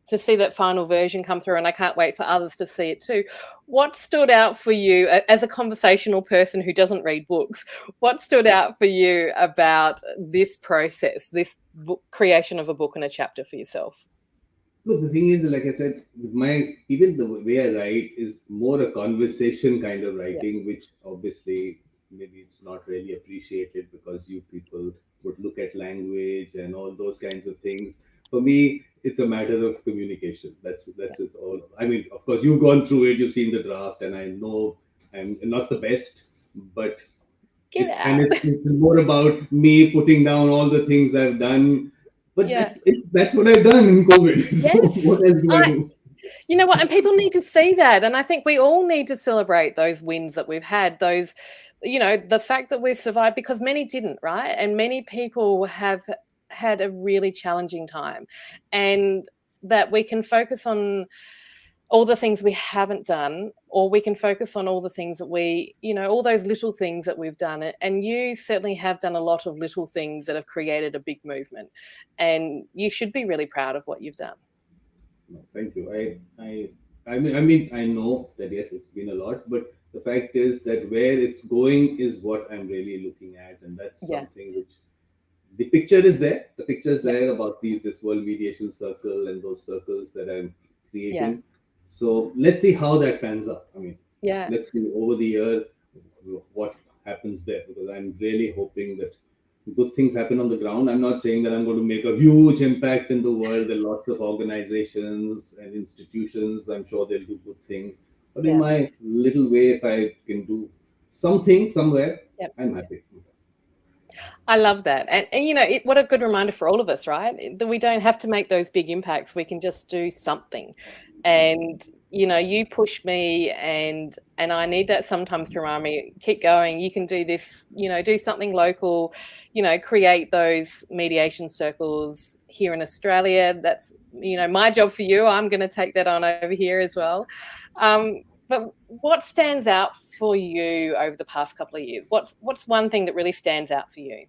to see that final version come through, and I can't wait for others to see it too. What stood out for you as a conversational person who doesn't read books? What stood out for you about this process, this creation of a book and a chapter for yourself? Look, the thing is, like I said, even the way I write is more a conversation kind of writing, which obviously maybe it's not really appreciated because you people would look at language and all those kinds of things. For me, it's a matter of communication. That's it all. I mean, of course, you've gone through it, you've seen the draft, and I know I'm not the best, but it's more about me putting down all the things I've done. But that's what I've done in COVID. Yes. So what else do I do? You know what? And people need to see that. And I think we all need to celebrate those wins that we've had, those, the fact that we've survived, because many didn't, right? And many people have had a really challenging time, and that we can focus on all the things we haven't done, or we can focus on all the things that we, all those little things that we've done. And you certainly have done a lot of little things that have created a big movement, and you should be really proud of what you've done. Thank you. I know that yes, it's been a lot, but the fact is that where it's going is what I'm really looking at, and that's something which the picture is there. The picture is there about this World Mediation Circle and those circles that I'm creating. So let's see how that pans out. Let's see over the year what happens there, because I'm really hoping that good things happen on the ground. I'm not saying that I'm going to make a huge impact in the world. There are lots of organizations and institutions. I'm sure they'll do good things. But in my little way, if I can do something somewhere, I'm happy. I love that. And what a good reminder for all of us, right? That we don't have to make those big impacts. We can just do something. And, you push me, and I need that sometimes to remind me, keep going. You can do this, do something local, create those mediation circles here in Australia. That's, my job for you. I'm going to take that on over here as well. But what stands out for you over the past couple of years? What's one thing that really stands out for you?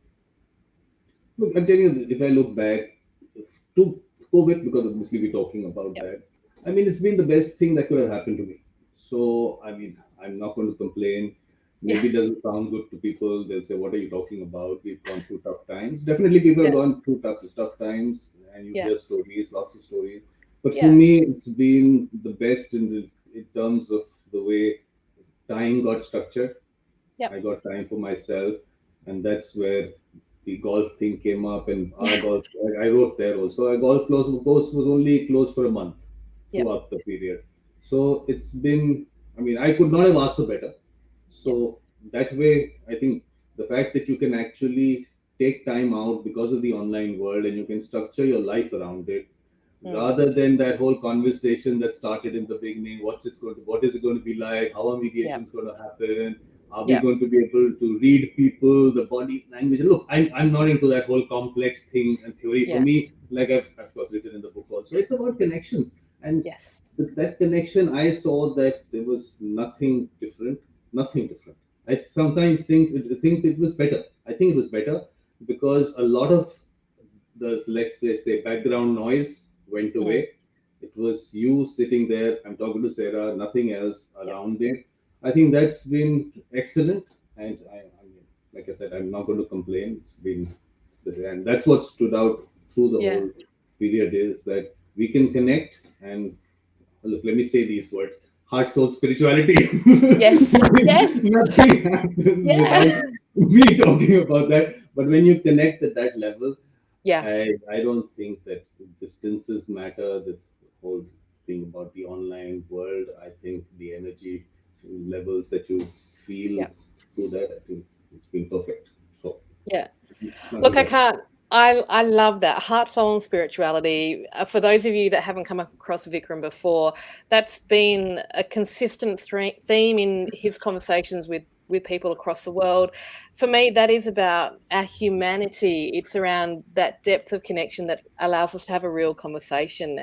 Look, I'm telling you, if I look back to COVID, because obviously we're talking about that, it's been the best thing that could have happened to me. So, I'm not going to complain. Maybe it doesn't sound good to people. They'll say, what are you talking about? We've gone through tough times. Definitely people have gone through tough times, and you hear stories, lots of stories. But for me, it's been the best in terms of the way time got structured. I got time for myself, and that's where the golf thing came up. And our golf, I wrote there also. Our golf course was only closed for a month throughout the period. So it's been, I could not have asked for better. So that way, I think the fact that you can actually take time out because of the online world, and you can structure your life around it, rather than that whole conversation that started in the beginning. What is it going to be like? How are mediations going to happen? Are we going to be able to read people, the body language? Look, I'm not into that whole complex things and theory. For me, like I've of course written in the book also, it's about connections. And with that connection, I saw that there was nothing different. I sometimes think it was better. I think it was better because a lot of the, let's say background noise went away. It was you sitting there. I'm talking to Sarah, nothing else around it. I think that's been excellent. And like I said, I'm not going to complain. It's been, and that's what stood out through the whole period, is that we can connect. And look, let me say these words: heart, soul, spirituality. Yes. Nothing happens without me talking about that. But when you connect at that level, I don't think that distances matter. This whole thing about the online world, I think the energy levels that you feel through that, I think it's been perfect. So look, I love that. Heart, soul, and spirituality. For those of you that haven't come across Vikram before, that's been a consistent theme in his conversations with people across the world. For me, that is about our humanity. It's around that depth of connection that allows us to have a real conversation.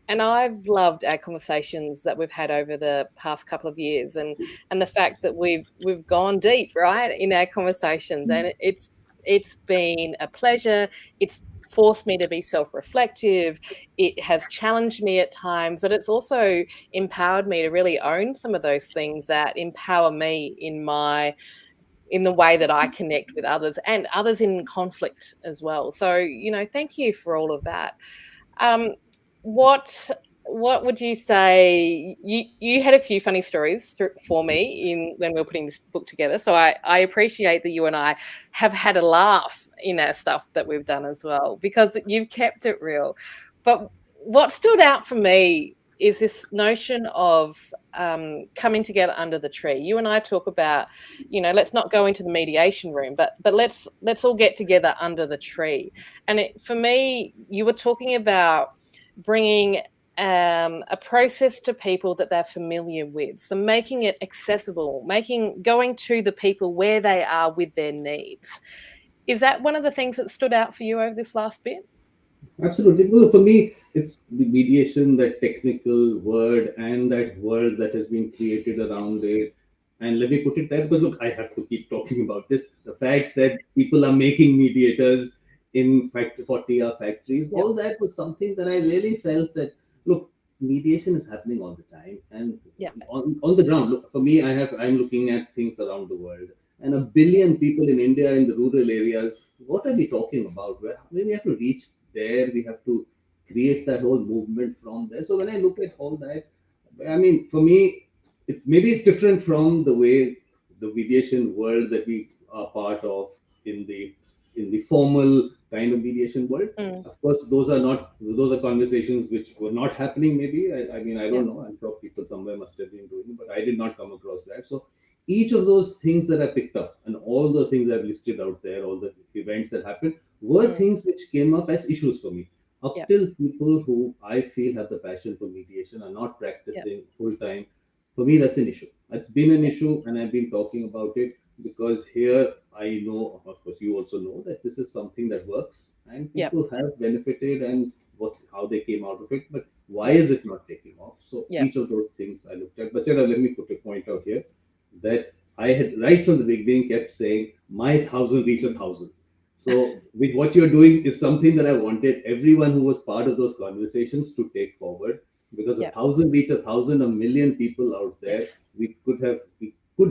And I've loved our conversations that we've had over the past couple of years, and the fact that we've gone deep, right, in our conversations. And it's been a pleasure. It's forced me to be self-reflective. It has challenged me at times, but it's also empowered me to really own some of those things that empower me in the way that I connect with others, and others in conflict as well. So, thank you for all of that. What would you say? You had a few funny stories for me when we were putting this book together. So I appreciate that you and I have had a laugh in our stuff that we've done as well, because you've kept it real. But what stood out for me is this notion of coming together under the tree. You and I talk about, let's not go into the mediation room, but let's all get together under the tree. And for me, you were talking about bringing a process to people that they're familiar with. So making it accessible, going to the people where they are with their needs. Is that one of the things that stood out for you over this last bit? Absolutely. Well, for me, it's the mediation, that technical word, and that word that has been created around it. And let me put it there because look, I have to keep talking about this. The fact that people are making mediators in fact 40-hour factories, Yep. all that was something that I really felt that look, mediation is happening all the time, and Yeah. on the ground. Look, for me, I'm looking at things around the world, and a billion people in India in the rural areas. What are we talking about? Where we have to reach there, we have to create that whole movement from there. So when I look at all that, I mean, for me, it's different from the way the mediation world that we are part of in the formal kind of mediation world. Mm. Of course, those are conversations which were not happening. Maybe I mean I Yeah. don't know. I'm sure people somewhere must have been doing, but I did not come across that. So each of those things that I picked up and all those things I've listed out there, all the events that happened, were Mm. things which came up as issues for me. Up Yep. till people who I feel have the passion for mediation are not Yep. practicing full time, for me that's an issue. That's been an Yep. issue, and I've been talking about it because here I know, of course, you also know that this is something that works and Yep. people have benefited and what how they came out of it. But why Yep. is it not taking off? So Yep. each of those things I looked at. But Sarah, let me put a point out here that I had right from the beginning kept saying my thousand reach a thousand. So with what you're doing is something that I wanted everyone who was part of those conversations to take forward, because a Yep. thousand reach a thousand, a million people out there. Yes. We could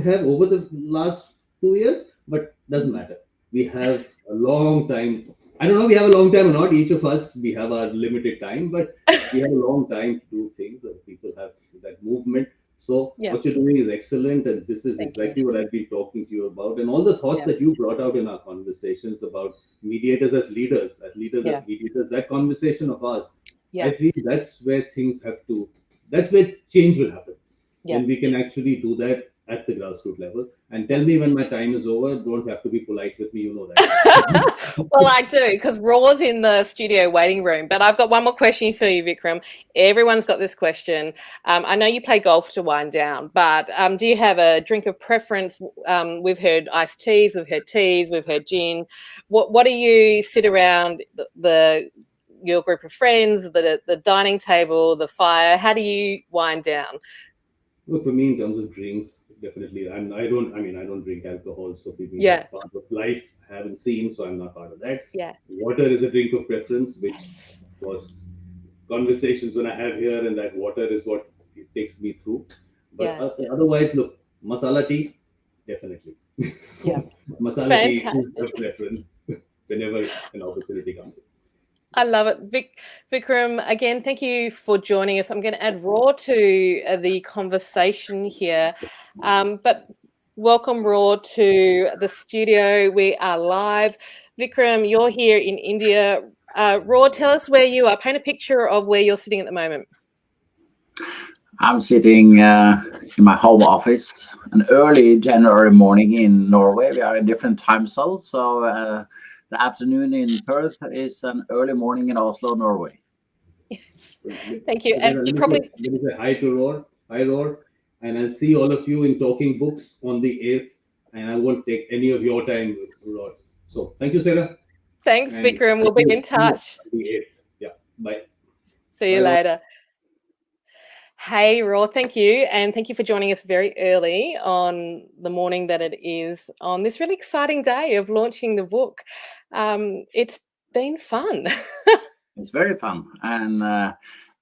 have over the last 2 years, but doesn't matter. We have a long time. I don't know. We have a long time or not. Each of us, we have our limited time, but we have a long time to do things. And people have that movement. So Yeah. what you're doing is excellent, and this is Thank you. exactly what I've been talking to you about, and all the thoughts Yeah. that you brought out in our conversations about mediators as leaders, Yeah. as mediators. That conversation of ours, Yeah. I feel that's where things have to. That's where change will happen Yeah. when we can actually do that at the grassroots level. And Yeah. tell me when my time is over. Don't have to be polite with me. You know that. Well, I do, because Raw's in the studio waiting room. But I've got one more question for you, Vikram. Everyone's got this question. I know you play golf to wind down, but do you have a drink of preference? We've heard iced teas, we've heard teas, we've heard gin. What do you sit around your group of friends, the dining table, the fire? How do you wind down? Look, for me, in terms of drinks, definitely. I don't. I mean, I don't drink alcohol, so for me, Yeah. that part of life I haven't seen, so I'm not part of that. Yeah. Water is a drink of preference, which, Yes. of course, conversations when I have here, and that water is what it takes me through. But Yeah. otherwise, look, masala tea, definitely. Yeah. So, masala tea is Fantastic. a preference whenever an opportunity comes in. I love it. Vikram, again, thank you for joining us. I'm going to add Raw to the conversation here. But welcome, Raw, to the studio. We are live. Vikram, you're here in India. Raw, tell us where you are. Paint a picture of where you're sitting at the moment. I'm sitting in my home office, an early January morning in Norway. We are in different time zones, so the afternoon in Perth is an early morning in Oslo, Norway. Yes. Thank you. And you Let me say hi to Roar. Hi, Roar. And I'll see all of you in Talking Books on the 8th. And I won't take any of your time, Roar. So thank you, Sarah. Thanks, And Vikram. We'll be in touch. On the 8th. Yeah. Bye. See you Bye, Roar. later. Hey, Raw, thank you. And thank you for joining us very early on the morning that it is on this really exciting day of launching the book. It's been fun. It's very fun. And I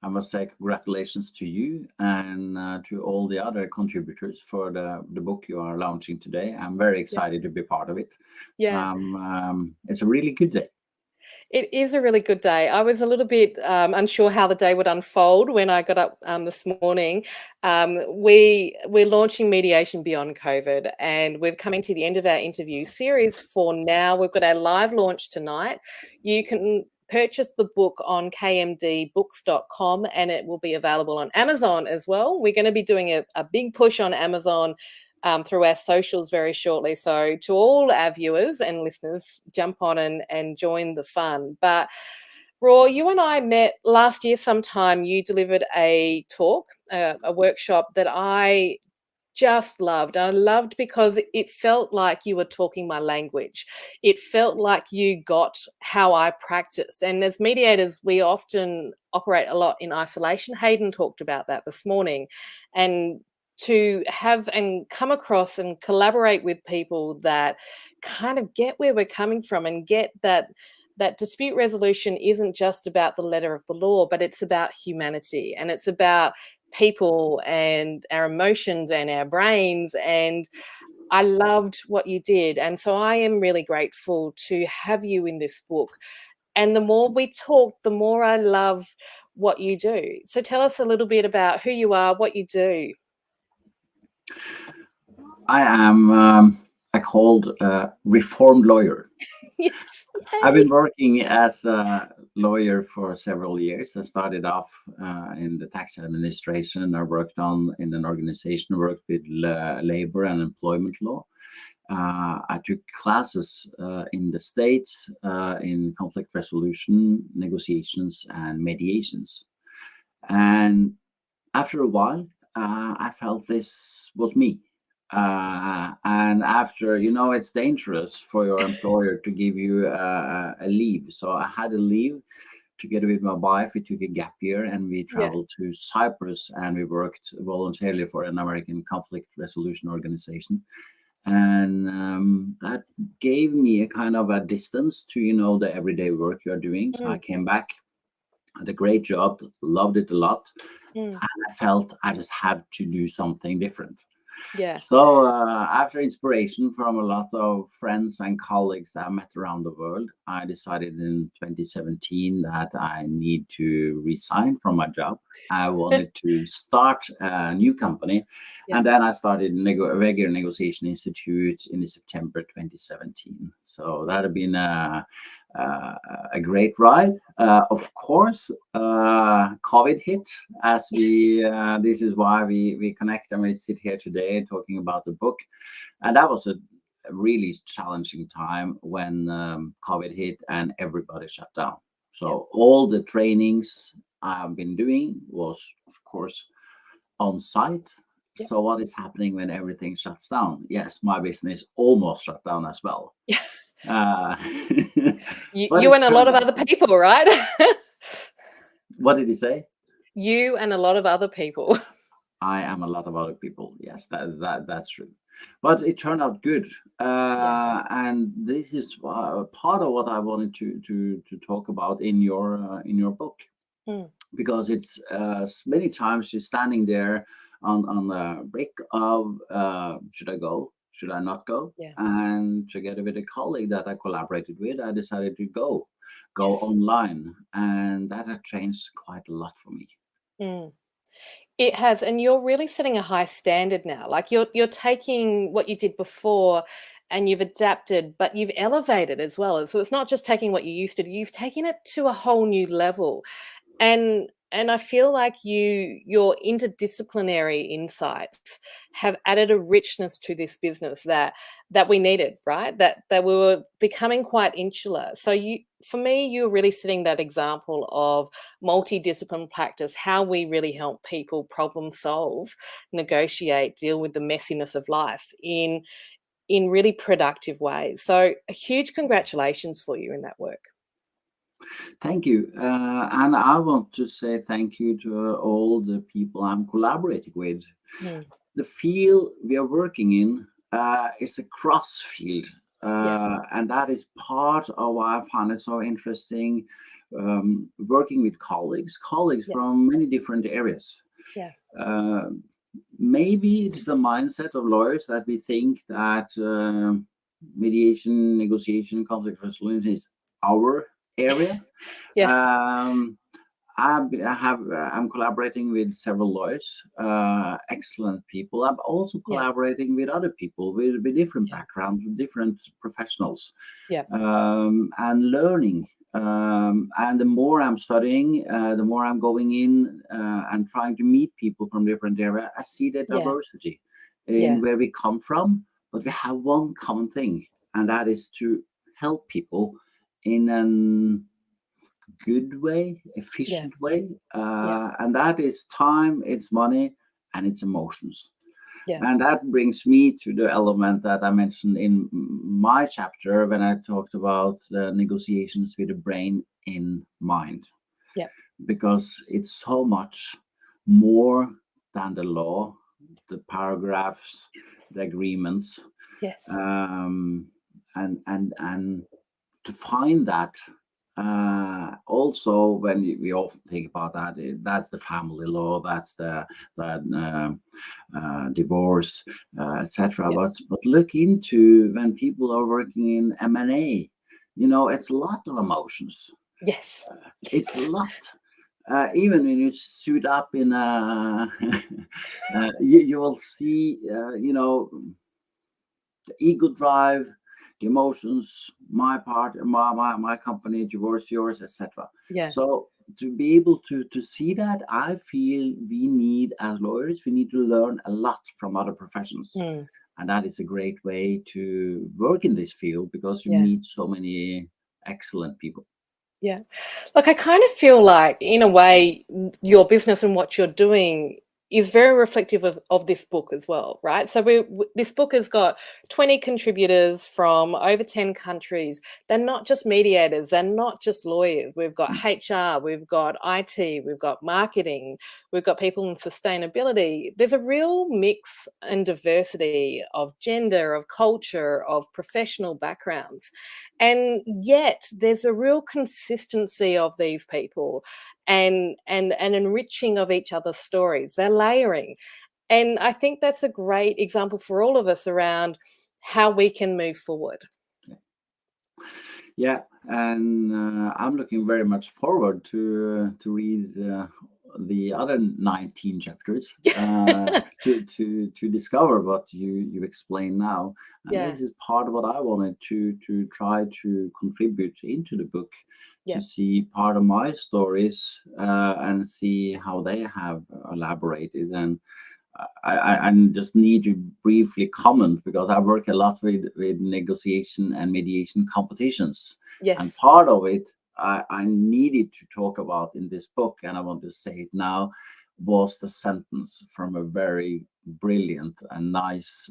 must say congratulations to you and to all the other contributors for the book you are launching today. I'm very excited to be part of it. Yeah. So, it's a really good day. It is a really good day. I was a little bit unsure how the day would unfold when I got up this morning. We're launching Mediation Beyond COVID, and we're coming to the end of our interview series for now. We've got our live launch tonight. You can purchase the book on kmdbooks.com, and it will be available on Amazon as well. We're going to be doing a big push on Amazon through our socials very shortly. So to all our viewers and listeners, jump on and join the fun. But Raw, you and I met last year sometime. You delivered a talk, a workshop that I just loved. I loved because it felt like you were talking my language. It felt like you got how I practiced. And as mediators, we often operate a lot in isolation. Hayden talked about that this morning. And to have and come across and collaborate with people that kind of get where we're coming from and get that dispute resolution isn't just about the letter of the law, but it's about humanity, and it's about people and our emotions and our brains. And I loved what you did. And so I am really grateful to have you in this book. And the more we talk, the more I love what you do. So tell us a little bit about who you are, what you do. I am I called reformed lawyer. Yes. I've been working as a lawyer for several years. I started off in the tax administration. I worked in an organization, worked with labor and employment law. I took classes in the States in conflict resolution, negotiations, and mediations. And after a while, I felt this was me. And after, it's dangerous for your employer to give you a leave. So I had a leave together with my wife. We took a gap year and we traveled to Cyprus, and we worked voluntarily for an American conflict resolution organization. And that gave me a kind of a distance to, the everyday work you're doing. So I came back, had a great job, loved it a lot. And I felt I just had to do something different. Yeah. So after inspiration from a lot of friends and colleagues that I met around the world, I decided in 2017 that I need to resign from my job. I wanted to start a new company. And then I started Regular Negotiation Institute in September 2017. So that had been a great ride. Of course, COVID hit, as we this is why we connect and we sit here today talking about the book. And that was a really challenging time when COVID hit and everybody shut down. So all the trainings I've been doing was, of course, on site. So what is happening when everything shuts down? Yes, my business almost shut down as well. You and a lot of other people, right? What did he say? You and a lot of other people. I am a lot of other people. Yes, that's true. But it turned out good. And this is part of what I wanted to talk about in your book. Because it's many times you're standing there on the brink of should I go? Should I not go? And together with a colleague that I collaborated with, I decided to go online. And that had changed quite a lot for me. It has. And you're really setting a high standard now. Like you're taking what you did before and you've adapted, but you've elevated as well. So it's not just taking what you used to do, you've taken it to a whole new level. And I feel like your interdisciplinary insights have added a richness to this business that we needed, right? That we were becoming quite insular. So for me, you're really setting that example of multidiscipline practice, how we really help people problem solve, negotiate, deal with the messiness of life in really productive ways. So a huge congratulations for you in that work. Thank you. And I want to say thank you to all the people I'm collaborating with. The field we are working in is a cross field. And that is part of why I find it so interesting working with colleagues from many different areas. Maybe it's the mindset of lawyers that we think that mediation, negotiation, conflict resolution is our area. I'm collaborating with several lawyers, excellent people. I'm also collaborating with other people with different backgrounds, with different professionals, and learning. And the more I'm studying, the more I'm going in and trying to meet people from different areas. I see the diversity in where we come from, but we have one common thing, and that is to help people in a good way, efficient way, and that is time, it's money, and it's emotions. And that brings me to the element that I mentioned in my chapter when I talked about the negotiations with the brain in mind. Because it's so much more than the law, the paragraphs, the agreements. And to find that also when we often think about that, that's the family law, that's the divorce, etc. But look into when people are working in M&A, it's a lot of emotions. It's a lot. Even when you suit up in you will see the ego drive, the emotions, my part, my company, divorce yours, etc. So to be able to see that, I feel we need, as lawyers, we need to learn a lot from other professions. And that is a great way to work in this field, because you meet so many excellent people. Look, I kind of feel like, in a way, your business and what you're doing is very reflective of this book as well, right? So this book has got 20 contributors from over 10 countries. They're not just mediators, they're not just lawyers. We've got HR, we've got IT, we've got marketing, we've got people in sustainability. There's a real mix and diversity of gender, of culture, of professional backgrounds. And yet there's a real consistency of these people and an enriching of each other's stories. They're layering. And I think that's a great example for all of us around how we can move forward. Yeah, and I'm looking very much forward to read the other 19 chapters to discover what you explain now. And this is part of what I wanted to try to contribute into the book, to see part of my stories and see how they have elaborated. And I just need to briefly comment, because I work a lot with negotiation and mediation competitions. And part of it I needed to talk about in this book, and I want to say it now, was the sentence from a very brilliant and nice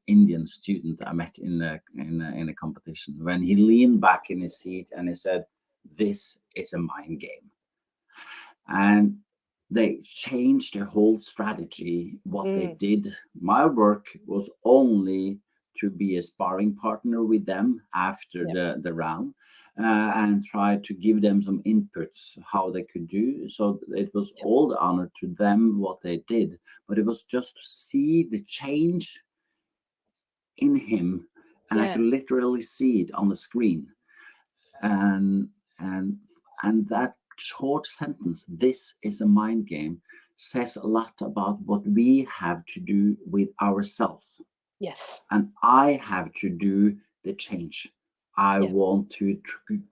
Indian student I met in a competition, when he leaned back in his seat and he said, "This is a mind game." And they changed their whole strategy. What they did, my work was only to be a sparring partner with them after the round, and try to give them some inputs how they could do. So it was all the honor to them what they did, but it was just to see the change in him, and I could literally see it on the screen. And that short sentence, "This is a mind game," says a lot about what we have to do with ourselves. And I have to do the change. I want to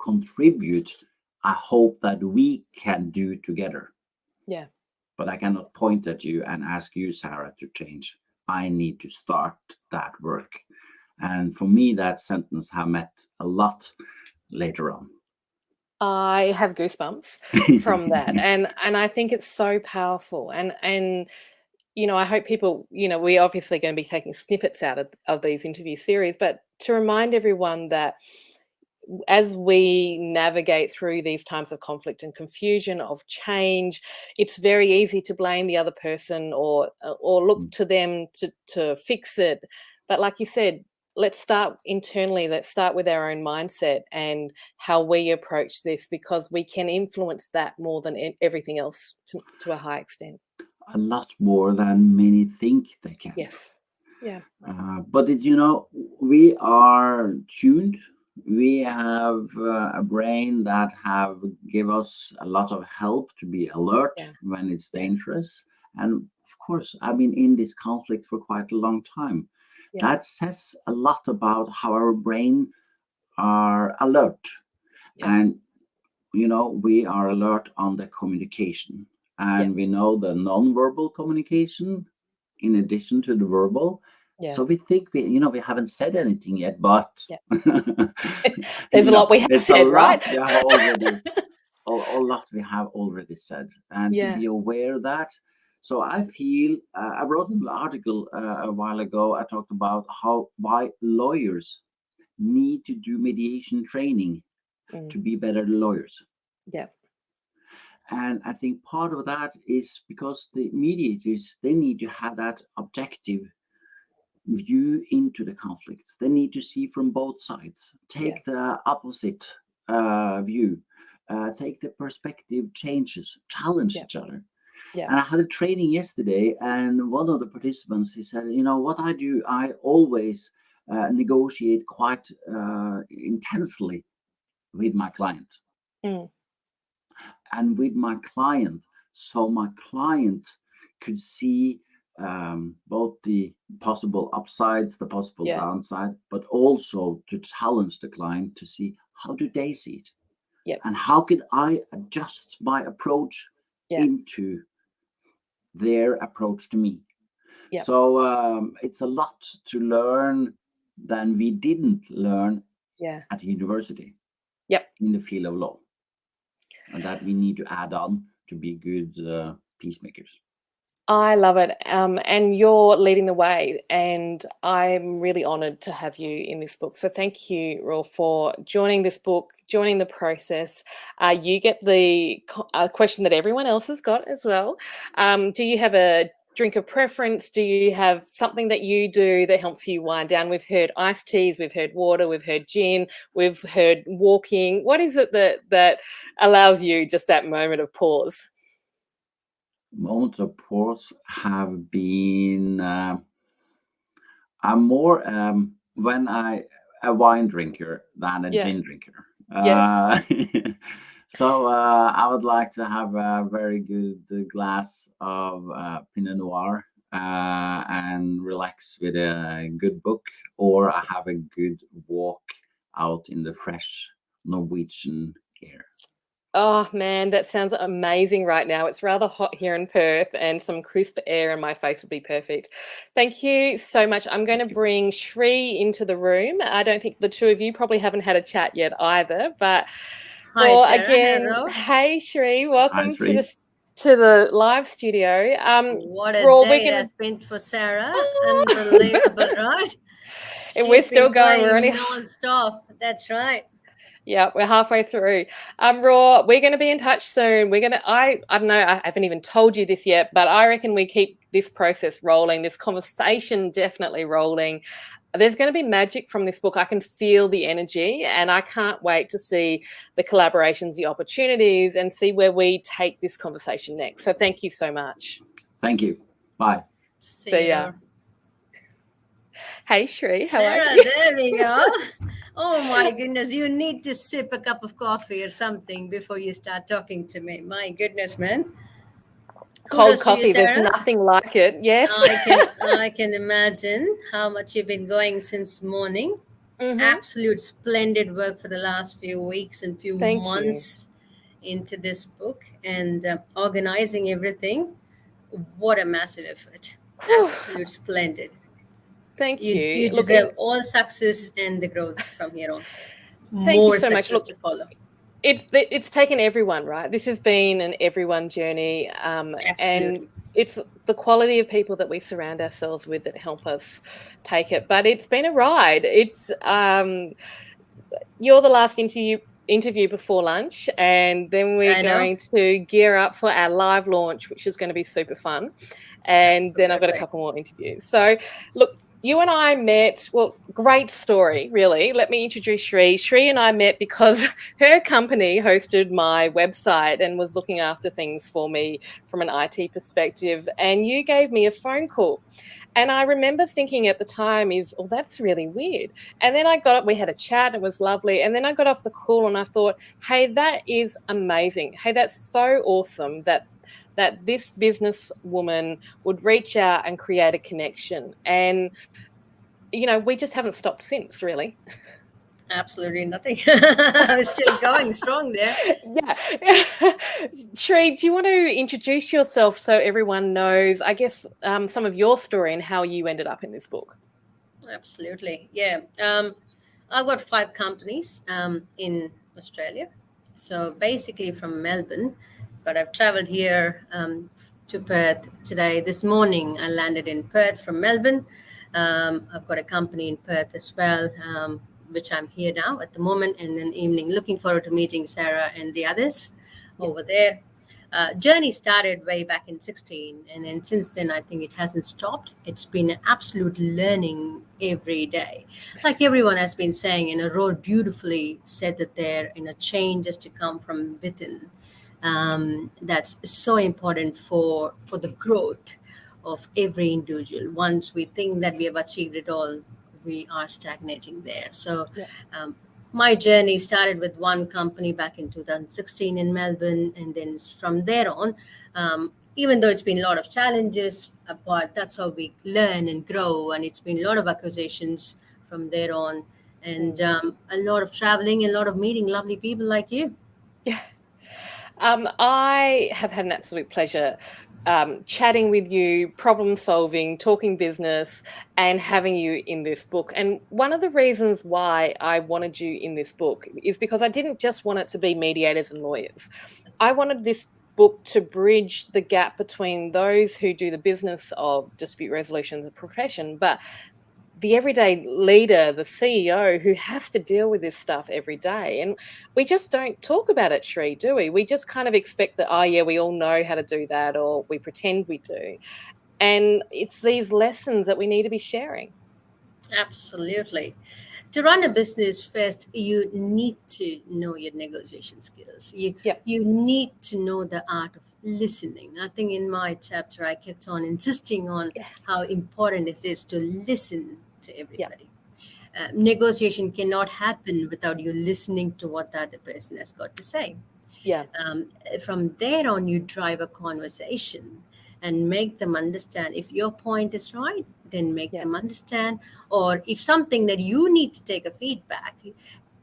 contribute. I hope that we can do together. But I cannot point at you and ask you, Sarah, to change. I need to start that work. And for me, that sentence has meant a lot later on. I have goosebumps from that, and I think it's so powerful. And I hope people, we're obviously going to be taking snippets out of these interview series, but to remind everyone that as we navigate through these times of conflict and confusion, of change, it's very easy to blame the other person or look to them to fix it. But like you said, let's start internally. Let's start with our own mindset and how we approach this, because we can influence that more than everything else to a high extent. A lot more than many think they can. But we are tuned. We have a brain that have give us a lot of help to be alert when it's dangerous. And of course, I've been in this conflict for quite a long time. That says a lot about how our brain are alert. And we are alert on the communication, and we know the non-verbal communication in addition to the verbal. So we think we haven't said anything yet, but there's a lot we have said, right? We have already, a lot we have already said, and to be aware of that, So I feel I wrote an article a while ago. I talked about why lawyers need to do mediation training to be better lawyers. Yeah. And I think part of that is because the mediators, they need to have that objective view into the conflicts. They need to see from both sides, take the opposite view, take the perspective changes, challenge each other. Yeah. And I had a training yesterday, and one of the participants, he said, you know, what I do, I always negotiate quite intensely with my client. And with my client, so my client could see both the possible upsides, the possible downside, but also to challenge the client to see how do they see it, and how can I adjust my approach into their approach to me. So it's a lot to learn than we didn't learn at university in the field of law, and that we need to add on to be good peacemakers. I love it. And you're leading the way, and I'm really honored to have you in this book. So thank you, Raw, for joining this book, joining the process. You get the question that everyone else has got as well. Do you have a drink of preference? Do you have something that you do that helps you wind down? We've heard iced teas, we've heard water, we've heard gin, we've heard walking. What is it that allows you just that moment of pause? Moments of pause have been I'm more when a wine drinker than a gin drinker. So I would like to have a very good glass of Pinot Noir and relax with a good book, or I have a good walk out in the fresh Norwegian air. Oh man, that sounds amazing right now. It's rather hot here in Perth, and some crisp air in my face would be perfect. Thank you so much. I'm going to bring Shri into the room. I don't think the two of you probably haven't had a chat yet either, but Hi, Sarah. again, Hello. Hey Shri, welcome to the live studio. What a day it has been for Sarah. Unbelievable, right? And we're still going. We're only non-stop. That's right. Yeah, we're halfway through. Raw, we're going to be in touch soon. We're going to, I don't know, I haven't even told you this yet, but I reckon we keep this process rolling, this conversation definitely rolling. There's going to be magic from this book. I can feel the energy, and I can't wait to see the collaborations, the opportunities, and see where we take this conversation next. So thank you so much. Thank you. Bye. See ya. Hey, Shri, how Sarah, are you? there we go. Oh my goodness, you need to sip a cup of coffee or something before you start talking to me. My goodness, man. Cold coffee, there's nothing like it. Yes. I can imagine how much you've been going since morning. Absolute splendid work for the last few weeks and few months into this book, and organizing everything. What a massive effort. Absolute splendid. Thank you. You deserve all success and the growth from here on. Thank More you so much. success to follow. It's taken everyone, right? This has been an everyone journey, and it's the quality of people that we surround ourselves with that help us take it. But it's been a ride. It's you're the last interview before lunch, and then we're going to gear up for our live launch, which is going to be super fun. And then I've got a couple more interviews. So look, you and I met, well, great story, really. Let me introduce Shri. Shri and I met because her company hosted my website and was looking after things for me from an IT perspective. And you gave me a phone call. And I remember thinking at the time oh, that's really weird. And then we had a chat, it was lovely. And then I got off the call and I thought, hey, that is amazing. Hey, that's so awesome that this business woman would reach out and create a connection. And, we just haven't stopped since, really. Absolutely nothing. I'm still going strong there. Yeah. Shri, do you want to introduce yourself so everyone knows, I guess, some of your story and how you ended up in this book? Absolutely. Yeah. I've got 5 companies in Australia. So basically from Melbourne, but I've traveled here to Perth today. This morning, I landed in Perth from Melbourne. I've got a company in Perth as well, which I'm here now at the moment, and then evening. Looking forward to meeting Sarah and the others over there. Journey started way back in 16, and then since then, I think it hasn't stopped. It's been an absolute learning every day. Like everyone has been saying, Road beautifully said that there, change is to come from within. That's so important for the growth of every individual. Once we think that we have achieved it all, we are stagnating there. So my journey started with one company back in 2016 in Melbourne, and then from there on, even though it's been a lot of challenges, but that's how we learn and grow, and it's been a lot of acquisitions from there on, and a lot of traveling and a lot of meeting lovely people like you. Yeah. I have had an absolute pleasure chatting with you, problem solving, talking business, and having you in this book. And one of the reasons why I wanted you in this book is because I didn't just want it to be Mediators and Lawyers. I wanted this book to bridge the gap between those who do the business of dispute resolution as a profession, but the everyday leader, the CEO, who has to deal with this stuff every day. And we just don't talk about it, Sri, do we? We just kind of expect that, oh, yeah, we all know how to do that, or we pretend we do. And it's these lessons that we need to be sharing. Absolutely. To run a business, first, you need to know your negotiation skills. You need to know the art of listening. I think in my chapter, I kept on insisting on how important it is to listen to everybody. Negotiation cannot happen without you listening to what the other person has got to say. From there on, you drive a conversation and make them understand. If your point is right, then make them understand. Or if something that you need to take a feedback,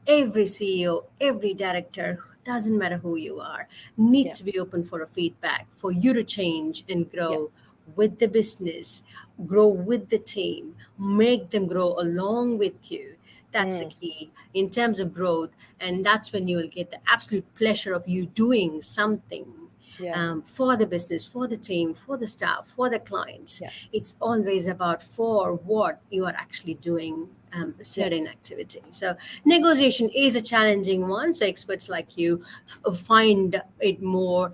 every CEO, every director, doesn't matter who you are, need to be open for a feedback, for you to change and grow with the business, grow with the team, make them grow along with you. That's the key in terms of growth. And that's when you will get the absolute pleasure of you doing something for the business, for the team, for the staff, for the clients. It's always about for what you are actually doing a certain activity. So negotiation is a challenging one. So experts like you find it more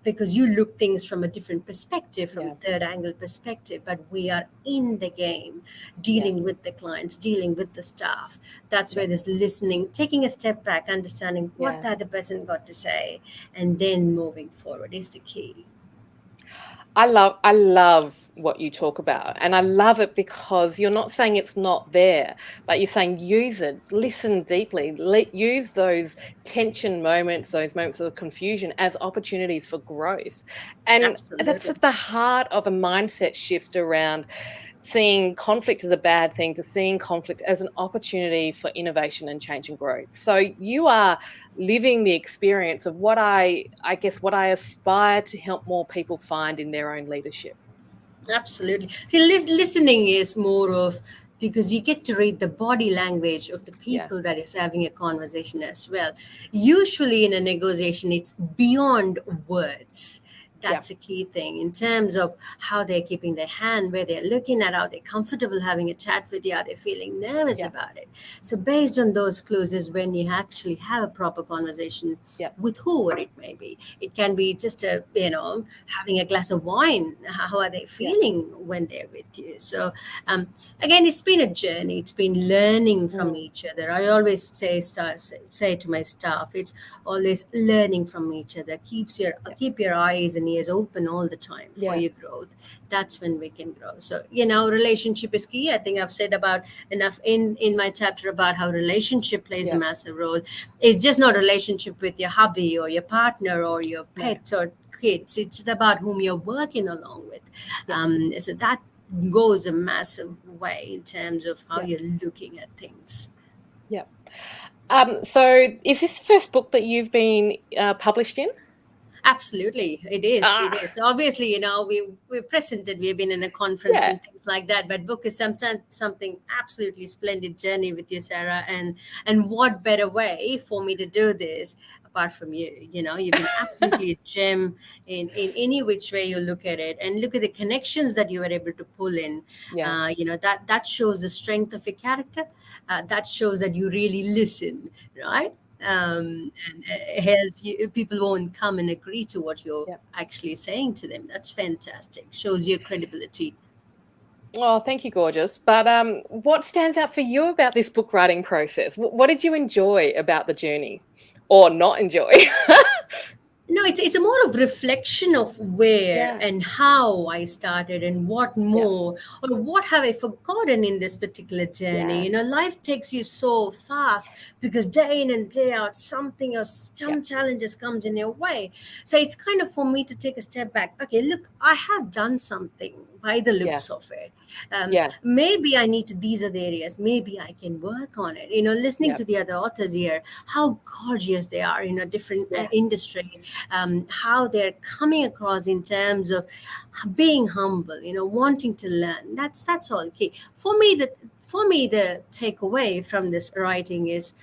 because you look things from a different perspective, from a third angle perspective, but we are in the game, dealing with the clients, dealing with the staff. That's where this listening, taking a step back, understanding what the other person got to say, and then moving forward is the key. I love what you talk about, and I love it because you're not saying it's not there, but you're saying use it, listen deeply, use those tension moments, those moments of confusion as opportunities for growth. And that's at the heart of a mindset shift around seeing conflict as a bad thing to seeing conflict as an opportunity for innovation and change and growth. So you are living the experience of what I aspire to help more people find in their own leadership. Absolutely. See, listening is more of, because you get to read the body language of the people that is having a conversation as well. Usually in a negotiation, it's beyond words. That's a key thing in terms of how they're keeping their hand, where they're looking at, how they're comfortable having a chat with you, are they feeling nervous about it? So based on those clues is when you actually have a proper conversation with whoever it may be. It can be just having a glass of wine. How are they feeling when they're with you? So again, it's been a journey. It's been learning from each other. I always say to my staff, it's always learning from each other. Keep your eyes and ears open all the time for your growth. That's when we can grow. So, relationship is key. I think I've said about enough in my chapter about how relationship plays a massive role. It's just not a relationship with your hubby or your partner or your pet or kids. It's about whom you're working along with. So that goes a massive way in terms of how you're looking at things. So is this the first book that you've been published in? Absolutely, it is. It is. Obviously, we're presented. We've been in a conference and things like that. But book is something absolutely splendid journey with you, Sarah. And what better way for me to do this apart from you. You know, you've been absolutely a gem in any which way you look at it, and look at the connections that you were able to pull in. You know, that shows the strength of your character. That shows that you really listen, right? And people won't come and agree to what you're actually saying to them. That's fantastic. Shows your credibility. Oh, thank you, gorgeous. But what stands out for you about this book writing process? What did you enjoy about the journey, or not enjoy? No, it's a more of reflection of where and how I started and what more or what have I forgotten in this particular journey. You know, life takes you so fast because day in and day out, something or some challenges comes in your way. So it's kind of for me to take a step back. Okay, look, I have done something by the looks of it. Maybe I need to, these are the areas, maybe I can work on it. You know, listening to the other authors here, how gorgeous they are in a different industry, how they're coming across in terms of being humble, you know, wanting to learn. That's all key. For me, the takeaway from this writing is,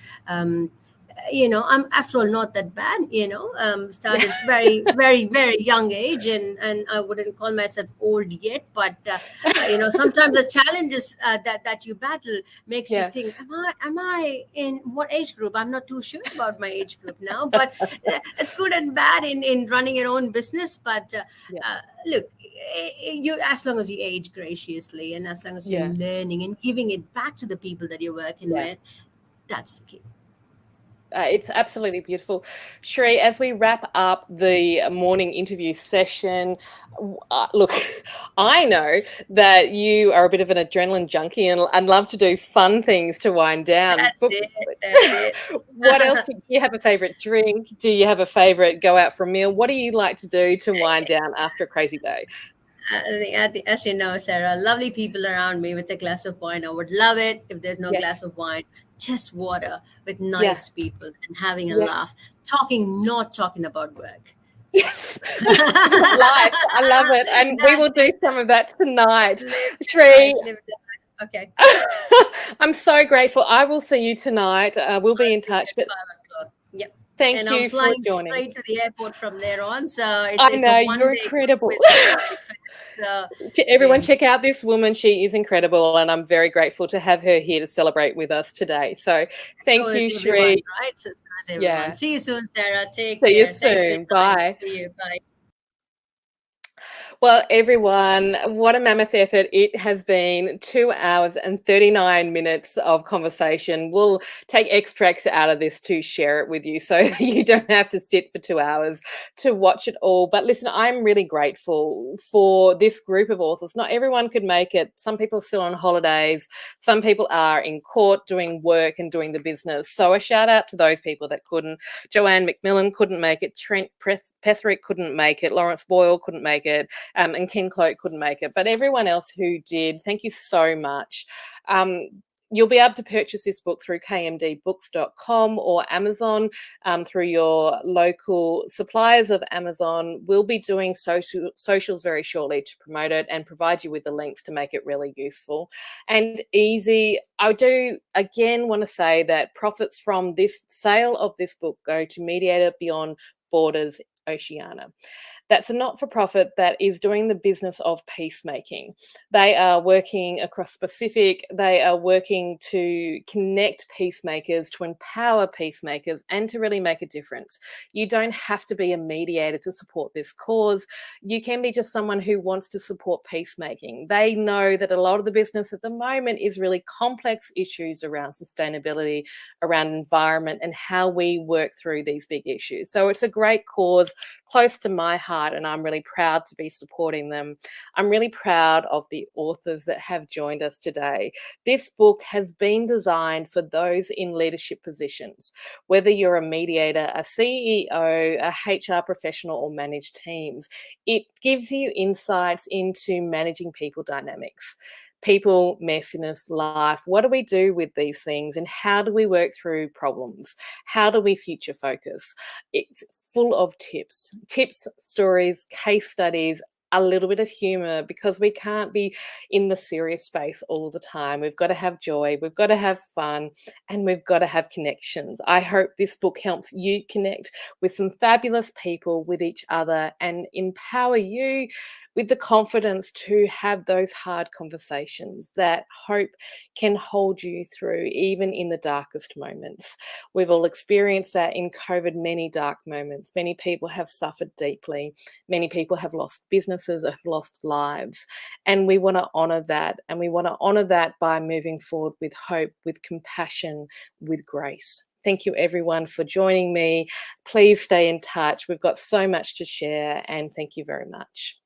you know, I'm after all not that bad, you know, started very, very, very young age, and I wouldn't call myself old yet, but, you know, sometimes the challenges that you battle makes you think, am I in what age group? I'm not too sure about my age group now, but it's good and bad in running your own business. But look, you, as long as you age graciously and as long as you're learning and giving it back to the people that you're working with, that's the key. It's absolutely beautiful. Shri, as we wrap up the morning interview session, look, I know that you are a bit of an adrenaline junkie and love to do fun things to wind down. That's it. What else? Do you have a favorite drink? Do you have a favorite go out for a meal? What do you like to do to wind down after a crazy day? As you know, Sarah, lovely people around me with a glass of wine. I would love it if there's no glass of wine. Just water with nice people and having a laugh, not talking about work. Yes, life. I love it, and we will do some of that tonight. Shri, okay. I'm so grateful. I will see you tonight. We'll be in touch. At 5 o'clock. Yep. Thank and you I'm flying for joining. straight to the airport from there on. So I know, you're incredible. So, everyone check out this woman. She is incredible, and I'm very grateful to have her here to celebrate with us today. So thank you, Shri. Right? So everyone. See you soon, Sarah. Take care. See you soon. Bye. See you. Bye. Well, everyone, what a mammoth effort. It has been 2 hours and 39 minutes of conversation. We'll take extracts out of this to share it with you so you don't have to sit for 2 hours to watch it all. But listen, I'm really grateful for this group of authors. Not everyone could make it. Some people are still on holidays. Some people are in court doing work and doing the business. So a shout out to those people that couldn't. Joanne McMillan couldn't make it. Trent Petherick couldn't make it. Lawrence Boyle couldn't make it. And Ken Cloak couldn't make it, but everyone else who did, thank you so much. You'll be able to purchase this book through kmdbooks.com or Amazon through your local suppliers of Amazon. We'll be doing socials very shortly to promote it and provide you with the links to make it really useful and easy. I do again want to say that profits from this sale of this book go to Mediator Beyond Borders Oceania. That's a not-for-profit that is doing the business of peacemaking. They are working across Pacific. They are working to connect peacemakers, to empower peacemakers, and to really make a difference. You don't have to be a mediator to support this cause. You can be just someone who wants to support peacemaking. They know that a lot of the business at the moment is really complex issues around sustainability, around environment, and how we work through these big issues. So it's a great cause, close to my heart, and I'm really proud to be supporting them. I'm really proud of the authors that have joined us today. This book has been designed for those in leadership positions, whether you're a mediator, a CEO, a HR professional, or manage teams. It gives you insights into managing people dynamics. People, messiness, life. What do we do with these things and how do we work through problems? How do we future focus? It's full of tips, stories, case studies, a little bit of humor, because we can't be in the serious space all the time. We've got to have joy, we've got to have fun, and we've got to have connections. I hope this book helps you connect with some fabulous people, with each other, and empower you with the confidence to have those hard conversations that hope can hold you through, even in the darkest moments. We've all experienced that in COVID, many dark moments. Many people have suffered deeply. Many people have lost businesses, have lost lives. And we want to honour that. And we want to honour that by moving forward with hope, with compassion, with grace. Thank you, everyone, for joining me. Please stay in touch. We've got so much to share, and thank you very much.